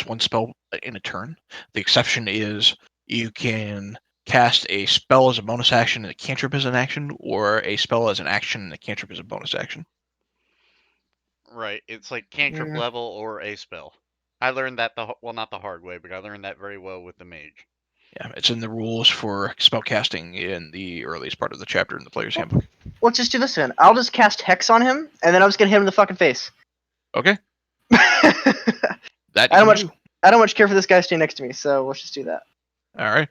one spell in a turn. The exception is you can cast a spell as a bonus action and a cantrip as an action, or a spell as an action and a cantrip as a bonus action. Right. It's like cantrip Mm. level or a spell. I learned that not the hard way, but I learned that very well with the mage. Yeah, it's in the rules for spell casting in the earliest part of the chapter in the player's handbook. Let's just do this then. I'll just cast Hex on him, and then I'm just going to hit him in the fucking face. Okay. I That don't you much. can do. I don't much care for this guy staying next to me, so let's just do that. All right.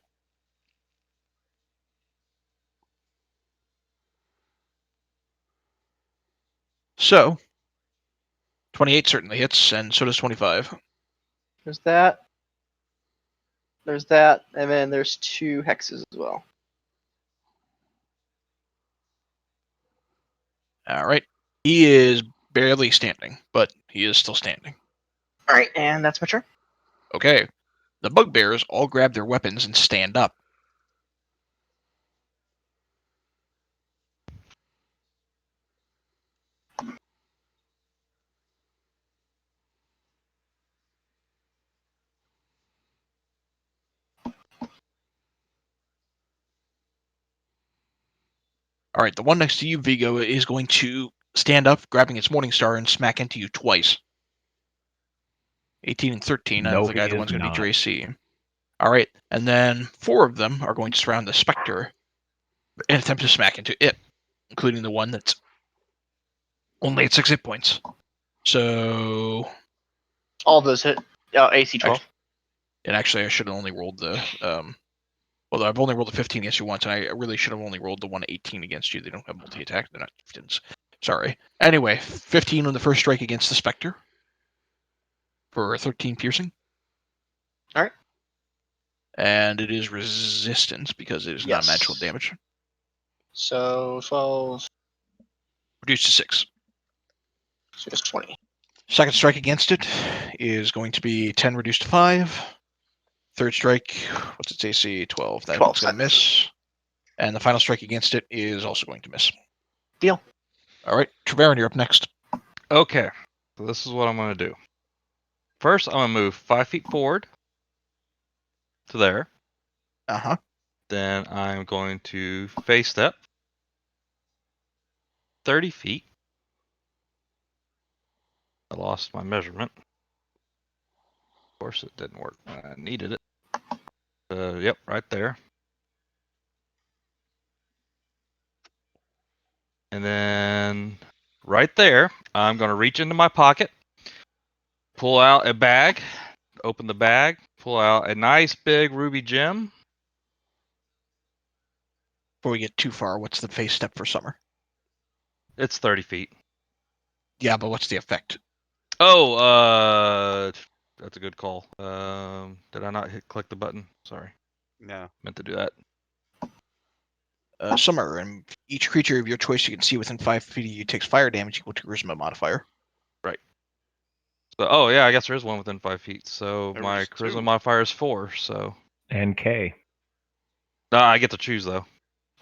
So, 28 certainly hits, and so does 25. There's that. There's that, and then there's 2 hexes as well. All right. He is barely standing, but he is still standing. All right, and that's my turn. Okay. The bugbears all grab their weapons and stand up. All right, the one next to you, Vigo, is going to stand up, grabbing its Morning Star, and smack into you twice. 18 and 13. I No, know the guy he the is one's going to not. be your AC. All right, and then 4 of them are going to surround the Spectre and attempt to smack into it, including the one that's only at 6 hit points. So, All of those hit AC 12. and actually, I should have only rolled the. Well, I've only rolled a 15 against you once, and I really should have only rolled the 118 against you. They don't have multi-attack. They're not chieftains. Sorry. Anyway, 15 on the first strike against the Spectre for 13 piercing. All right. And it is resistance because it is not magical damage. So 12, Reduced to 6. so just 20. Second strike against it is going to be 10 reduced to 5. Third strike, what's its AC? 12. That 12, one's going to miss. And the final strike against it is also going to miss. Deal. All right, Treverin, you're up next. Okay, so this is what I'm going to do. First, I'm going to move 5 feet forward to there. Uh-huh. Then I'm going to face step 30 feet. I lost my measurement. Of course, it didn't work when I needed it. Yep, right there. And then right there, I'm going to reach into my pocket, pull out a bag, open the bag, pull out a nice big ruby gem. Before we get too far, what's the face step for Summer? It's 30 feet. Yeah, but what's the effect? Oh, that's a good call. Did I not click the button? Sorry, No. meant to do that. Summer, and each creature of your choice you can see within 5 feet of you takes fire damage equal to Charisma modifier. So, oh yeah, I guess there is one within 5 feet. So There my was charisma two. modifier is 4. So And K. I get to choose though.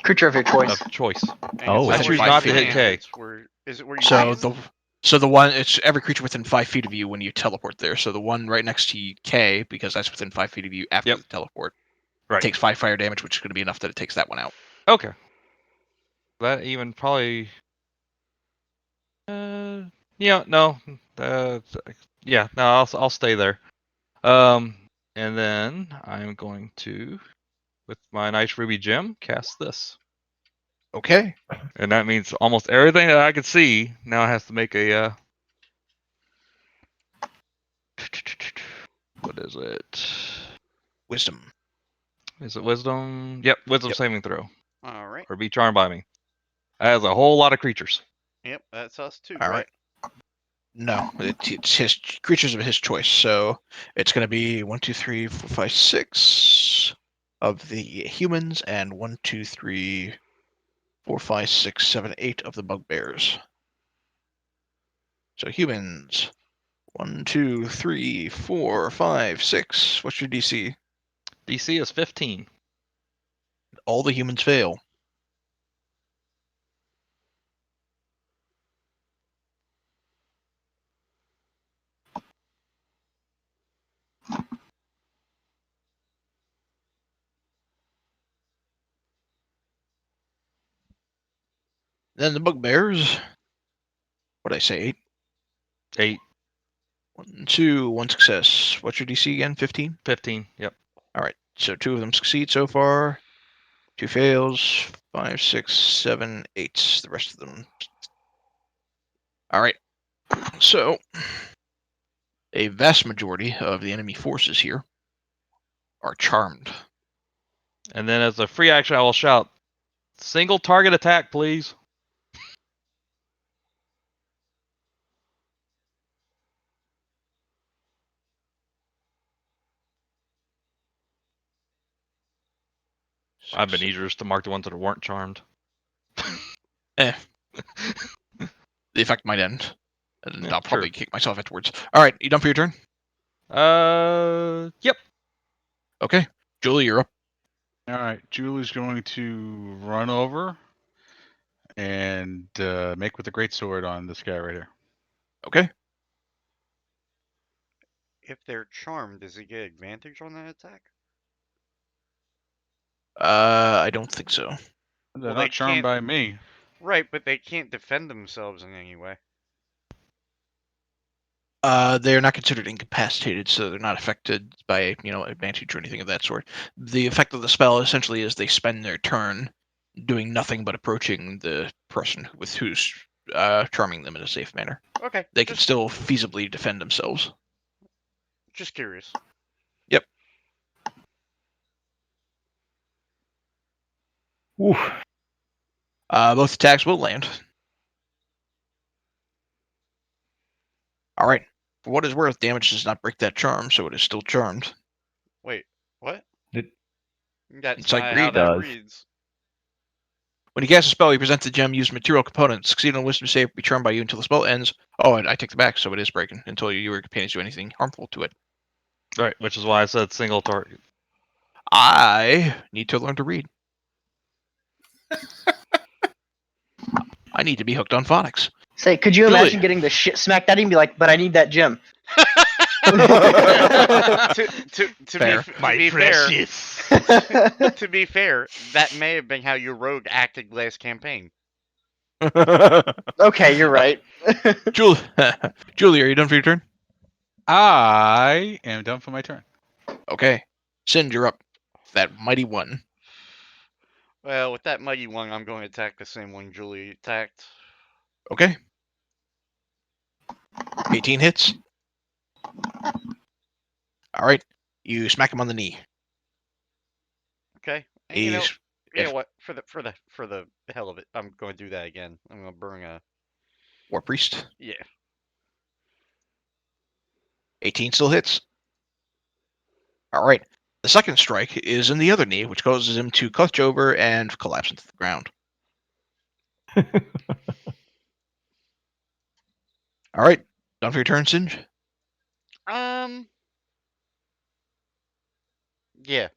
Creature of your choice. Of choice. And Oh. it's I not choose where you not to hit stand, K. It's where, is it where you So stand? the one, it's every creature within 5 feet of you when you teleport there. So the one right next to K, because that's within 5 feet of you after Yep. the teleport, Right. takes 5 fire damage, which is going to be enough that it takes that one out. Okay. That even probably. Yeah. No. Yeah. No. I'll stay there. And then I'm going to, with my nice ruby gem, cast this. Okay. And that means almost everything that I could see now has to make a. What is it? Wisdom. Is it wisdom? Yep, wisdom Yep. saving throw. All right. Or be charmed by me. That is a whole lot of creatures. Yep, that's us too, All right? right. No, it's his creatures of his choice. So it's going to be 1, 2, 3, 4, 5, 6 of the humans, and 1, 2, 3, 4, 5, 6, 7, 8 of the bugbears. So humans, 1, 2, 3, 4, 5, 6. What's your DC? DC is 15. All the humans fail. Then the bugbears. What did I say? 8? 8, 1, 2, 1 success. What's your DC again? 15? 15. Yep. All right. So 2 of them succeed so far. 2 fails. 5, 6, 7, 8. The rest of them. All right. So a vast majority of the enemy forces here are charmed. And then as a free action, I will shout, single target attack, please. I've been easier just to mark the ones that weren't charmed. The effect might end. And Yeah, I'll probably sure. kick myself afterwards. All right. You done for your turn? Yep. Okay. Julie, you're up. All right, Julie's going to run over and make with the great sword on this guy right here. Okay. If they're charmed, does he get advantage on that attack? I don't think so. They're Well, they not charmed can't- by me. Right, but they can't defend themselves in any way. They're not considered incapacitated, so they're not affected by, advantage or anything of that sort. The effect of the spell essentially is they spend their turn doing nothing but approaching the person with who's charming them in a safe manner. Okay. They can still feasibly defend themselves. Just curious. Yep. Oof. Both attacks will land. All right. For what is worth, damage does not break that charm, so it is still charmed. Wait, what? It- That's It's like not how greed that does. reads. When you cast a spell, you present the gem used material component. Succeed on a wisdom save, be charmed by you until the spell ends. Oh, and I take the back, so it is breaking until you or your companions do anything harmful to it. Right, which is why I said single target. I need to learn to read. I need to be hooked on phonics. Say, could you Julie. imagine getting the shit smacked out of you and be like, but I need that gem? To be fair, that may have been how your rogue acted last campaign. Okay, you're right. Julie, are you done for your turn? I am done for my turn. Okay. Sind, you're up. That mighty one. Well, with that mighty one, I'm going to attack the same one Julie attacked. Okay. 18 hits. All right. You smack him on the knee. Okay. And, you know, You If know what? For the hell of it, I'm going to do that again. I'm going to bring a War Priest, yeah. 18 still hits. All right. The second strike is in the other knee, which causes him to clutch over and collapse into the ground. All right. Done for your turn, Singe? Yeah.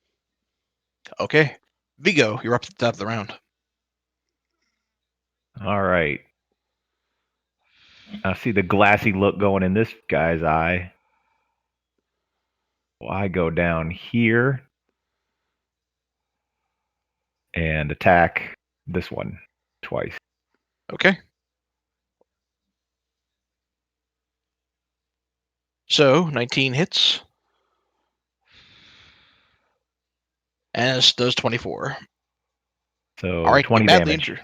Okay. Vigo, you're up at the top of the round. All right. I see the glassy look going in this guy's eye. Well, I go down here and attack this one twice. Okay. So, 19 hits. And this does 24. So All right, 20 you badly damage. injure.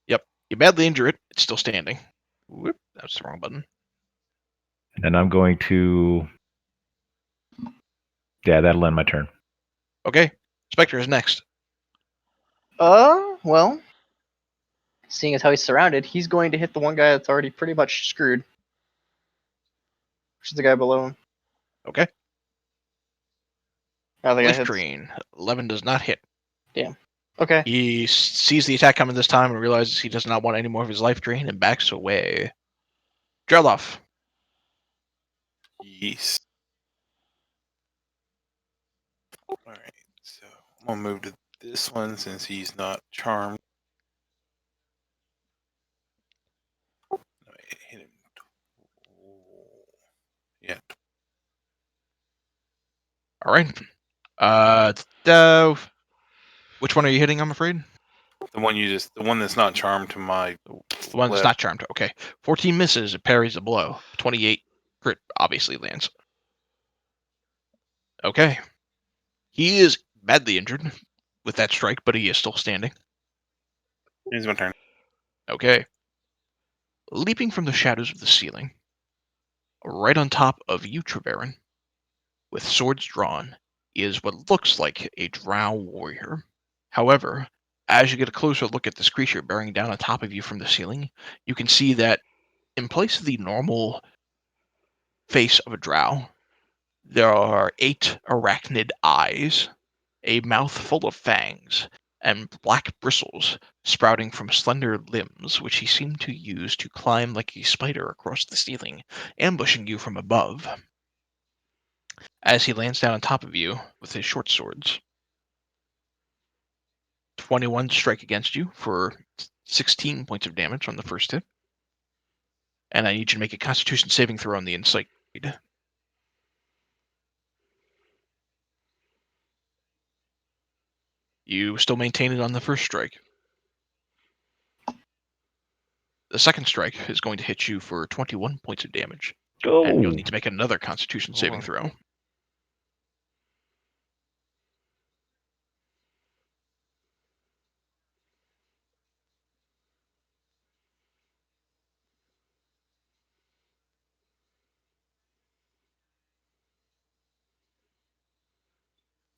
Yep, you badly injure it. It's still standing. Whoop, that's the wrong button. And I'm going to... Yeah, that'll end my turn. Okay, Spectre is next. Well, seeing as how he's surrounded, he's going to hit the one guy that's already pretty much screwed. Which is the guy below him. Okay. Oh, the guy Life hits. Drain. 11 does not hit. Okay. He sees the attack coming this time and realizes he does not want any more of his life drain and backs away. Drelloff. Yes. All right. So I'm gonna move to this one since he's not charmed. No, hit him. Yeah. All right. Which one are you hitting, I'm afraid? The one that's not charmed to my The one that's left. not charmed. Okay. 14 misses. It parries a blow. 28 crit obviously lands. Okay. He is badly injured with that strike, but he is still standing. It's my turn. Okay. Leaping from the shadows of the ceiling, right on top of you, Treverin, with swords drawn, is what looks like a drow warrior. However, as you get a closer look at this creature bearing down on top of you from the ceiling, you can see that in place of the normal face of a drow, there are 8 arachnid eyes, a mouth full of fangs, and black bristles sprouting from slender limbs, which he seemed to use to climb like a spider across the ceiling, ambushing you from above. As he lands down on top of you with his short swords. 21 strike against you for 16 points of damage on the first hit. And I need you to make a Constitution saving throw on the insight. You still maintain it on the first strike. The second strike is going to hit you for 21 points of damage. And you'll need to make another Constitution saving throw.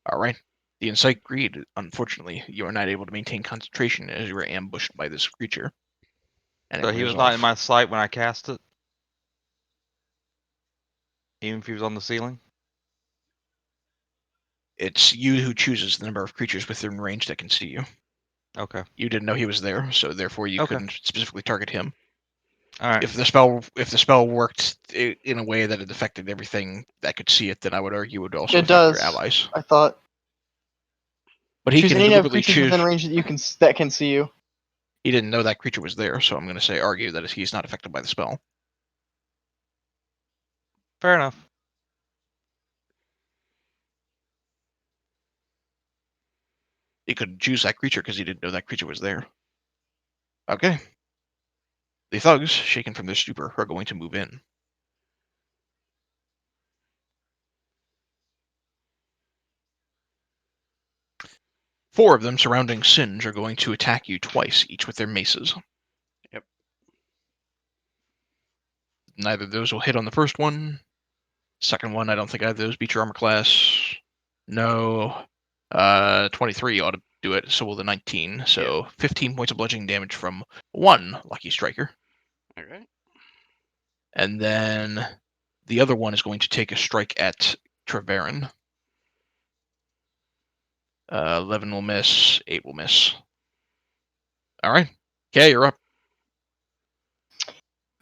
All right. The Insight Greed, unfortunately, you are not able to maintain concentration as you are ambushed by this creature. And So it he wears was not off. in my sight when I cast it? Even if he was on the ceiling? It's you who chooses the number of creatures within range that can see you. Okay. You didn't know he was there, so therefore you Okay. couldn't specifically target him. All right. If the spell worked in a way that it affected everything that could see it, then I would argue it would also It affect does. your allies. I thought. But he Choose can any of deliberately creatures choose. within range that can see you. He didn't know that creature was there, so I'm going to argue that he's not affected by the spell. Fair enough. He could choose that creature because he didn't know that creature was there. Okay. The thugs, shaken from their stupor, are going to move in. Four of them surrounding Singe are going to attack you twice, each with their maces. Yep. Neither of those will hit on the first one. Second one, I don't think either of those beat your armor class. No. 23 ought to do it. So will the 19. So 15 points of bludgeoning damage from one Lucky Striker. All right. And then the other one is going to take a strike at Treverin. 11 will miss, 8 will miss. All right. Okay, you're up.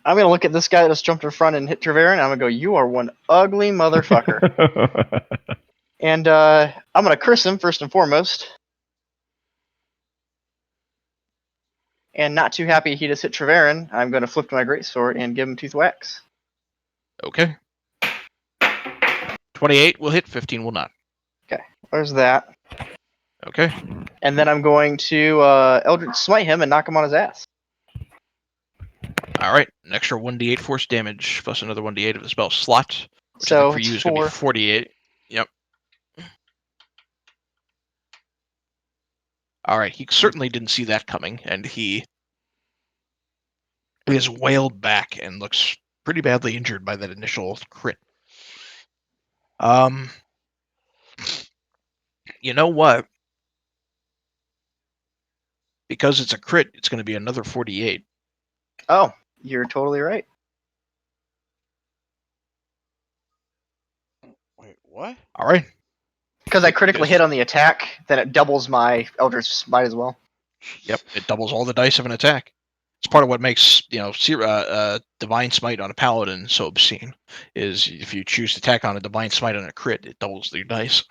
I'm gonna look at this guy that just jumped in front and hit Treverin. I'm gonna go, "You are one ugly motherfucker." And I'm gonna curse him first and foremost. And not too happy he just hit Treverin, I'm gonna flip to my greatsword and give him Tooth Wax. Okay. 28 will hit, 15 will not. There's that. Okay. And then I'm going to Eldritch Smite him and knock him on his ass. All right. An extra 1d8 force damage plus another 1d8 of the spell slot, which I So think for it's you is going to 4. be 48. Yep. All right. He certainly didn't see that coming, and he is wailed back and looks pretty badly injured by that initial crit. You know what? Because it's a crit, it's going to be another 48. Oh, you're totally right. Wait, what? All right. Because I critically Yes. hit on the attack, then it doubles my Eldritch Smite as well. Yep. It doubles all the dice of an attack. It's part of what makes Divine Smite on a Paladin so obscene. Is if you choose to tack on a Divine Smite on a crit, it doubles your dice.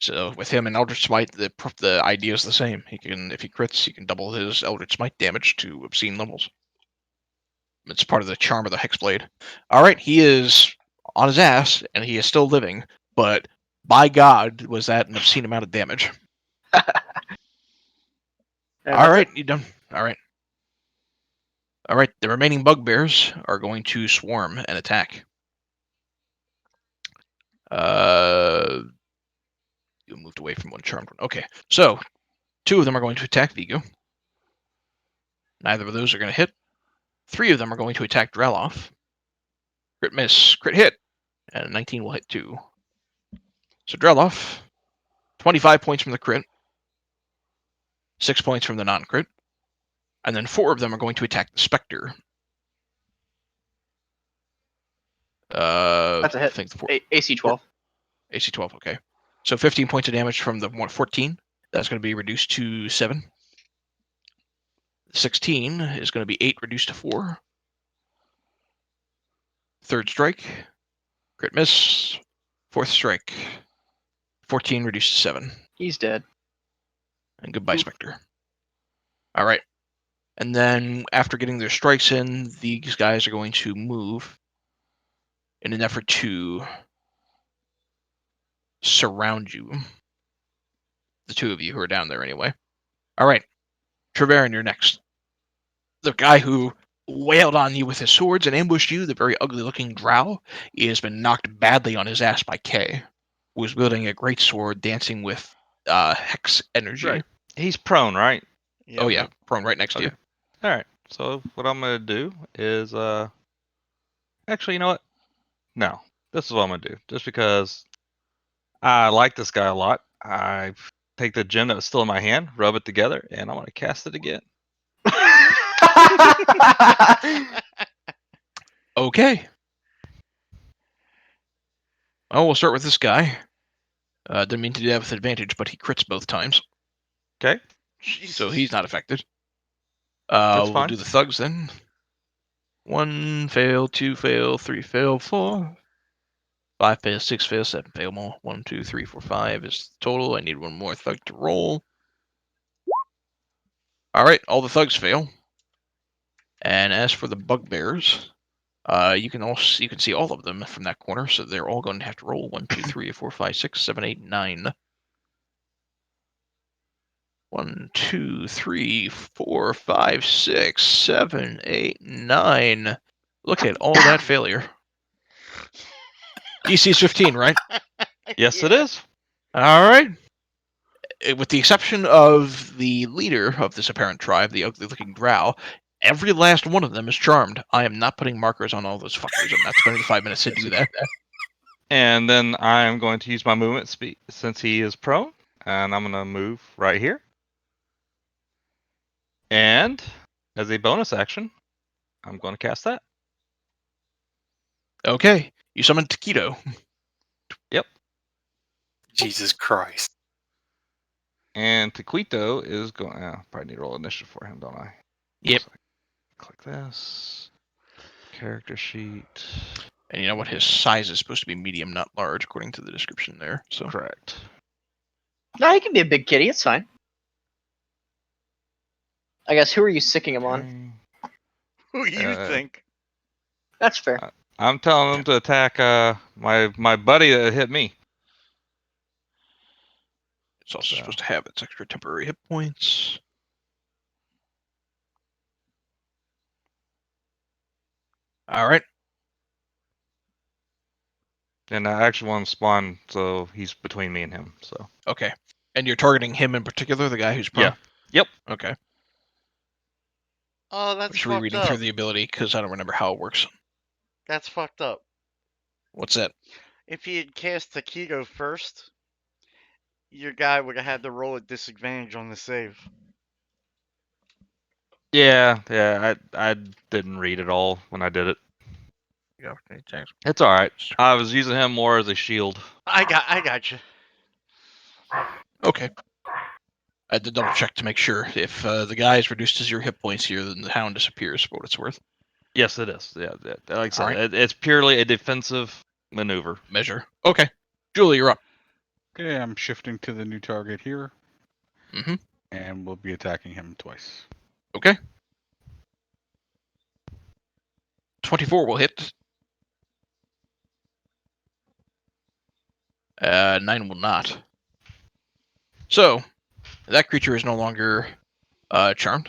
So with him and Eldritch Smite, the idea is the same. He can, if he crits, he can double his Eldritch Smite damage to obscene levels. It's part of the charm of the Hexblade. All right, he is on his ass, and he is still living. But by God, was that an obscene amount of damage? And All that's right, it. you done. All right. All right, the remaining bugbears are going to swarm and attack. You moved away from one charmed one. Okay, so 2 of them are going to attack Vigo. Neither of those are going to hit. 3 of them are going to attack Draloff. Crit miss, crit hit, and 19 will hit too. So Draloff, 25 points from the crit, 6 points from the non-crit, and then 4 of them are going to attack the Spectre. That's a hit. I think AC 12. AC 12, okay. So 15 points of damage from the 14. That's going to be reduced to 7. 16 is going to be 8 reduced to 4. Third strike. Crit miss. Fourth strike. 14 reduced to 7. He's dead. And goodbye, Spectre. All right. And then after getting their strikes in, these guys are going to move in an effort to surround you. The 2 of you who are down there anyway. All right. Treverin, you're next. The guy who wailed on you with his swords and ambushed you, the very ugly-looking drow, he has been knocked badly on his ass by Kay, who is wielding a great sword dancing with hex energy. Right. He's prone, right? Oh yeah, prone right next to you. Okay. All right. So what I'm gonna do is actually, you know what? No, this is what I'm gonna do. Just because I like this guy a lot, I take the gem that was still in my hand, rub it together, and I'm gonna cast it again. Okay. Oh, we'll start with this guy. Didn't mean to do that with advantage, but he crits both times, Okay. so he's not affected. That's We'll fine. do the thugs then. 1 fail, 2 fail, 3 fail, 4. 5 fail, 6 fail, 7 fail more. 1, 2, 3, 4, 5 is the total. I need one more thug to roll. All right, all the thugs fail. And as for the bugbears, you can see all of them from that corner, so they're all going to have to roll 1, 2, 3, 4, 5, 6, 7, 8, 9. 1, 2, 3, 4, 5, 6, 7, 8, 9. Look at all that failure. DC's 15, right? Yes, it is. All right. With the exception of the leader of this apparent tribe, the ugly-looking drow, every last one of them is charmed. I am not putting markers on all those fuckers. I'm not spending 5 minutes to do that. And then I'm going to use my movement speed since he is prone, and I'm gonna move right here. And as a bonus action, I'm going to cast that. Okay, you summon Taquito. Jesus Christ. And Taquito is going. Probably need to roll initiative for him, don't I? Yep. So click this. Character sheet. And you know what? His size is supposed to be medium, not large, according to the description there. So Correct. No, he can be a big kitty. It's fine. I guess, who are you sicking him on? Okay. Who you think? That's fair. I'm telling him to attack my buddy that hit me. it's also So. supposed to have its extra temporary hit points. All right. And I actually want him to spawn, so he's between me and him. So Okay. And you're targeting him in particular, the guy who's prone? Yeah. Yep. Okay. Oh, I'm that's just fucked rereading up. through the ability because I don't remember how it works. That's fucked up. What's that? If he had cast Taquito first, your guy would have had to roll a disadvantage on the save. yeah. I didn't read it all when I did it. Yeah. It's all right. I was using him more as a shield. I got you. Okay. I had to double check to make sure. If the guy is reduced to 0 hit points here, then the hound disappears for what it's worth. Yes, it is. Yeah. Like I said, Alright. it's purely a defensive maneuver. Measure. Okay. Julie, you're up. Okay, I'm shifting to the new target here, Mm-hmm. and we'll be attacking him twice. Okay. 24 will hit. 9 will not. So, that creature is no longer charmed.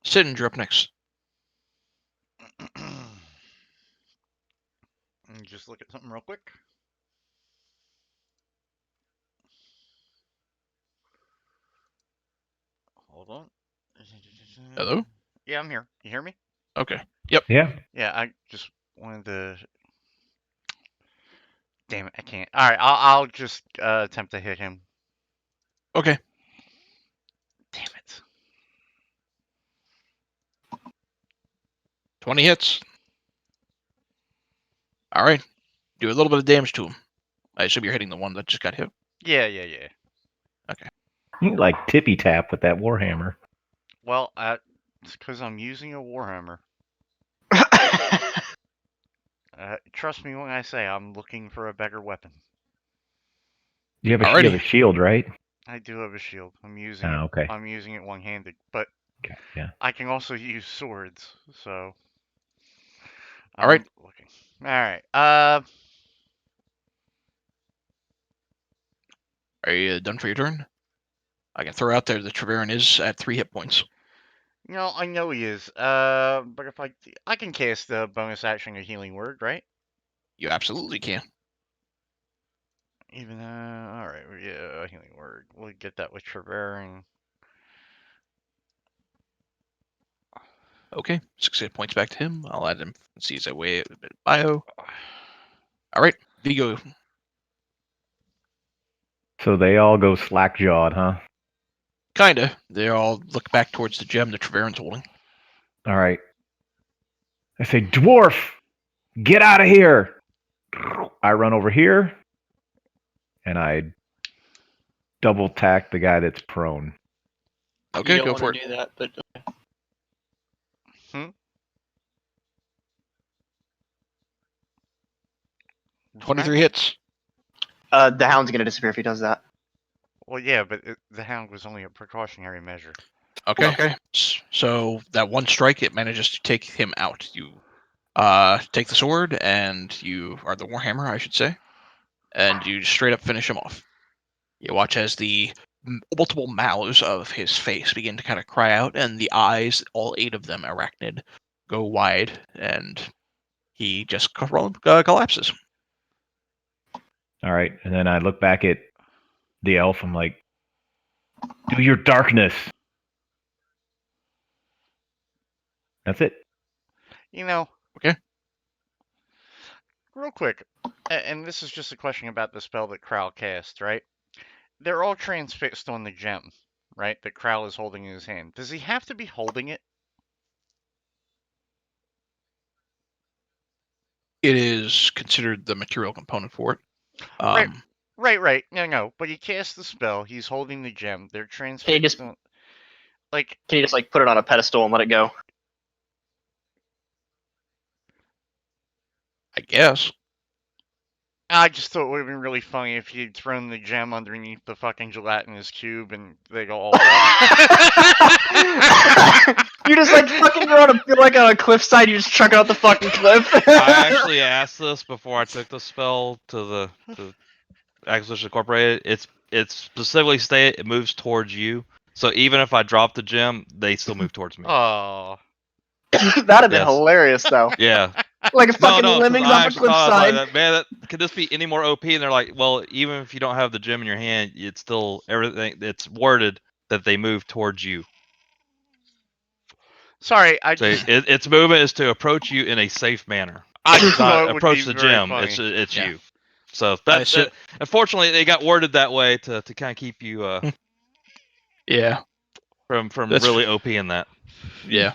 Sin, you're up next. Just look at something real quick. Hold on. Hello? Yeah, I'm here. You hear me? Okay. Yep. Yeah. Yeah, I just wanted to. Damn it, I can't. All right, I'll just attempt to hit him. Okay. Damn it. 20 hits. All right. Do a little bit of damage to him. I assume you're hitting the one that just got hit. Yeah. You can, like tippy tap with that warhammer. Well, it's because I'm using a warhammer. Trust me when I say I'm looking for a better weapon. You have a Alrighty. shield, right? I do have a shield. I'm using Oh, okay. I'm using it one-handed, but Okay, yeah. I can also use swords. So. All right. Looking. All right. Are you done for your turn? I can throw out there the Treveran is at 3 hit points. No, I know he is. But if I can cast the bonus action of healing word, right? You absolutely can. Even all right, yeah, healing word. We'll get that with Treveran. Okay. 6 hit points back to him. I'll add him. See his way a bit of bio. All right. Vigo. So they all go slack jawed, huh? Kinda. They all look back towards the gem the Treveran's holding. All right. I say, dwarf, get out of here. I run over here, and I double tack the guy that's prone. Okay, you don't go want for to it. do that, but 23 hits. the hound's gonna disappear if he does that. Well, yeah, but the hound was only a precautionary measure. Okay. So that one strike, it manages to take him out. You take the sword, and you are the warhammer, I should say, and you straight up finish him off. You watch as the multiple mouths of his face begin to kind of cry out, and the eyes, all 8 of them arachnid, go wide, and he just collapses. All right. And then I look back at the elf. I'm like, do your darkness. That's it. You know. Okay. Real quick, and this is just a question about the spell that Crowl cast, right? they're all transfixed on the gem, right? That Krell is holding in his hand. Does he have to be holding it? It is considered the material component for it. Right. Right. No. But he casts the spell. He's holding the gem. They're transfixed. Can Like, you just like put it on a pedestal and let it go? I guess. I just thought it would have been really funny if he'd thrown the gem underneath the fucking gelatinous cube and they go all You just like fucking you're like on a cliffside. You just chuck it out the fucking cliff. I actually asked this before I took the spell to the Acquisition Incorporated. It's specifically stated it moves towards you. So even if I drop the gem, they still move towards me. Oh. That'd have been Yes. hilarious, though. Yeah. Like a fucking 'cause lemmings I off a actually thought about cliffside. that. Man, could this be any more OP? And they're like, well, even if you don't have the gem in your hand, it's still everything. It's worded that they move towards you. Sorry, So its movement is to approach you in a safe manner. I just It's thought not it would approach be the very gem. funny. It's Yeah. you. So I that unfortunately they got worded that way to kind of keep you Yeah. from That's- really OP in that. Yeah.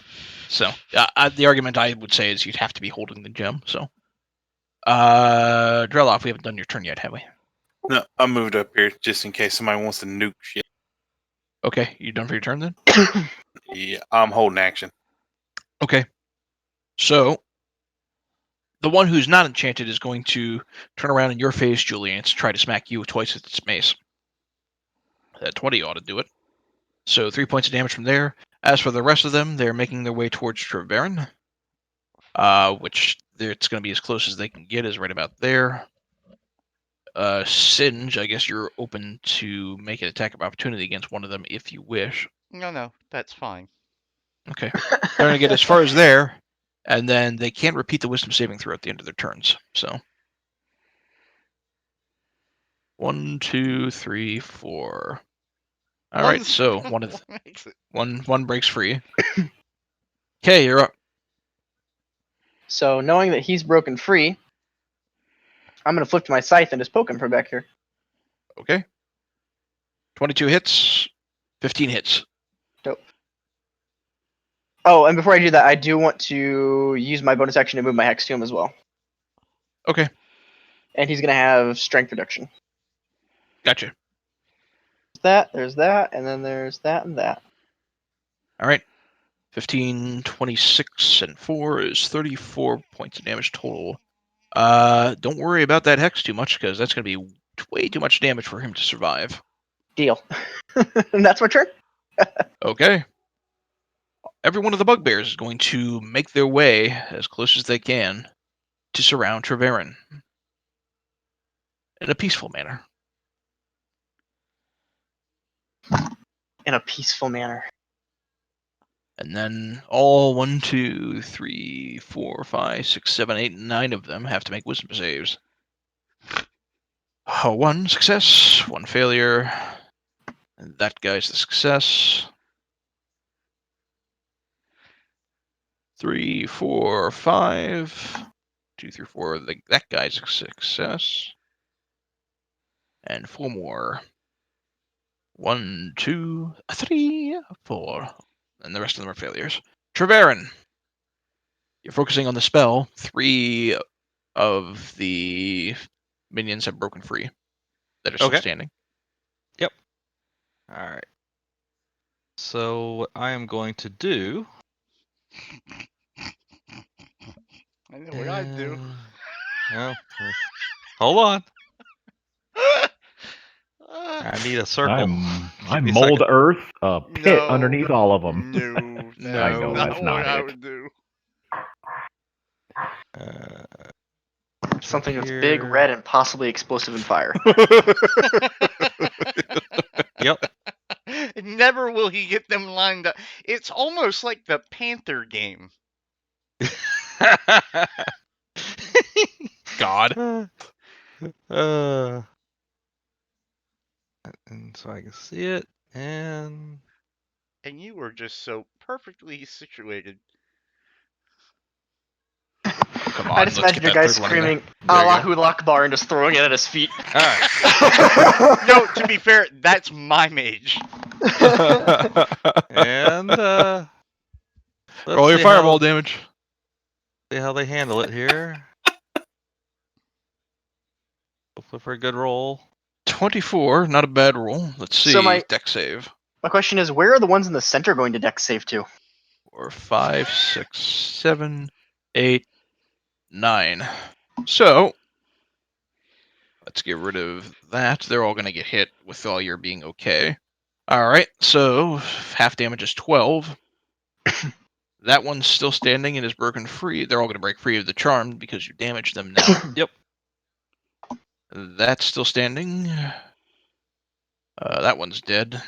So the argument I would say is you'd have to be holding the gem. So, Dreloff, we haven't done your turn yet, have we? No, I moved up here just in case somebody wants to nuke shit. Okay, you done for your turn then? Yeah, I'm holding action. Okay. So, the one who's not enchanted is going to turn around in your face, Julian, to try to smack you twice with its mace. That 20 ought to do it. So 3 points of damage from there. As for the rest of them, they're making their way towards Treverin, which it's going to be as close as they can get, is right about there. Singe, I guess you're open to make an attack of opportunity against one of them if you wish. No, that's fine. Okay. They're going to get as far as there, and then they can't repeat the wisdom saving throw at the end of their turns. So 1, 2, 3, 4. All right, so one breaks free. Okay, you're up. So knowing that he's broken free, I'm gonna flip to my scythe and just poke him from back here. Okay. 22 hits, 15 hits. Dope. Oh, and before I do that, I do want to use my bonus action to move my hex to him as well. Okay. And he's gonna have strength reduction. Gotcha. There's that, and then there's that and that. All right. 15, 26, and 4 is 34 points of damage total. Don't worry about that hex too much, because that's going to be way too much damage for him to survive. Deal. And that's my turn. Okay. Every one of the bugbears is going to make their way as close as they can to surround Treverin in a peaceful manner. In a peaceful manner. And then all 1, 2, 3, 4, 5, 6, 7, 8, 9 of them have to make wisdom saves. 1 success, 1 failure. And that guy's the success. 3, 4, 5. 2, 3, 4. That guy's a success. And 4 more. 1, 2, 3, 4. And the rest of them are failures. Treverin, you're focusing on the spell. 3 of the minions have broken free that are still standing. Yep. All right. So what I am going to do. I know what I'd do. Well, hold on. I need a circle. I Give me a mold second. earth a pit No. underneath all of them. No, I know not that's what not I it. would do. Something that's here. big, red, and possibly explosive in fire. Yep. Never will he get them lined up. It's almost like the Panther game. God. And so I can see it, and And you were just so perfectly situated. Come on, I just let's imagine get your that guy third one in there. screaming There you go. Allahu Akbar and just throwing it at his feet. All right. No, to be fair, that's my mage. And let's Roll your see fireball how, damage. see how they handle it here. Hopefully for a good roll. 24, not a bad roll. Let's see. So my- Deck save. My question is, where are the ones in the center going to deck save to? 4, 5, 6, 7, 8, 9. So let's get rid of that. They're all going to get hit with all your being okay. All right, so half damage is 12. That one's still standing and is broken free. They're all going to break free of the charm because you damaged them now. Yep. That's still standing. That one's dead.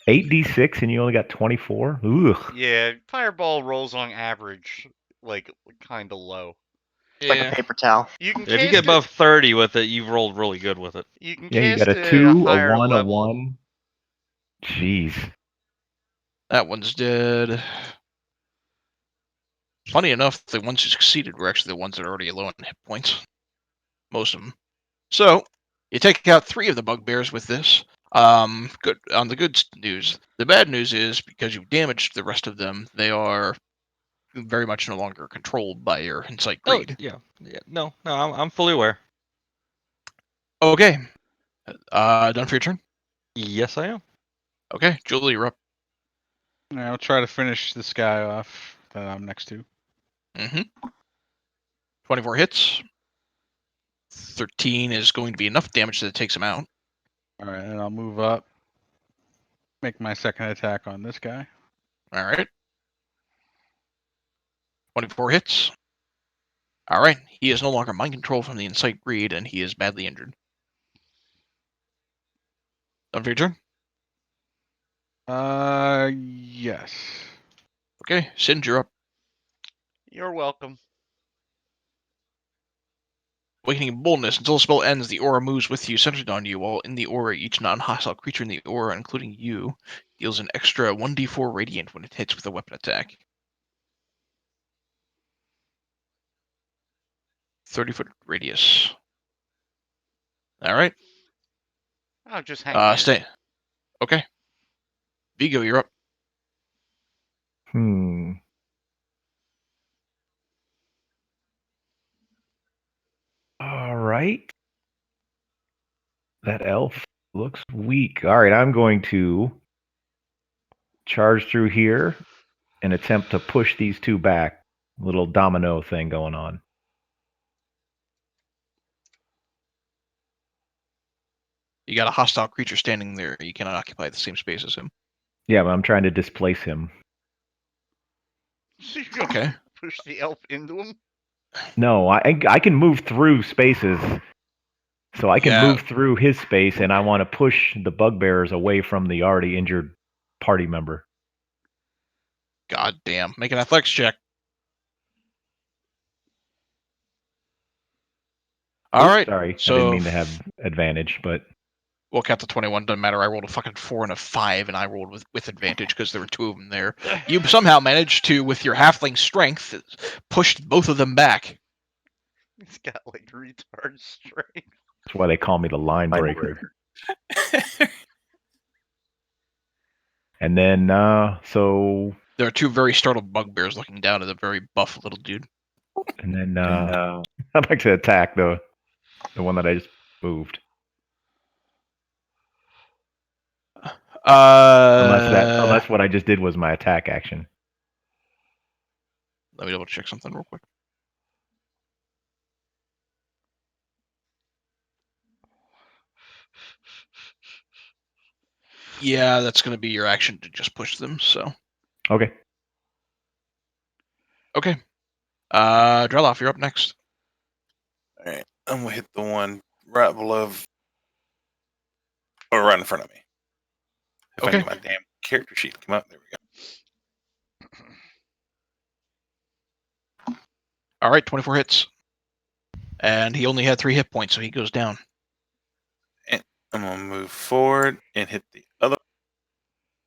8d6 and you only got 24? Ugh. Yeah, fireball rolls on average like kind of low. It's like a paper towel. You can If you cast get above 30 with it, you've rolled really good with it. You can Yeah, you cast got a it 2, at a a higher 1, level. a 1. Jeez. That one's dead. Funny enough, the ones who succeeded were actually the ones that are already low on hit points. Most of them. So, you take out 3 of the bugbears with this. Good. On the good news. The bad news is, because you've damaged the rest of them, they are very much no longer controlled by your Insight Oh, Greed. yeah. No, I'm fully aware. Okay. Done for your turn? Yes, I am. Okay, Julie, you're up. I'll try to finish this guy off that I'm next to. 24 hits. 13 is going to be enough damage that it takes him out. All right, and I'll move up. Make my second attack on this guy. All right. 24 hits. All right. He is no longer mind control from the Insight Greed, and he is badly injured. Done for your turn? Yes. Okay, Singe, you're up. You're welcome. Awakening Boldness. Until the spell ends, the aura moves with you, centered on you. While in the aura, each non-hostile creature in the aura, including you, deals an extra 1d4 radiant when it hits with a weapon attack. 30-foot radius. All right. I'll just hang here. Stay. Okay. Vigo, you're up. Hmm. All right. That elf looks weak. All right, I'm going to charge through here and attempt to push these 2 back. Little domino thing going on. You got a hostile creature standing there. You cannot occupy the same space as him. Yeah, but I'm trying to displace him. So you're gonna Okay. push the elf into him? No, I can move through spaces. So I can Yeah. move through his space, and I want to push the bugbearers away from the already injured party member. God damn. Make an athletics check. All Oops, right. sorry, I So didn't mean to have advantage, but we'll count the 21. Doesn't matter. I rolled a fucking 4 and a 5, and I rolled with advantage because there were 2 of them there. You somehow managed to, with your halfling strength, push both of them back. He's got like retard strength. that's why they call me the line breaker. And then, so, There are 2 very startled bugbears looking down at a very buff little dude. and then, I'd like to attack the one that I just moved. Unless what I just did was my attack action. Let me double check something real quick. Yeah, that's going to be your action to just push them. So Okay. okay. Dreloff, you're up next. All right, I'm gonna hit the one right below, or right in front of me. If I Okay. can get my damn character sheet to come up, there we go. All right, 24 hits. And he only had 3 hit points, so he goes down. And I'm gonna move forward and hit the other.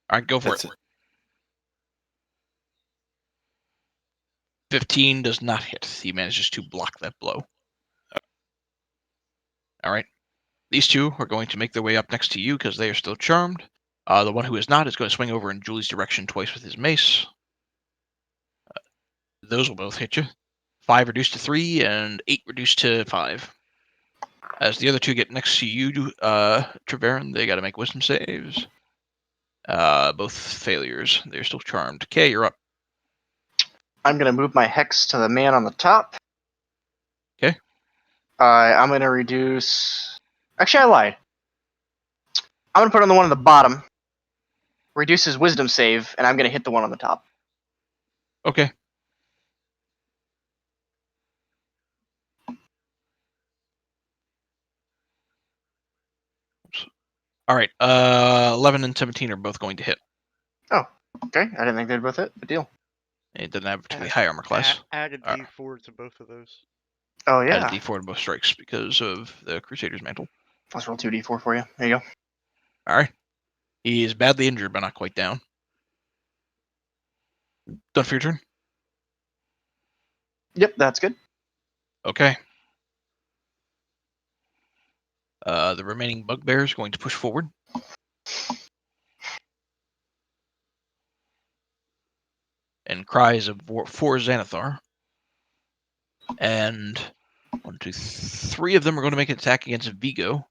All right, go for That's it. 15 does not hit. He manages to block that blow. All right. These two are going to make their way up next to you because they are still charmed. The one who is not is going to swing over in Julie's direction twice with his mace. Those will both hit you. 5 reduced to 3 and 8 reduced to 5. As the other two get next to you, Treverin, they got to make wisdom saves. Both failures. They're still charmed. Kay, you're up. I'm gonna move my hex to the man on the top. Okay. I'm gonna reduce. Actually, I lied. I'm gonna put on the one on the bottom. Reduce his wisdom save, and I'm gonna hit the one on the top. Okay. All right. 11 and 17 are both going to hit. Okay, I didn't think they'd both hit. Good deal. It doesn't have a particularly high armor class. Add a Alright. D4 to both of those. Oh Add yeah. a D4 to both strikes because of the Crusader's Mantle. Let's roll 2d4 for you. There you go. All right. He is badly injured, but not quite down. Done for your turn? Yep, that's good. Okay. The remaining bugbear is going to push forward. And cries of for Xanathar. And 1, 2, 3 of them are going to make an attack against Vigo.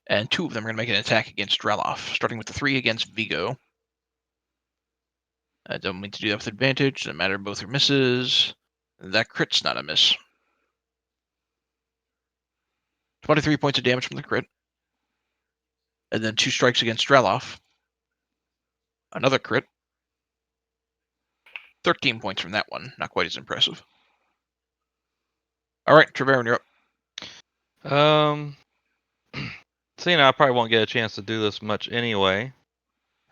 And 2 of them are going to make an attack against Draloff. Starting with the 3 against Vigo. I don't mean to do that with advantage. Doesn't matter, both are misses. That crit's not a miss. 23 points of damage from the crit. And then 2 strikes against Draloff. Another crit. 13 points from that one. Not quite as impressive. All right, Treverin, you're up. Seeing I probably won't get a chance to do this much anyway.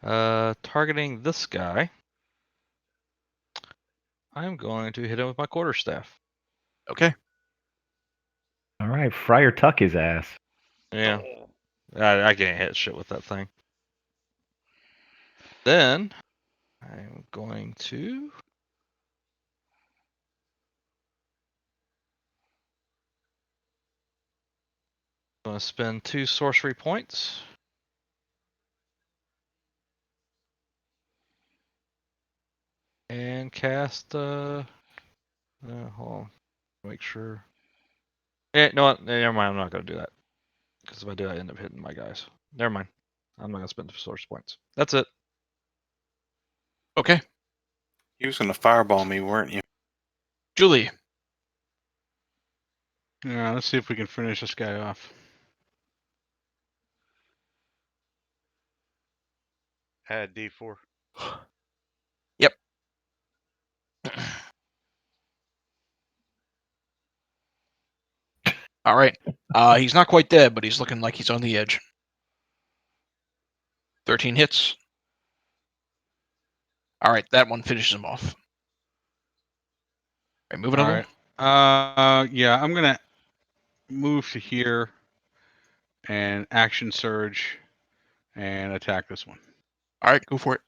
Targeting this guy. I'm going to hit him with my quarterstaff. Okay. All right, Friar Tuck his ass. Yeah. I can't hit shit with that thing. Then I'm going to spend 2 sorcery points. And cast hold on. Make sure. No, what? Never mind, I'm not gonna do that. Because if I do, I end up hitting my guys. Never mind. I'm not gonna spend the source points. That's it. Okay. You was gonna fireball me, weren't you? Julie. Yeah, let's see if we can finish this guy off. Add D4. Yep. All right. He's not quite dead, but he's looking like he's on the edge. 13 hits. All right, that one finishes him off. All right, moving All on. right. Yeah, I'm gonna move to here and action surge and attack this one. All right, go for it.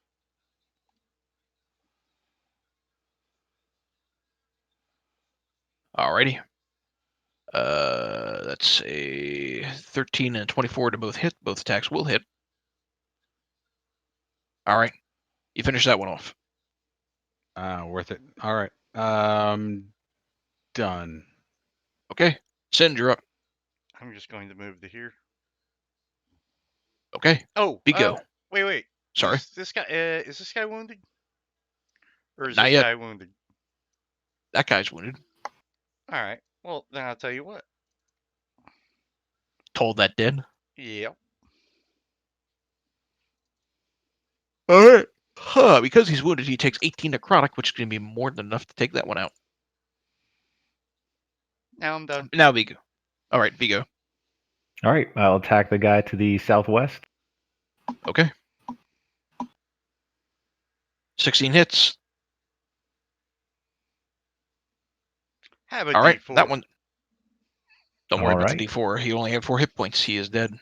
Alrighty. That's a 13 and a 24 to both hit. Both attacks will hit. All right. You finish that one off. Worth it. All right. Done. Okay. Send, you're up. I'm just going to move to here. Okay. Oh, Vigo. wait. Sorry. Is this guy wounded? Or is Not this yet. guy wounded? That guy's wounded. All right. Well, then I'll tell you what. Told that dead. Yep. All right. Because he's wounded, he takes 18 necrotic, which is going to be more than enough to take that one out. Now I'm done. Now Vigo. All right, Vigo. All right, I'll attack the guy to the southwest. Okay. 16 hits. Have a All right, D4. that one. Don't worry All about right. the D4. He only had 4 hit points. He is dead.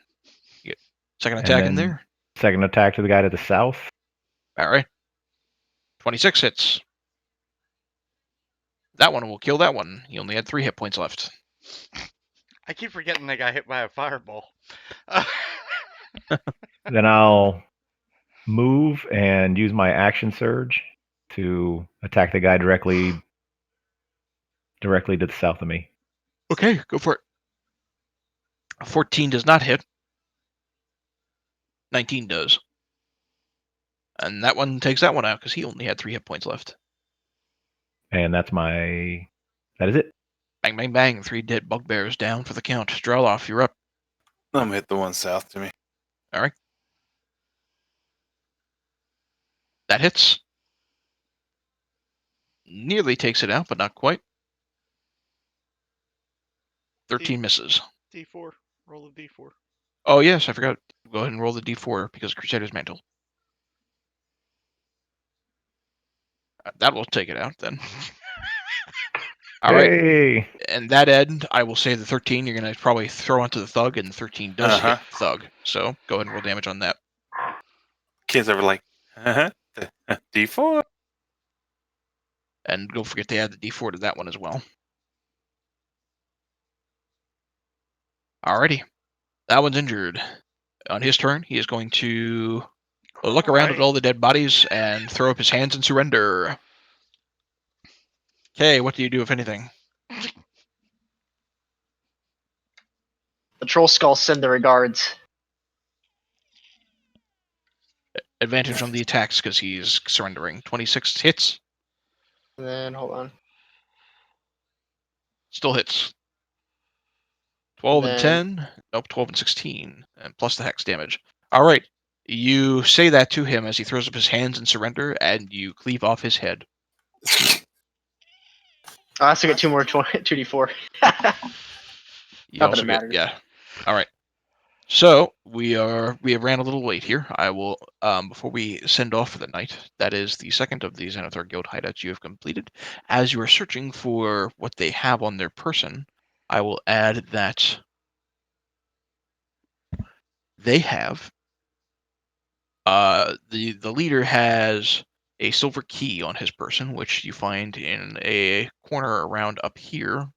You get second And attack in then there. Second attack to the guy to the south. All right. 26 hits. That one will kill that one. He only had 3 hit points left. I keep forgetting they got hit by a fireball. Then I'll move and use my action surge to attack the guy directly to the south of me. Okay, go for it. 14 does not hit. 19 does. And that one takes that one out because he only had 3 hit points left. And that is it. Bang, bang, bang. 3 dead bugbears down for the count. Drelloff, you're up. I'm gonna hit the one south to me. All right. That hits. Nearly takes it out, but not quite. 13 misses. D4. Roll a D4. Oh, yes, I forgot. Go ahead and roll the d4 because Crusader's Mantle. That will take it out then. All right. Hey! And that end, I will say the 13 you're going to probably throw onto the thug, and the 13 does hit thug. So go ahead and roll damage on that. Kids are like, D4. And don't forget to add the d4 to that one as well. Alrighty. That one's injured. On his turn, he is going to look around at all the dead bodies and throw up his hands and surrender. Okay, what do you do, if anything? The troll skull send the regards. Advantage on the attacks because he's surrendering. 26 hits. And then, hold on. Still hits. 12 and Then- 10. Nope, 12 and 16. And plus the hex damage. Alright. You say that to him as he throws up his hands in surrender, and you cleave off his head. I also get 2 more 2d4. You Not that also it get, matters. yeah. Alright. So we have ran a little late here. I will before we send off for the night, that is the second of the Xanathar Guild hideouts you have completed. As you are searching for what they have on their person, I will add that they have the leader has a silver key on his person, which you find in a corner around up here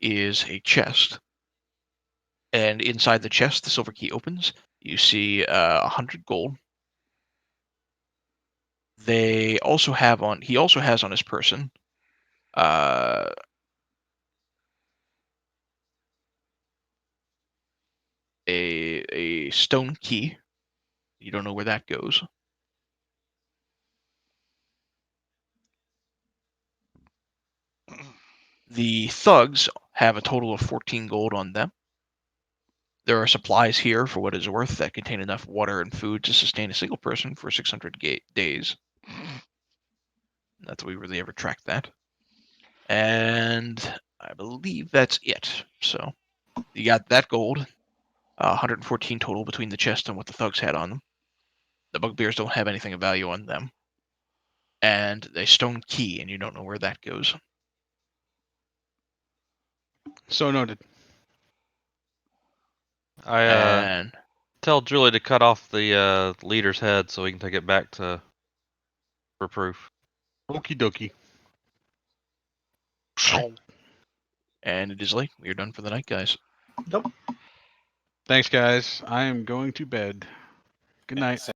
is a chest. And inside the chest, the silver key opens. You see 100 gold. They also have on. He also has on his person. A stone key. You don't know where that goes. The thugs have a total of 14 gold on them. There are supplies here for what it's worth that contain enough water and food to sustain a single person for 600 days. That's we really ever tracked that. And I believe that's it. So you got that gold, 114 total between the chest and what the thugs had on them. The bugbears don't have anything of value on them. And a stone key, and you don't know where that goes. So noted. I And tell Julie to cut off the leader's head so we can take it back for proof. Okie dokie. and it is late. We are done for the night, guys. Nope. Thanks, guys. I am going to bed. Good night.